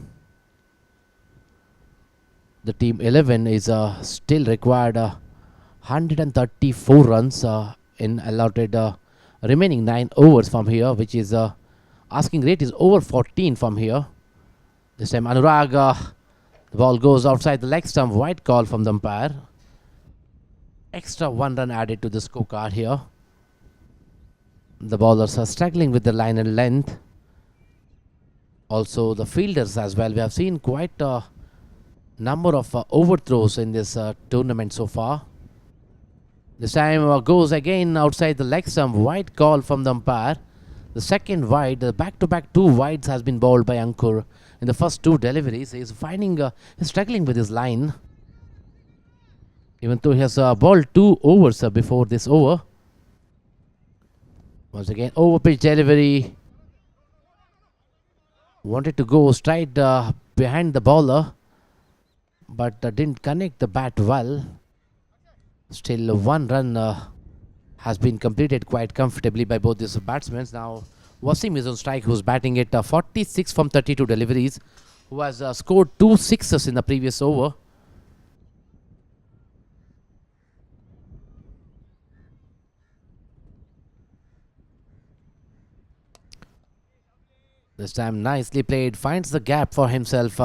F: The team 11 is still required 134 runs in allotted remaining 9 overs from here, which is asking rate is over 14 from here. This time Anurag, the ball goes outside the leg stump, wide call from the umpire. Extra 1 run added to the scorecard here. The bowlers are struggling with the line and length. Also the fielders as well. We have seen quite a number of overthrows in this tournament so far. This time goes again outside the leg stump, wide call from the umpire. The second wide, the back-to-back 2 wides has been bowled by Ankur in the first 2 deliveries. He's struggling with his line. Even though he has bowled 2 overs before this over. Once again, over pitch delivery. Wanted to go straight behind the bowler, but didn't connect the bat well. Still 1 run has been completed quite comfortably by both these batsmen. Now Wasim is on strike, who's batting at 46 from 32 deliveries, who has scored 2 sixes in the previous over. This time nicely played, finds the gap for himself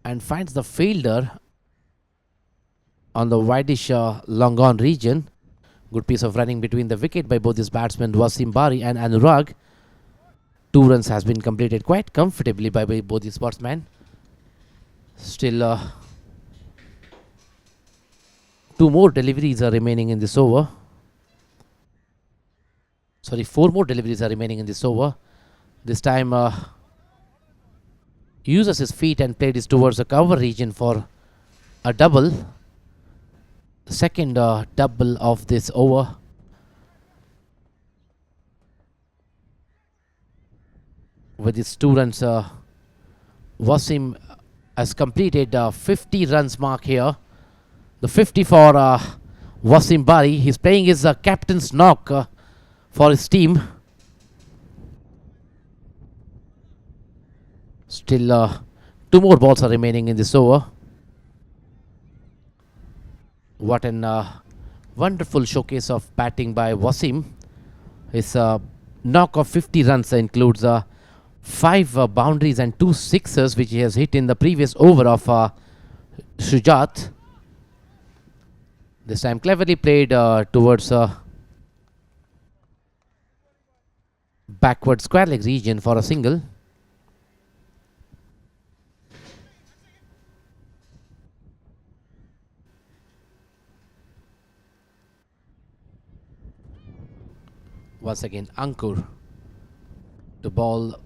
F: and finds the fielder. on the wideish long on region. Good piece of running between the wicket by both these batsmen, Wasim Bari and Anurag. 2 runs has been completed quite comfortably by both these batsmen. Still 2 more deliveries are remaining in this over. Sorry, 4 more deliveries are remaining in this over. This time uses his feet and played it towards the cover region for a double. The second double of this over. With his 2 runs, Wasim has completed 50 runs mark here. The 50 for Wasim Bari. He's playing his captain's knock for his team. Still 2 more balls are remaining in this over. What an wonderful showcase of batting by Wasim. His knock of 50 runs includes 5 boundaries and 2 sixes, which he has hit in the previous over of Shujat. This time cleverly played towards backward square leg region for a single. Once again, Ankur to bowl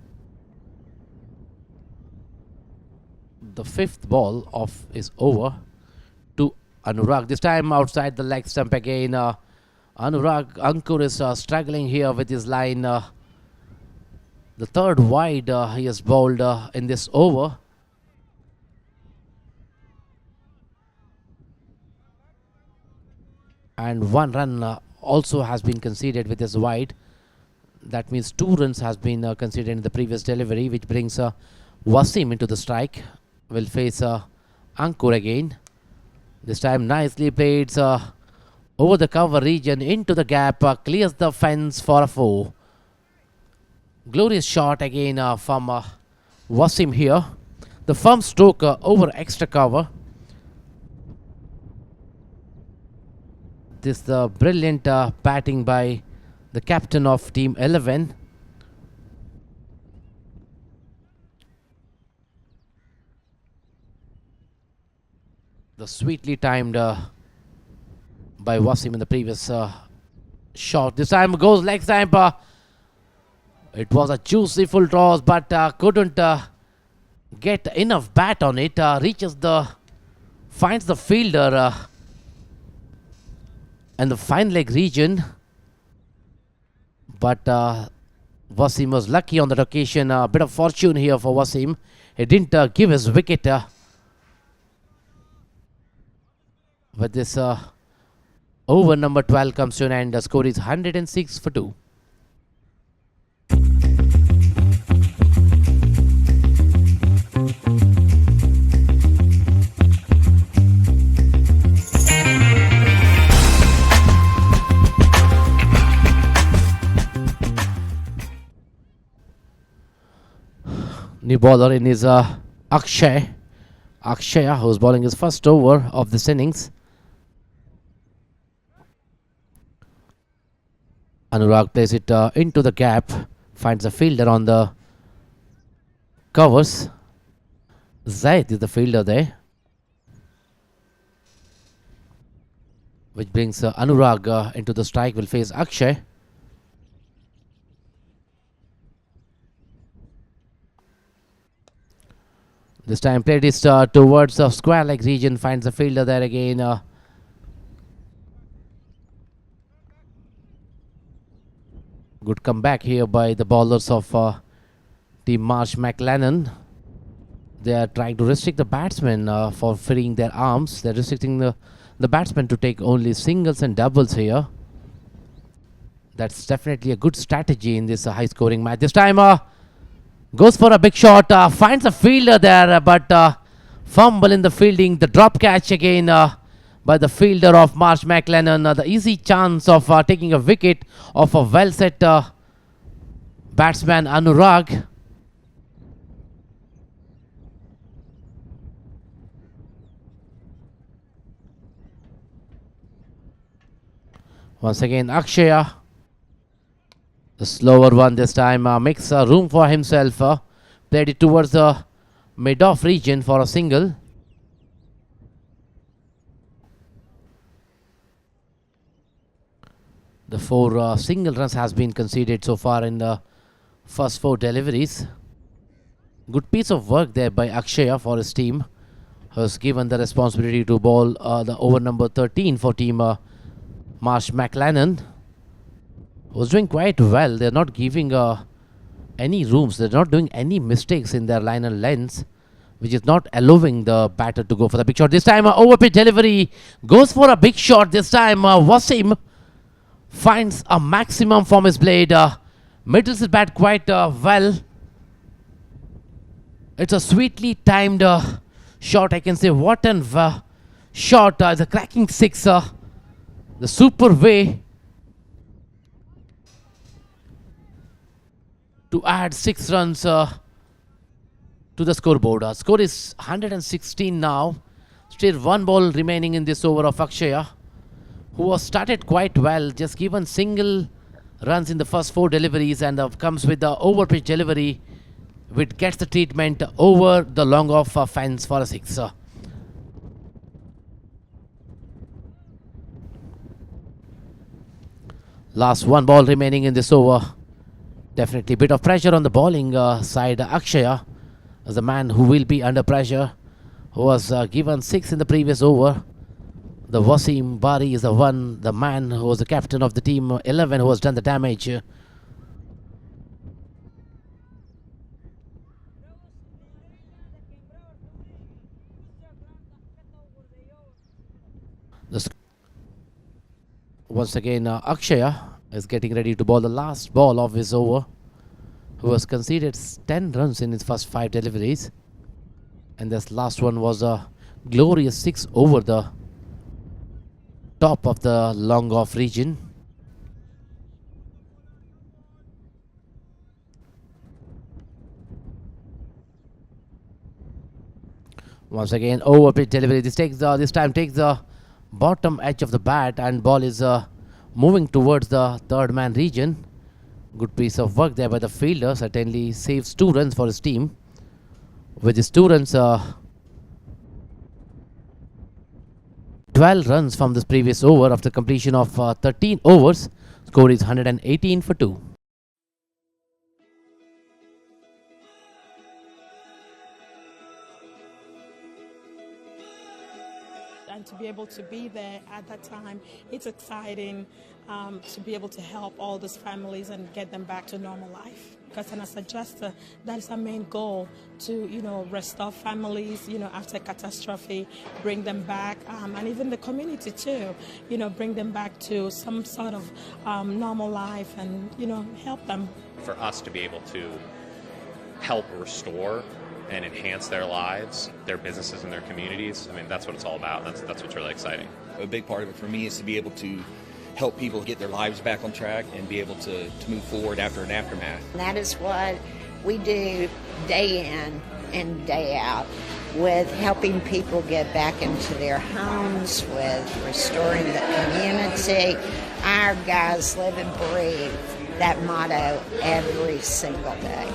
F: the 5th ball of his over to Anurag. This time outside the leg stump again. Ankur is struggling here with his line. The 3rd wide he has bowled in this over. And 1 run also has been conceded with his wide. That means 2 runs has been conceded in the previous delivery, which brings Wasim into the strike. Will face Ankur again. This time nicely played over the cover region into the gap. Clears the fence for a 4. Glorious shot again from Wasim here. The firm stroke over extra cover. This brilliant batting by the captain of Team 11. The sweetly timed by Wasim in the previous shot. This time goes leg stamp. It was a juicy full toss, but couldn't get enough bat on it. Finds the fielder and the fine leg region. But Wasim was lucky on that occasion. A bit of fortune here for Wasim. He didn't give his wicket. But this over number 12 comes to an end. The score is 106 for 2. New bowler in is Akshaya, who's bowling his first over of this innings. Anurag plays it into the gap, finds a fielder on the covers. Zaid is the fielder there, which brings Anurag into the strike. Will face Akshay. This time played it towards the square leg region, finds the fielder there again. Good comeback here by the bowlers of Team MarshMclennan. They are trying to restrict the batsmen for freeing their arms. They're restricting the batsmen to take only singles and doubles here. That's definitely a good strategy in this high scoring match. This time goes for a big shot, finds a fielder there, but fumble in the fielding. The drop catch again by the fielder of MarshMclennan. The easy chance of taking a wicket of a well set batsman Anurag. Once again, Akshaya, the slower one this time, makes room for himself. Played it towards the mid-off region for a single. The 4 single runs has been conceded so far in the first 4 deliveries. Good piece of work there by Akshaya for his team, who was given the responsibility to bowl the over number 13 for team MarshMclennan, was doing quite well. They're not giving any rooms. They're not doing any mistakes in their line and lengths, which is not allowing the batter to go for the big shot. This time, over pitch delivery goes for a big shot. This time, Wasim finds a maximum from his blade. Middles his bat quite well. It's a sweetly timed shot, I can say. What an shot. It's a cracking 6. The super way to add 6 runs to the scoreboard. Score is 116 now. Still 1 ball remaining in this over of Akshaya, who was started quite well, just given single runs in the first 4 deliveries, and comes with the over pitch delivery, which gets the treatment over the long off fence for a 6. Last 1 ball remaining in this over. Definitely a bit of pressure on the bowling side. Akshaya, as the man who will be under pressure, who was given 6 in the previous over. The Wasim Bari is the man who was the captain of the team 11, who has done the damage. Once again, Akshaya is getting ready to bowl the last ball of his over, who has conceded 10 runs in his first 5 deliveries. And this last one was a glorious 6 over the top of the long off region. Once again, over pitch delivery. This time takes the bottom edge of the bat, and ball is moving towards the third man region. Good piece of work there by the fielder. Certainly saves 2 runs for his team. With his 2 runs, 12 runs from this previous over after completion of 13 overs. Score is 118 for 2.
B: And to be able to be there at that time, it's exciting to be able to help all these families and get them back to normal life. Because as a adjuster, that is our main goal, to restore families after catastrophe, bring them back, and even the community too, bring them back to some sort of normal life, and help them.
C: For us to be able to help restore and enhance their lives, their businesses, and their communities, I mean, that's what it's all about. That's what's really exciting.
D: A big part of it for me is to be able to help people get their lives back on track and be able to move forward after an aftermath.
E: And that is what we do day in and day out, with helping people get back into their homes, with restoring the community. Our guys live and breathe that motto every single day.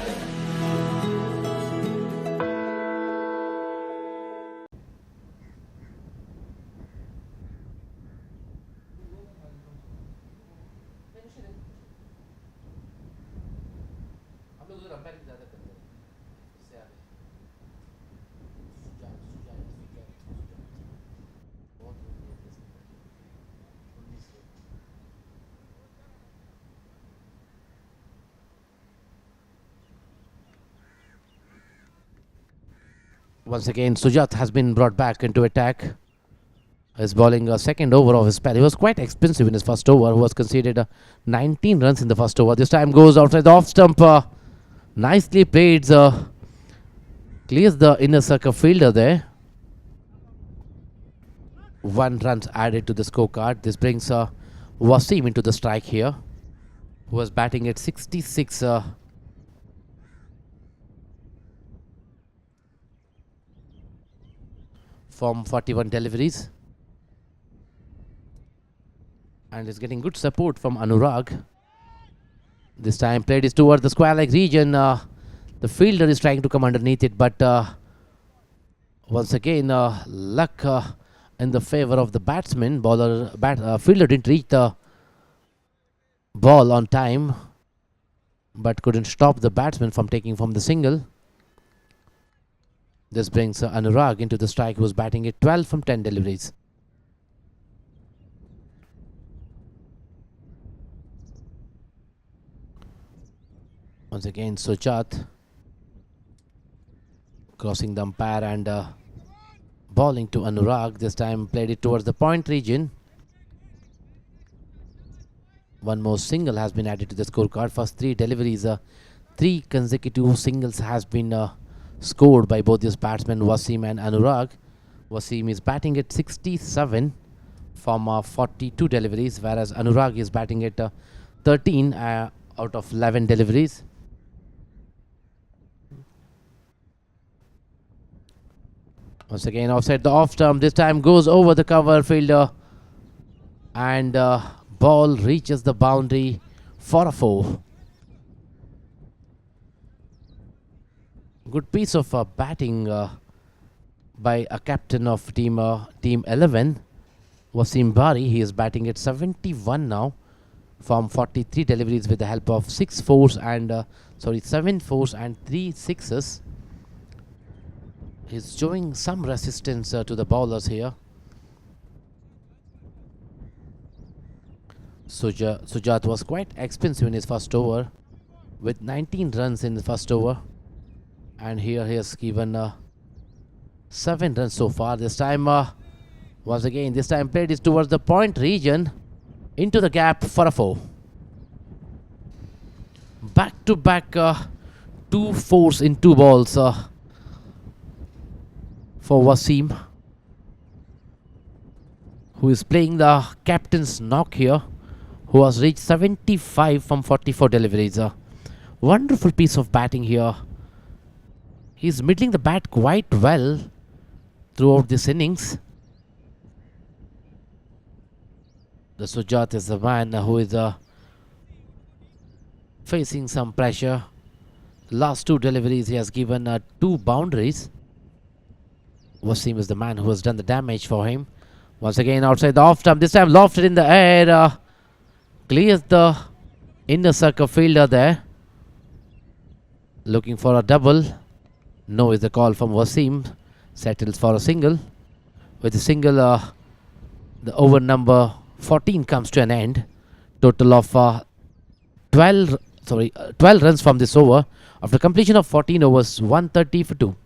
F: Once again, Sujat has been brought back into attack. He's bowling a second over of his spell. He was quite expensive in his first over, who was conceded 19 runs in the first over. This time goes outside the off stump. Nicely played. Clears the inner circle fielder there. 1 run added to the scorecard. This brings Wasim into the strike here, who was batting at 66 from 41 deliveries. And is getting good support from Anurag. This time played is towards the square leg region. The fielder is trying to come underneath it, but once again luck in the favor of the batsman. Fielder didn't reach the ball on time, but couldn't stop the batsman from taking from the single. This brings Anurag into the strike, who was batting at 12 from 10 deliveries. Once again, Sujat crossing the umpire and bowling to Anurag. This time played it towards the point region. One more single has been added to the scorecard. First 3 deliveries, 3 consecutive singles has been scored by both these batsmen, Wasim and Anurag. Wasim is batting at 67 from 42 deliveries, whereas Anurag is batting at 13 out of 11 deliveries. Once again offside the off stump. This time goes over the cover fielder, and ball reaches the boundary for a 4. Good piece of batting by a captain of team 11, Wasim Bari. He is batting at 71 now from 43 deliveries with the help of 7 fours and 3 sixes. He's showing some resistance to the bowlers here. Sujat was quite expensive in his first over with 19 runs in the first over, and here he has given 7 runs so far. This time once again, this time played is towards the point region, into the gap for a 4. Back to back 2 fours in 2 balls for Wasim, who is playing the captain's knock here, who has reached 75 from 44 deliveries. Wonderful piece of batting here. He's middling the bat quite well throughout this innings. The Sujat is the man who is facing some pressure. Last 2 deliveries he has given 2 boundaries. Wasim is the man who has done the damage for him. Once again outside the off stump. This time lofted in the air. Clears the inner circle fielder there. Looking for a double. No is the call from Wasim. Settles for a single. With the single, the over number 14 comes to an end. Total of 12 runs from this over. After completion of 14 overs, 130 for 2.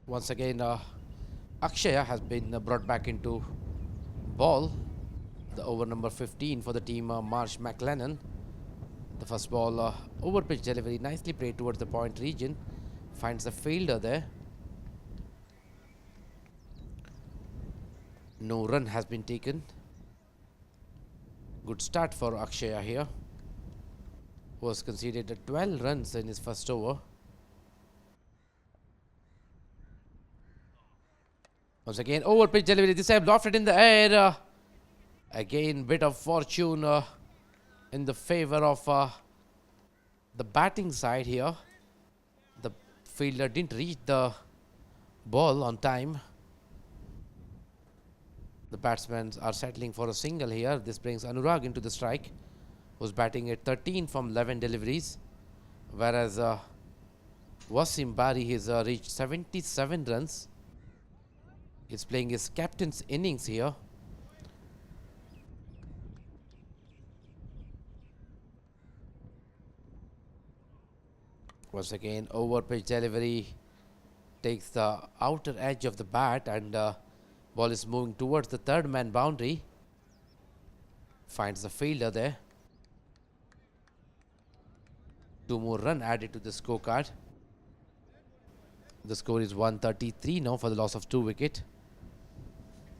F: Once again, Akshaya has been brought back into ball. The over number 15 for the team, MarshMclennan. The first ball, over pitch delivery, nicely played towards the point region. Finds the fielder there. No run has been taken. Good start for Akshaya here, who has conceded 12 runs in his first over. Once again, over pitch delivery. This time lofted in the air. Again, bit of fortune in the favor of the batting side here. The fielder didn't reach the ball on time. The batsmen are settling for a single here. This brings Anurag into the strike, who's batting at 13 from 11 deliveries. Whereas Wasim Bari has reached 77 runs. He's playing his captain's innings here. Once again, over pitch delivery takes the outer edge of the bat, and ball is moving towards the 3rd man boundary. Finds the fielder there. 2 more runs added to the scorecard. The score is 133 now for the loss of 2 wickets.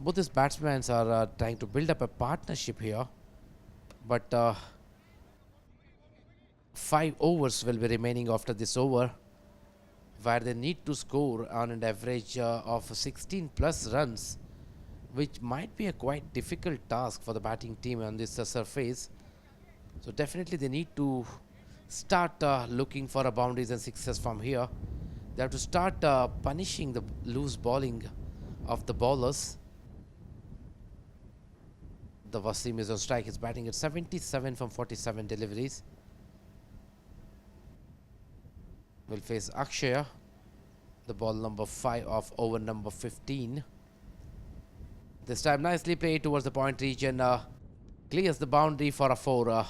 F: Both these batsmen are trying to build up a partnership here, but 5 overs will be remaining after this over, where they need to score on an average of 16 plus runs, which might be a quite difficult task for the batting team on this surface. So definitely they need to start looking for a boundaries and sixes from here. They have to start punishing the loose bowling of the bowlers. The Wasim is on strike. He's batting at 77 from 47 deliveries. Will face Akshaya, the ball number 5 of over number 15. This time nicely played towards the point region. Clears the boundary for a 4.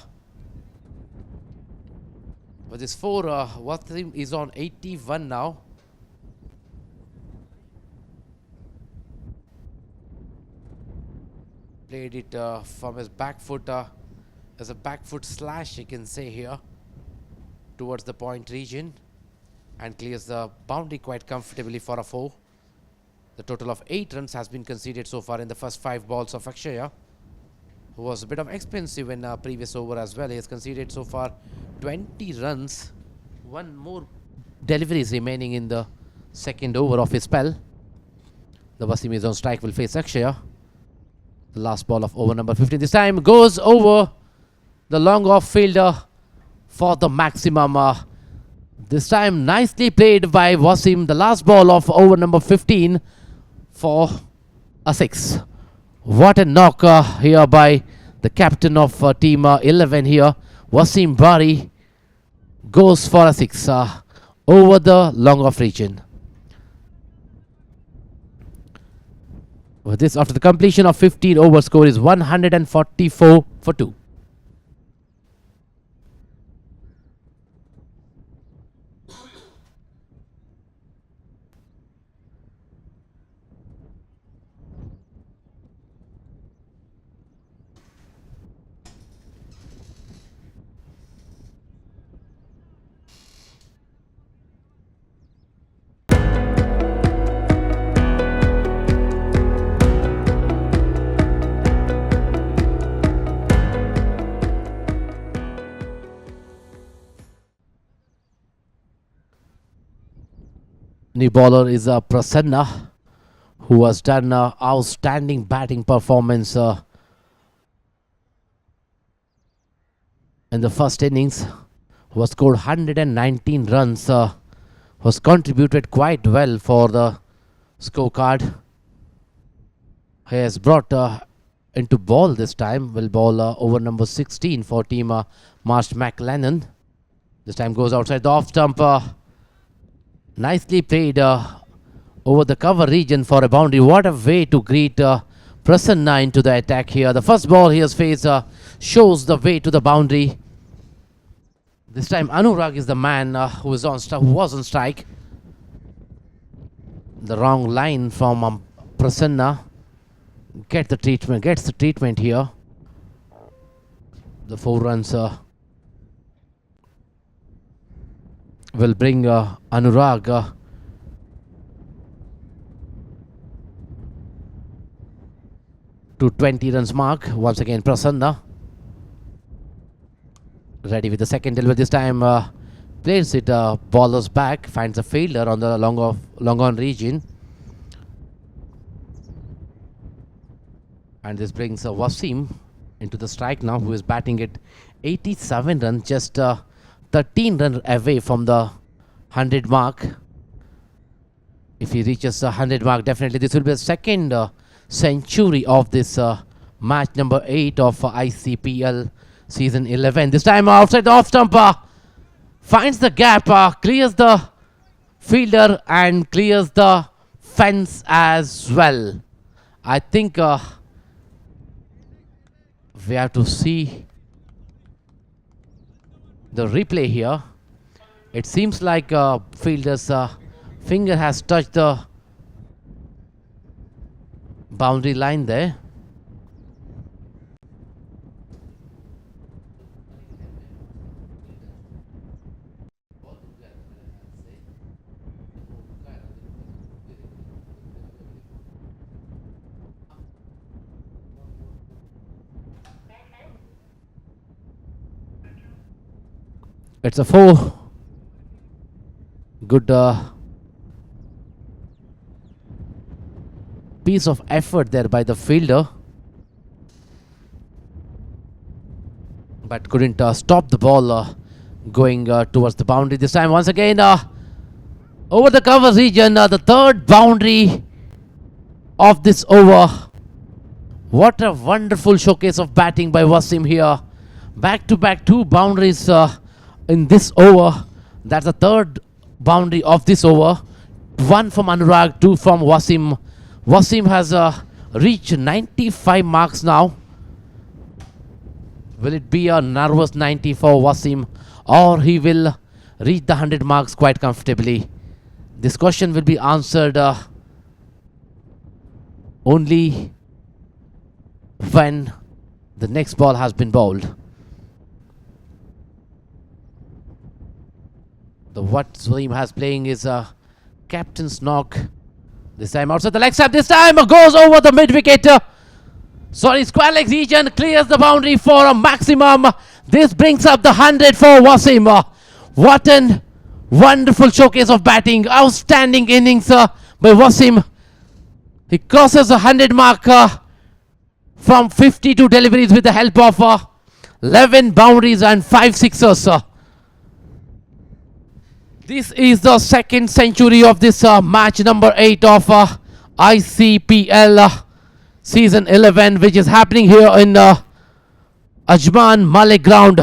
F: With this 4, Wasim is on 81 now. Played it from his back foot as a back foot slash, you can say here, towards the point region, and clears the boundary quite comfortably for a 4. The total of 8 runs has been conceded so far in the first 5 balls of Akshaya, who was a bit of expensive in previous over as well. He has conceded so far 20 runs. 1 more delivery is remaining in the second over of his spell. The Wasim is on strike, will face Akshaya. The last ball of over number 15 this time goes over the long off fielder for the maximum. This time nicely played by Wasim. The last ball of over number 15 for a 6. What a knock here by the captain of team 11 here. Wasim Bari goes for a 6 over the long off region. With this, after the completion of 15 over, score is 144 for 2. New bowler is Prasanna, who has done outstanding batting performance in the first innings. Who has scored 119 runs, was contributed quite well for the scorecard. He has brought into ball this time. Will bowl over number 16 for team MarshMclennan. This time goes outside the off stump. Nicely played over the cover region for a boundary. What a way to greet Prasanna into the attack here. The first ball he has faced shows the way to the boundary. This time Anurag is the man who was on strike. The wrong line from Prasanna. Gets the treatment here. The 4 runs will bring Anurag to 20 runs mark. Once again Prasanna ready with the second delivery. This time plays it bowler's back, finds a fielder on the long on region, and this brings Wasim into the strike now, who is batting at 87 runs, just 13 runs away from the 100 mark. If he reaches the 100 mark, definitely this will be the second century of this match number 8 of ICPL season 11. This time outside the off stump, finds the gap, clears the fielder and clears the fence as well. I think we have to see the replay here. It seems like fielder's finger has touched the boundary line there. It's a 4. Good piece of effort there by the fielder, but couldn't stop the ball going towards the boundary this time. Once again, over the cover region, the third boundary of this over. What a wonderful showcase of batting by Wasim here. Back to back 2 boundaries in this over. That's the third boundary of this over. 1 from Anurag, 2 from Wasim. Wasim has reached 95 marks now. Will it be a nervous 90 for Wasim, or he will reach the 100 marks quite comfortably? This question will be answered only when the next ball has been bowled. What Wasim has playing is a captain's knock. This time outside the leg side. This time goes over the mid wicket. Square leg region clears the boundary for a maximum. This brings up the 100 for Wasim. What an wonderful showcase of batting. Outstanding innings by Wasim. He crosses the 100 mark from 52 deliveries with the help of 11 boundaries and 5 sixers. This is the second century of this match number 8 of ICPL season 11, which is happening here in Ajman Malik ground.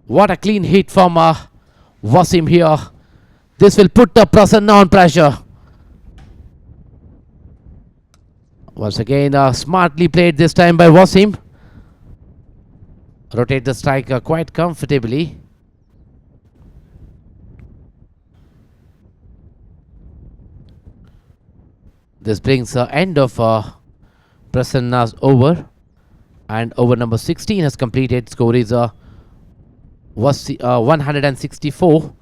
F: What a clean hit from Wasim here. This will put Prasanna on pressure. Once again, smartly played this time by Wasim. Rotate the strike quite comfortably. This brings the end of Prasanna's over, and over number 16 has completed. Score is 164.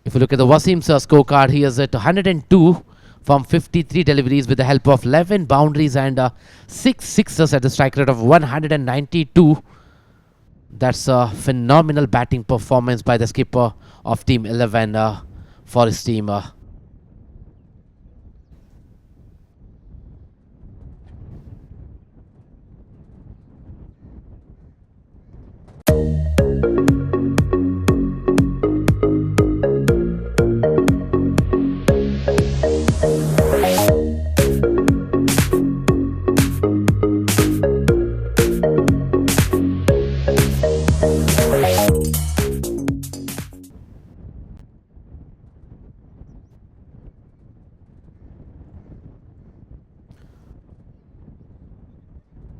F: If you look at the Wasim's scorecard, he is at 102 from 53 deliveries with the help of 11 boundaries and 6 sixes at the strike rate of 192. That's a phenomenal batting performance by the skipper of Team 11 for his team.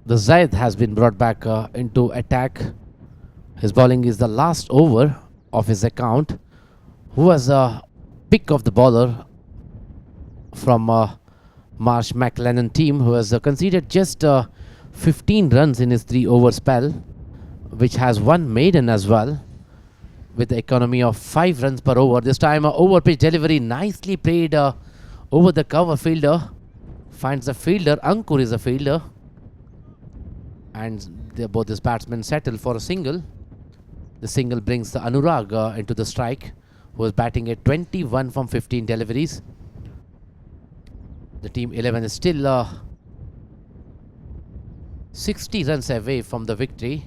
F: The Zaid has been brought back into attack. His bowling is the last over of his account. Who was a pick of the bowler from MarshMclennan team, who has conceded just 15 runs in his 3-over spell, which has 1 maiden as well, with the economy of 5 runs per over. This time over pitch delivery nicely played over the cover fielder. Finds the fielder. Ankur is a fielder. And both these batsmen settle for a single. The single brings the Anurag into the strike, who is batting at 21 from 15 deliveries. The Team 11 is still 60 runs away from the victory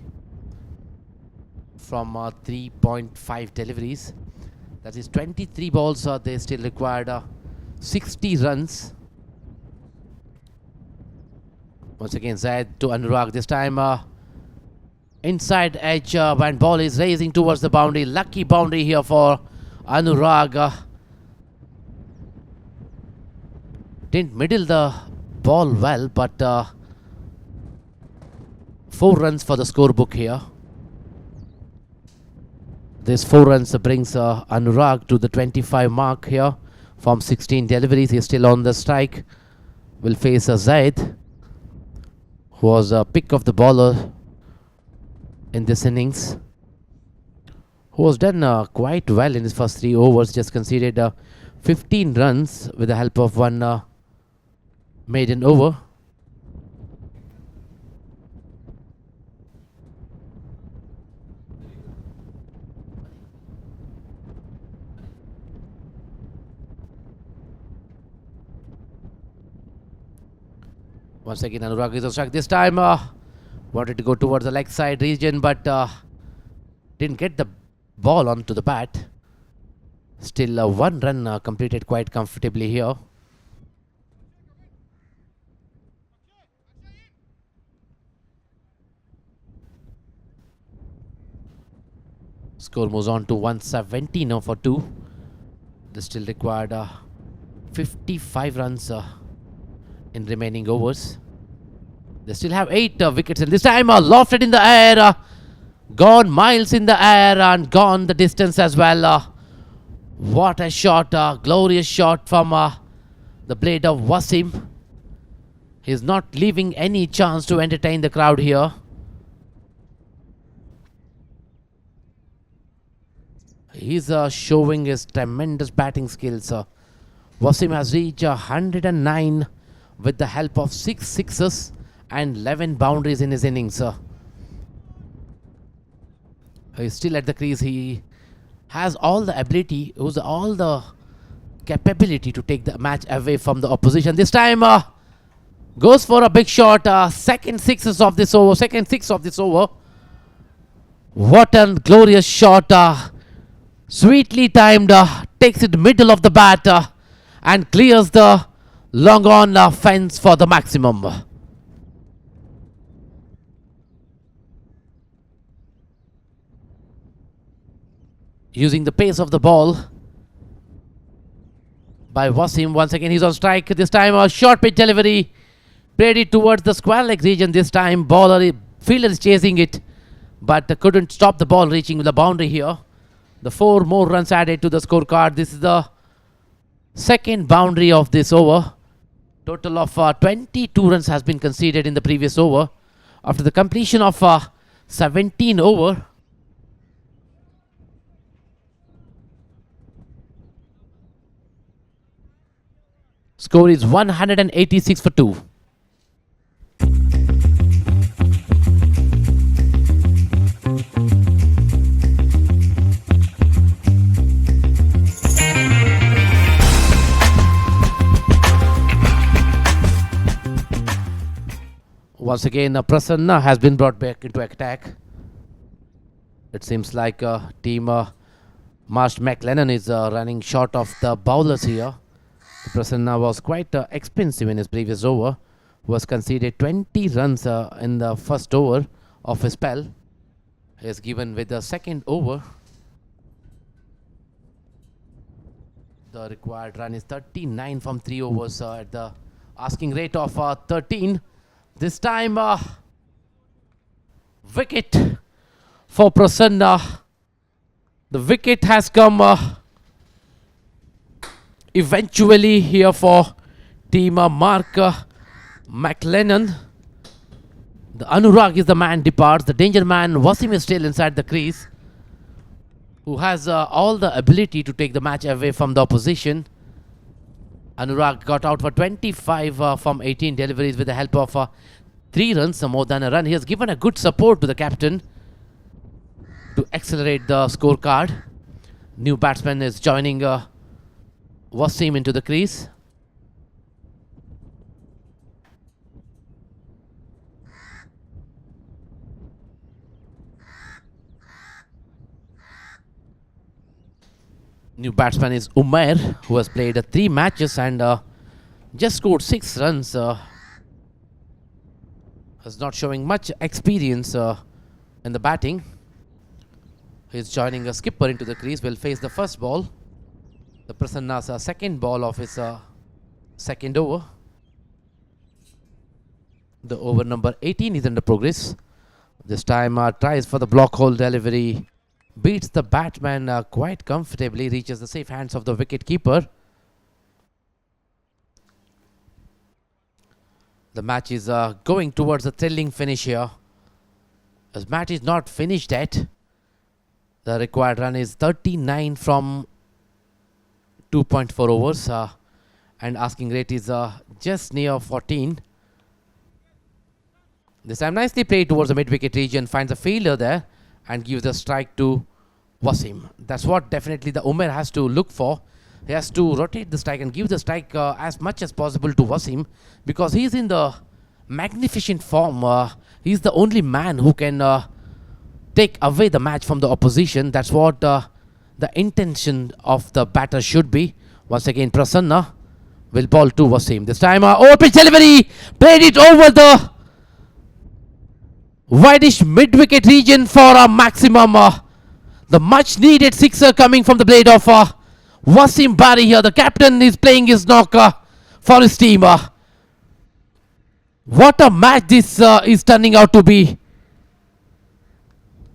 F: from 3.5 deliveries. That is 23 balls. They still required 60 runs. Once again, Zaid to Anurag. This time inside edge and ball is racing towards the boundary. Lucky boundary here for Anurag. Didn't middle the ball well, but 4 runs for the scorebook here. This 4 runs brings Anurag to the 25 mark here from 16 deliveries. He's still on the strike. Will face Zaid, who was a pick of the bowler in this innings, who was done quite well in his first 3 overs. Just conceded 15 runs with the help of 1 maiden over. Once again, Anurag is on strike. This time, wanted to go towards the leg side region, but didn't get the ball onto the bat. Still, one run completed quite comfortably here. Score moves on to 170 now for 2. They still required 55 runs in remaining overs. They still have 8 wickets, and this time lofted in the air, gone miles in the air and gone the distance as well. What a shot, glorious shot from the blade of Wasim. He's not leaving any chance to entertain the crowd here. He's showing his tremendous batting skills. Wasim has reached 109 with the help of 6 sixes and 11 boundaries in his innings. He's still at the crease. He has all the ability, all the capability to take the match away from the opposition. This time goes for a big shot. Second six of this over. What a glorious shot. Sweetly timed. Takes it middle of the bat and clears the long on fence for the maximum. Using the pace of the ball by Wasim. Once again, he's on strike. This time a short pitch delivery. Played it towards the square leg region. This time fielder is chasing it, but couldn't stop the ball reaching the boundary here. The 4 more runs added to the scorecard. This is the second boundary of this over. Total of 22 runs has been conceded in the previous over. After the completion of 17 over. Score is 186 for 2. Once again, Prasanna has been brought back into attack. It seems like team MarshMclennan is running short of the bowlers here. Prasanna was quite expensive in his previous over. Was conceded 20 runs in the first over of his spell. He is given with the second over. The required run is 39 from 3 overs at the asking rate of 13. This time, wicket for Prasanna. The wicket has come eventually here for team MarshMclennan. The Anurag is the man departs. The danger man Wasim is still inside the crease, who has all the ability to take the match away from the opposition. Anurag got out for 25 from 18 deliveries with the help of 3 runs, more than a run. He has given a good support to the captain to accelerate the scorecard. New batsman is joining Wasim into the crease. New batsman is Umair, who has played 3 matches and just scored 6 runs. Is not showing much experience in the batting. He is joining a skipper into the crease. Will face the first ball. The Prasanna's second ball of his second over. The over number 18 is under progress. This time tries for the block hole delivery. Beats the batsman quite comfortably. Reaches the safe hands of the wicket keeper. The match is going towards a thrilling finish here. As match is not finished yet. The required run is 39 from 2.4 overs. And asking rate is just near 14. This time nicely played towards the mid-wicket region. Finds a fielder there and gives the strike to Wasim. That's what definitely the Umair has to look for. He has to rotate the strike and give the strike as much as possible to Wasim, because he's in the magnificent form. He's the only man who can take away the match from the opposition. That's what the intention of the batter should be. Once again, Prasanna will ball to Wasim. This time, open delivery, played it over the wideish mid-wicket region for a maximum. The much-needed sixer coming from the blade of Wasim Bari here. The captain is playing his knock for his team. What a match this is turning out to be.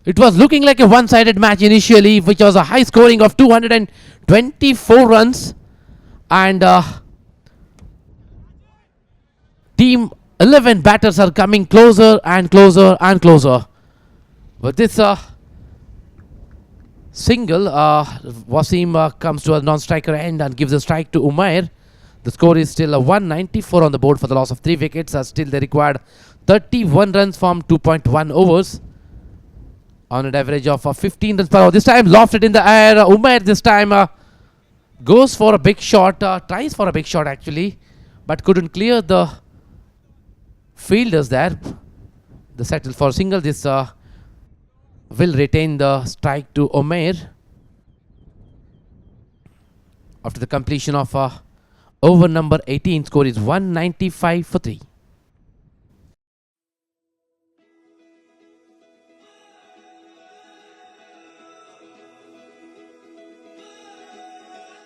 F: It was looking like a one-sided match initially, which was a high scoring of 224 runs. And Team 11 batters are coming closer and closer and closer. But this single, Wasim comes to a non-striker end and gives a strike to Umair. The score is still 194 on the board for the loss of 3 wickets. Still they required 31 runs from 2.1 overs. On an average of 15 runs per hour. This time lofted in the air. Umair this time goes for a big shot. Tries for a big shot actually. But couldn't clear the fielders there. The settle for single. This will retain the strike to Umair. After the completion of over number 18, score is 195 for 3.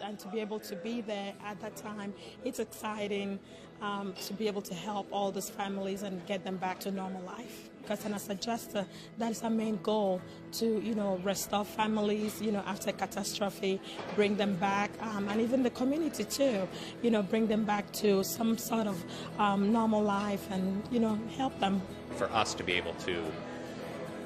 B: And to be able to be there at that time, it's exciting to be able to help all these families and get them back to normal life. Because as a adjuster, that is our main goal, to restore families, after catastrophe, bring them back, and even the community too, bring them back to some sort of normal life and help them.
C: For us to be able to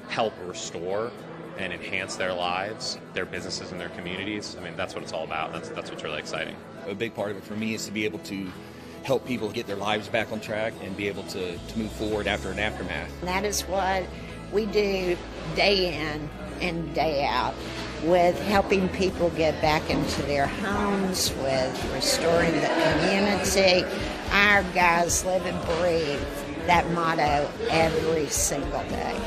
C: help restore and enhance their lives, their businesses, and their communities. I mean, that's what it's all about. That's what's really exciting.
D: A big part of it for me is to be able to help people get their lives back on track and be able to move forward after an aftermath.
E: And that is what we do day in and day out, with helping people get back into their homes, with restoring the community. Our guys live and breathe that motto every single day.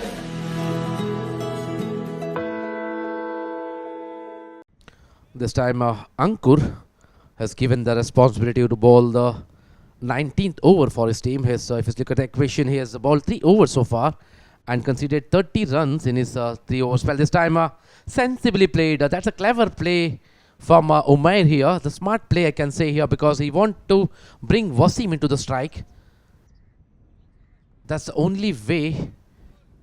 F: This time Ankur has given the responsibility to bowl the 19th over for his team. If you look at the equation, he has bowled 3 overs so far and conceded 30 runs in his 3 over spell. This time sensibly played. That's a clever play from Umair here. The smart play I can say here, because he wants to bring Wasim into the strike. That's the only way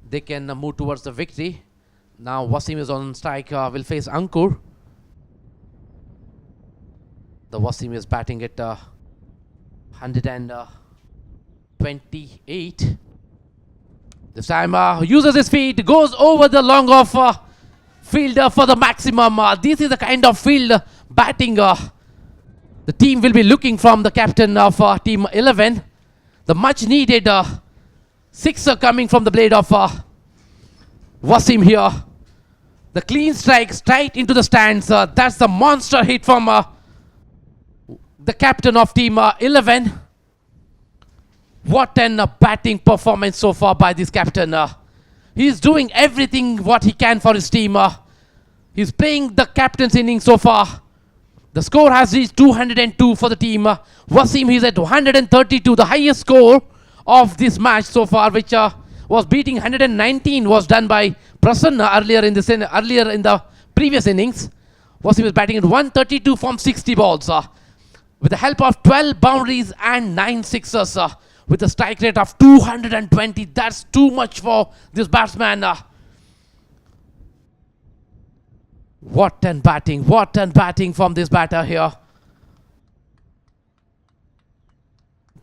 F: they can move towards the victory. Now Wasim is on strike, will face Ankur. The Wasim is batting at 128. This time uses his feet, goes over the long off fielder for the maximum. This is the kind of field batting the team will be looking from the captain of Team 11. The much needed sixer coming from the blade of Wasim here. The clean strike straight into the stands. That's the monster hit from the captain of Team 11. What an batting performance so far by this captain. He's doing everything what he can for his team. He's playing the captain's innings so far. The score has reached 202 for the team. Wasim, he's at 132, the highest score of this match so far, which was beating 119, was done by Prasanna earlier in the previous innings. Wasim is batting at 132 from 60 balls. With the help of 12 boundaries and 9 sixers, with a strike rate of 220. That's too much for this batsman. What an batting from this batter here.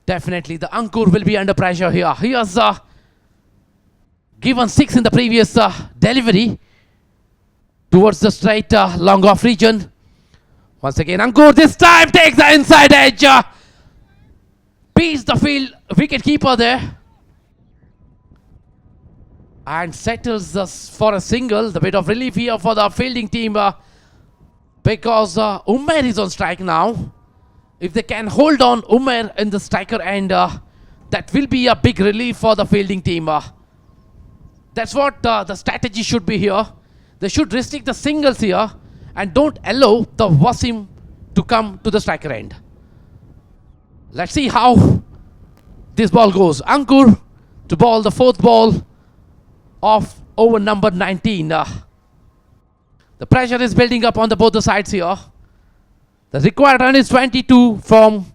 F: Definitely the Ankur will be under pressure here. He has given 6 in the previous delivery towards the straight long off region. Once again, Ankur this time takes the inside edge. Beats the field wicket keeper there. And settles us for a single. The bit of relief here for the fielding team. Because Umair is on strike now. If they can hold on Umair in the striker end, That will be a big relief for the fielding team. That's what the strategy should be here. They should restrict the singles here and don't allow the Wasim to come to the striker end. Let's see how this ball goes. Ankur to ball the fourth ball of over number 19. The pressure is building up on both the sides here. The required run is 22 from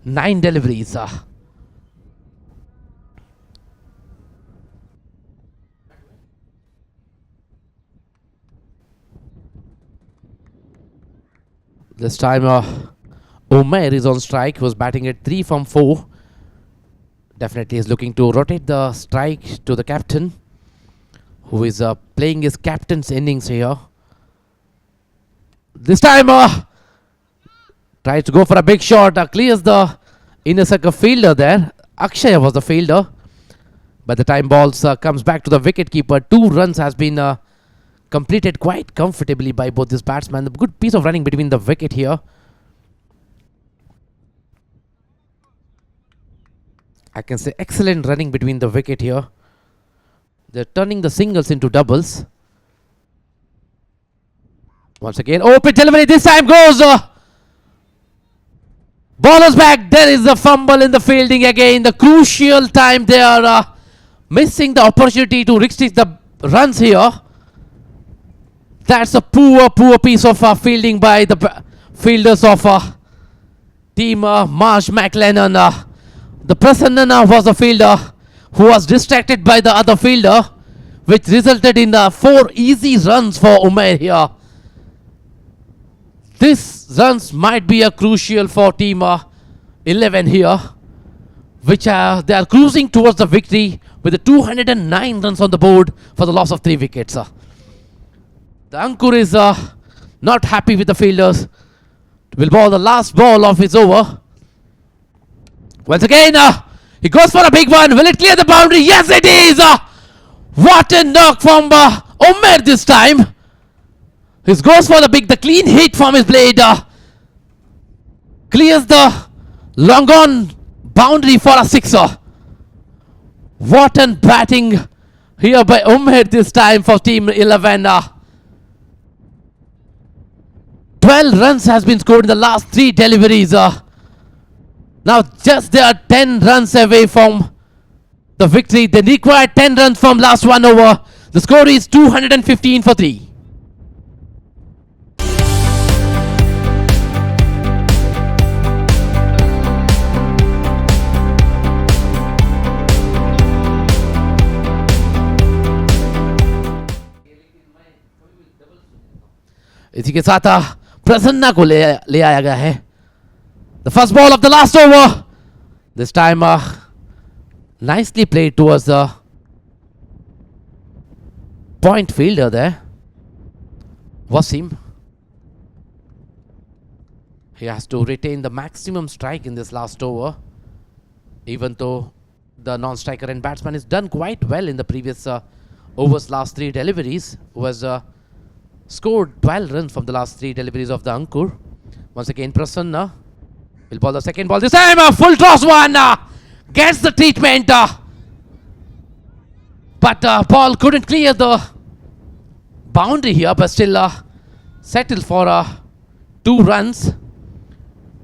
F: 9 deliveries. This time Umair is on strike, who was batting at 3 from 4. Definitely is looking to rotate the strike to the captain, who is playing his captain's innings here. This time tries to go for a big shot, clears the inner circle fielder there. Akshay was the fielder. By the time balls comes back to the wicket keeper, 2 runs has been completed quite comfortably by both these batsmen. A good piece of running between the wicket here. I can say excellent running between the wicket here. They're turning the singles into doubles. Once again, open delivery. This time goes. Ballers back. There is a fumble in the fielding again. The crucial time they are missing the opportunity to restrict the runs here. That's a poor piece of fielding by the fielders of team MarshMclennan. The Prasanna was a fielder who was distracted by the other fielder, which resulted in 4 easy runs for Umair here. This runs might be a crucial for team 11 here, which they are cruising towards the victory with the 209 runs on the board for the loss of 3 wickets. The Ankur is not happy with the fielders. Will ball the last ball of his over. Once again, he goes for a big one. Will it clear the boundary? Yes, it is. What a knock from Umair this time. He goes for the clean hit from his blade. Clears the long on boundary for a sixer. What a batting here by Umair this time for team 11. 12 runs has been scored in the last 3 deliveries. Now just they are 10 runs away from the victory. They require 10 runs from last 1 over. The score is 215 for 3. इसी के साथ प्रसन्ना को ले आया गया है. The first ball of the last over. This time nicely played towards the point fielder there. Wasim. He has to retain the maximum strike in this last over. Even though the non-striker and batsman has done quite well in the previous overs last 3 deliveries. Was scored 12 runs from the last 3 deliveries of the Ankur. Once again Prasanna will ball the second ball. This time a full toss one. Gets the treatment. But ball couldn't clear the boundary here. But still settled for 2 runs.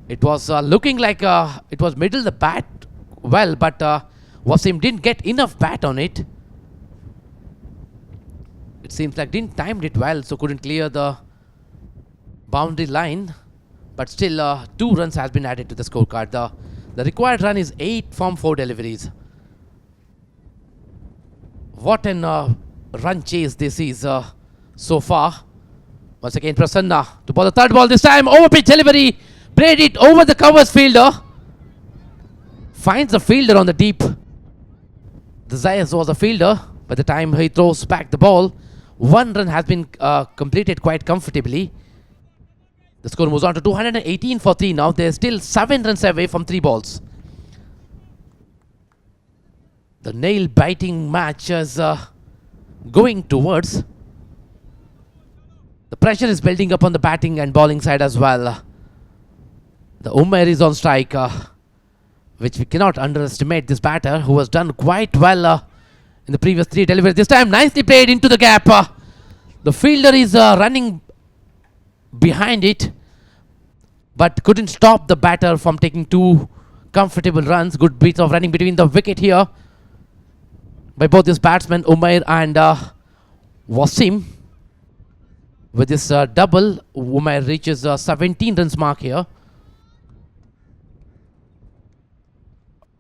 F: It was looking like it was middle the bat well. But Wasim didn't get enough bat on it. It seems like didn't timed it well, so couldn't clear the boundary line. But still 2 runs has been added to the scorecard. The required run is 8 from 4 deliveries. What an run chase this is so far. Once again Prasanna to ball the third ball. This time over pitch delivery. Played it over the covers fielder. Finds the fielder on the deep. The Zayas was a fielder. By the time he throws back the ball, 1 run has been completed quite comfortably. The score moves on to 218 for 3 now. They're still 7 runs away from 3 balls. The nail-biting match is going towards. The pressure is building up on the batting and bowling side as well. The Umair is on strike. which we cannot underestimate this batter, who has done quite well in the previous 3 deliveries. This time nicely played into the gap. The fielder is running behind it, but couldn't stop the batter from taking 2 comfortable runs. Good bits of running between the wicket here by both these batsmen, Umair and Wasim. With this double, Umair reaches 17 runs mark here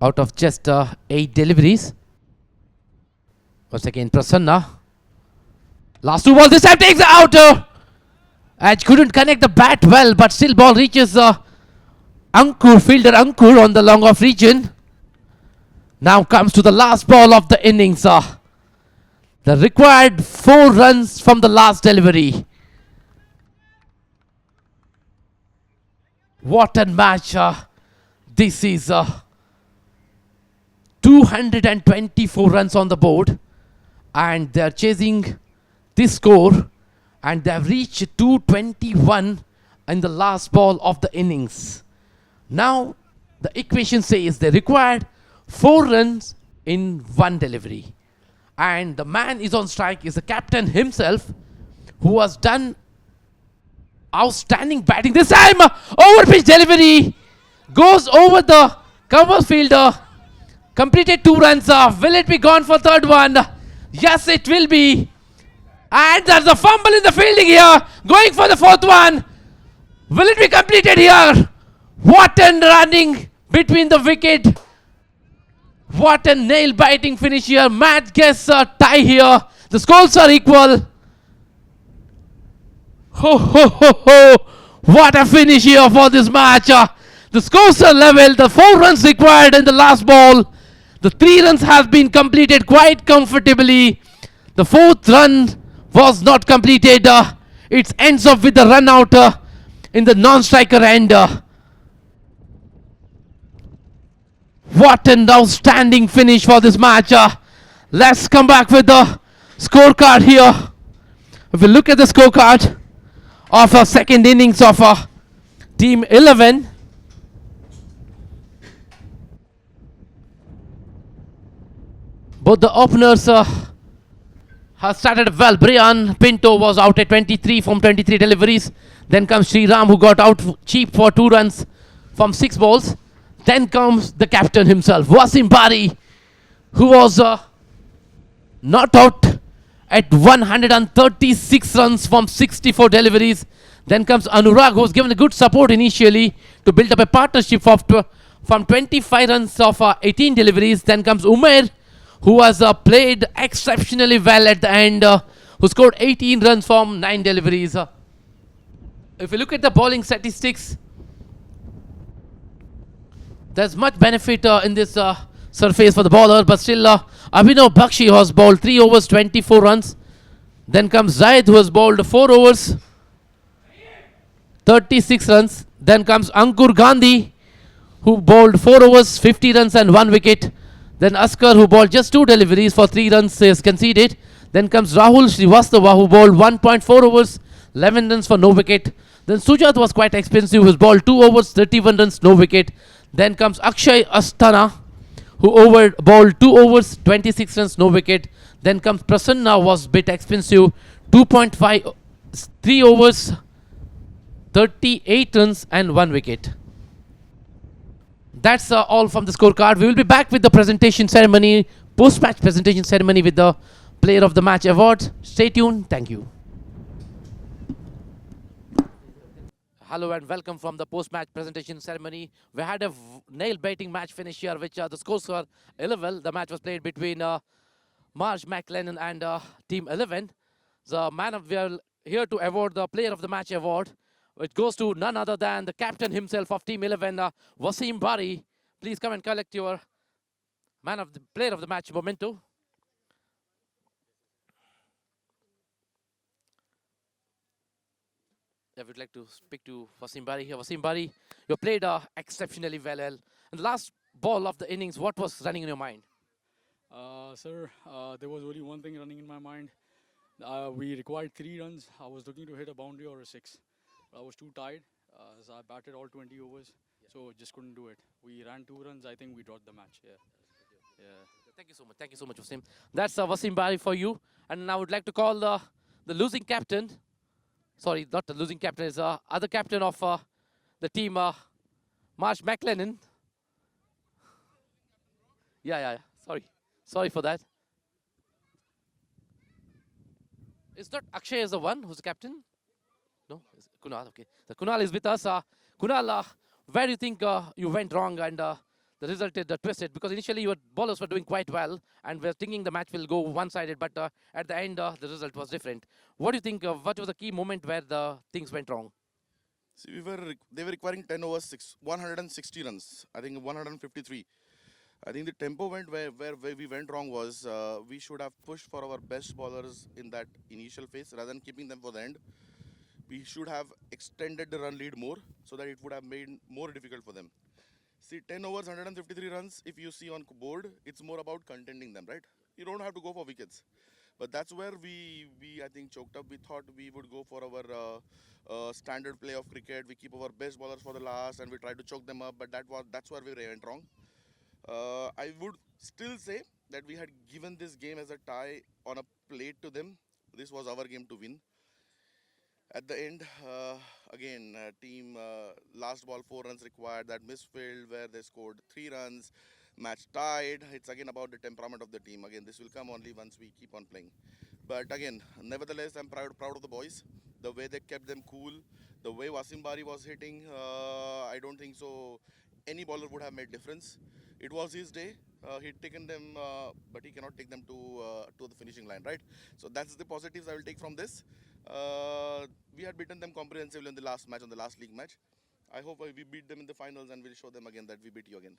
F: out of just 8 deliveries. Once again, Prasanna. Last 2 balls, this time takes the outer. Edge couldn't connect the bat well, but still ball reaches Ankur, fielder Ankur on the long off region. Now comes to the last ball of the innings. The required 4 runs from the last delivery. What a match. This is 224 runs on the board, and they are chasing this score, and they have reached 221 in the last ball of the innings. Now the equation says they required 4 runs in 1 delivery, and the man is on strike is the captain himself, who has done outstanding batting. This time over pitch delivery goes over the cover fielder, completed 2 runs. Will it be gone for 3rd one? Yes, it will be. And there's a fumble in the fielding here, going for the 4th one. Will it be completed here? What a running between the wicket. What a nail-biting finish here. Match gets a tie here. The scores are equal. Ho ho ho ho! What a finish here for this match. The scores are level. The 4 runs required in the last ball. The 3 runs have been completed quite comfortably. The 4th run was not completed. It ends up with the run out in the non-striker end. What an outstanding finish for this match. Let's come back with the scorecard here. If we look at the scorecard of a 2nd innings of Team 11, both the openers have started well. Brian Pinto was out at 23 from 23 deliveries. Then comes Sri Ram, who got out cheap for 2 runs from 6 balls. Then comes the captain himself, Wasim Bari, who was not out at 136 runs from 64 deliveries. Then comes Anurag, who was given a good support initially to build up a partnership of from 25 runs of 18 deliveries. Then comes Umair, who has played exceptionally well at the end, who scored 18 runs from 9 deliveries. If you look at the bowling statistics, there's much benefit in this surface for the bowler, but still Abhinav Bakshi has bowled 3 overs, 24 runs. Then comes Zaid, who has bowled 4 overs, 36 runs. Then comes Ankur Gandhi, who bowled 4 overs, 50 runs and 1 wicket. Then Askar, who bowled just 2 deliveries for 3 runs, is conceded. Then comes Rahul Srivastava, who bowled 1.4 overs, 11 runs for no wicket. Then Sujat was quite expensive, who bowled 2 overs, 31 runs, no wicket. Then comes Akshay Astana, who bowled 2 overs, 26 runs, no wicket. Then comes Prasanna, was a bit expensive, 2.5, 3 overs, 38 runs and 1 wicket. That's all from the scorecard. We will be back with the presentation ceremony, post-match presentation ceremony with the Player of the Match award. Stay tuned. Thank you. Hello and welcome from the post-match presentation ceremony. We had a nail-biting match finish here, which the scores were 11. The match was played between MarshMclennan and Team 11. We are here to award the Player of the Match award, which goes to none other than the captain himself of Team 11, Wasim Bari. Please come and collect your Player of the Match memento. I would like to speak to Wasim Bari here. Wasim Bari, you played exceptionally well. In the last ball of the innings, what was running in your mind?
H: Sir, there was only one thing running in my mind. We required 3 runs. I was looking to hit a boundary or a 6. I was too tired, so I batted all 20 overs. so just couldn't do it. We ran 2 runs. I think we dropped the match. Yeah.
F: Thank you so much. Thank you so much, Wasim. That's Wasim Bari for you. And I would like to call the losing captain. Sorry, not the losing captain. Is other captain of the team, MarshMclennan. Yeah. Sorry for that. It's not Akshay is the one who's the captain? No? It's Kunal, okay. So Kunal is with us. Kunal, where do you think you went wrong and the result is twisted? Because initially your bowlers were doing quite well and we're thinking the match will go one-sided, but at the end the result was different. What do you think, what was the key moment where the things went wrong?
I: See, they were requiring 10 overs, 160 runs. I think 153. I think the tempo went where we went wrong was we should have pushed for our best bowlers in that initial phase rather than keeping them for the end. We should have extended the run lead more so that it would have made more difficult for them. See, 10 overs, 153 runs, if you see on board, it's more about contending them, right? You don't have to go for wickets. But that's where we I think, choked up. We thought we would go for our standard play of cricket. We keep our best bowlers for the last and we try to choke them up, but that's where we went wrong. I would still say that we had given this game as a tie on a plate to them. This was our game to win. At the end, again, team last ball 4 runs required, that misfield where they scored 3 runs, match tied. It's again about the temperament of the team. Again, this will come only once we keep on playing. But again, nevertheless, I'm proud of the boys. The way they kept them cool, the way Wasim Bari was hitting, I don't think so any bowler would have made difference. It was his day. He'd taken them, but he cannot take them to the finishing line, right? So that's the positives I will take from this. We had beaten them comprehensively in the last match, on the last league match. I hope we beat them in the finals and we'll show them again that we beat you again.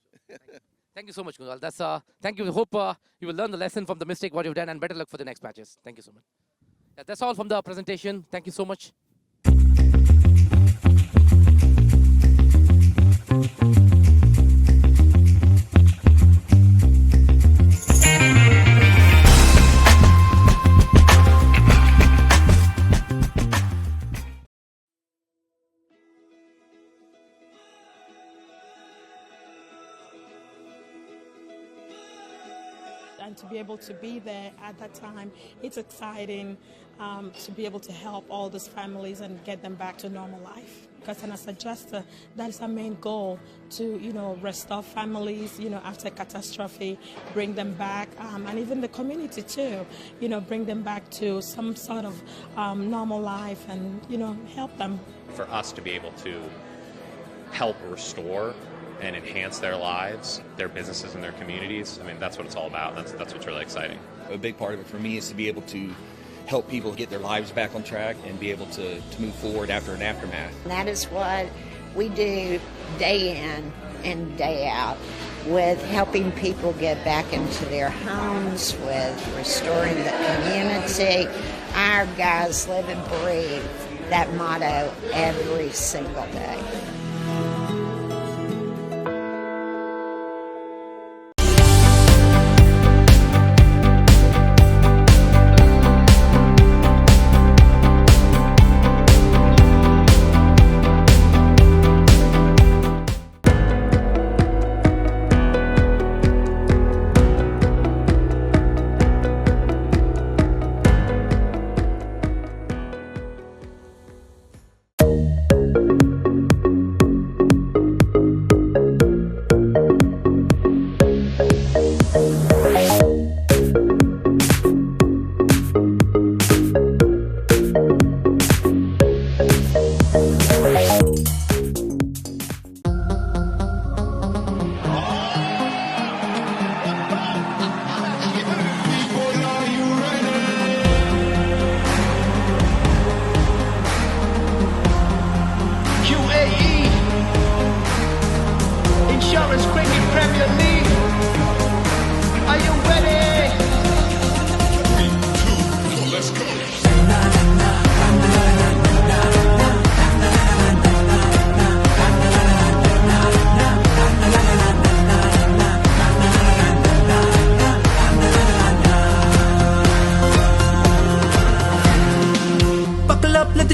F: Thank you so much, Kunal. That's thank you. Hope you will learn the lesson from the mistake what you've done and better luck for the next matches. Thank you so much. Yeah, that's all from the presentation. Thank you so much.
B: And to be able to be there at that time, it's exciting to be able to help all these families and get them back to normal life. Because as a adjuster, that is our main goal, to restore families, after catastrophe, bring them back, and even the community too, bring them back to some sort of normal life and help them.
C: For us to be able to help restore and enhance their lives, their businesses, and their communities. I mean, that's what it's all about. That's what's really exciting.
D: A big part of it for me is to be able to help people get their lives back on track and be able to move forward after an aftermath.
E: And that is what we do day in and day out, with helping people get back into their homes, with restoring the community. Our guys live and breathe that motto every single day.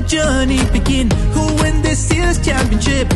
A: Journey begin. Who win this year's championship?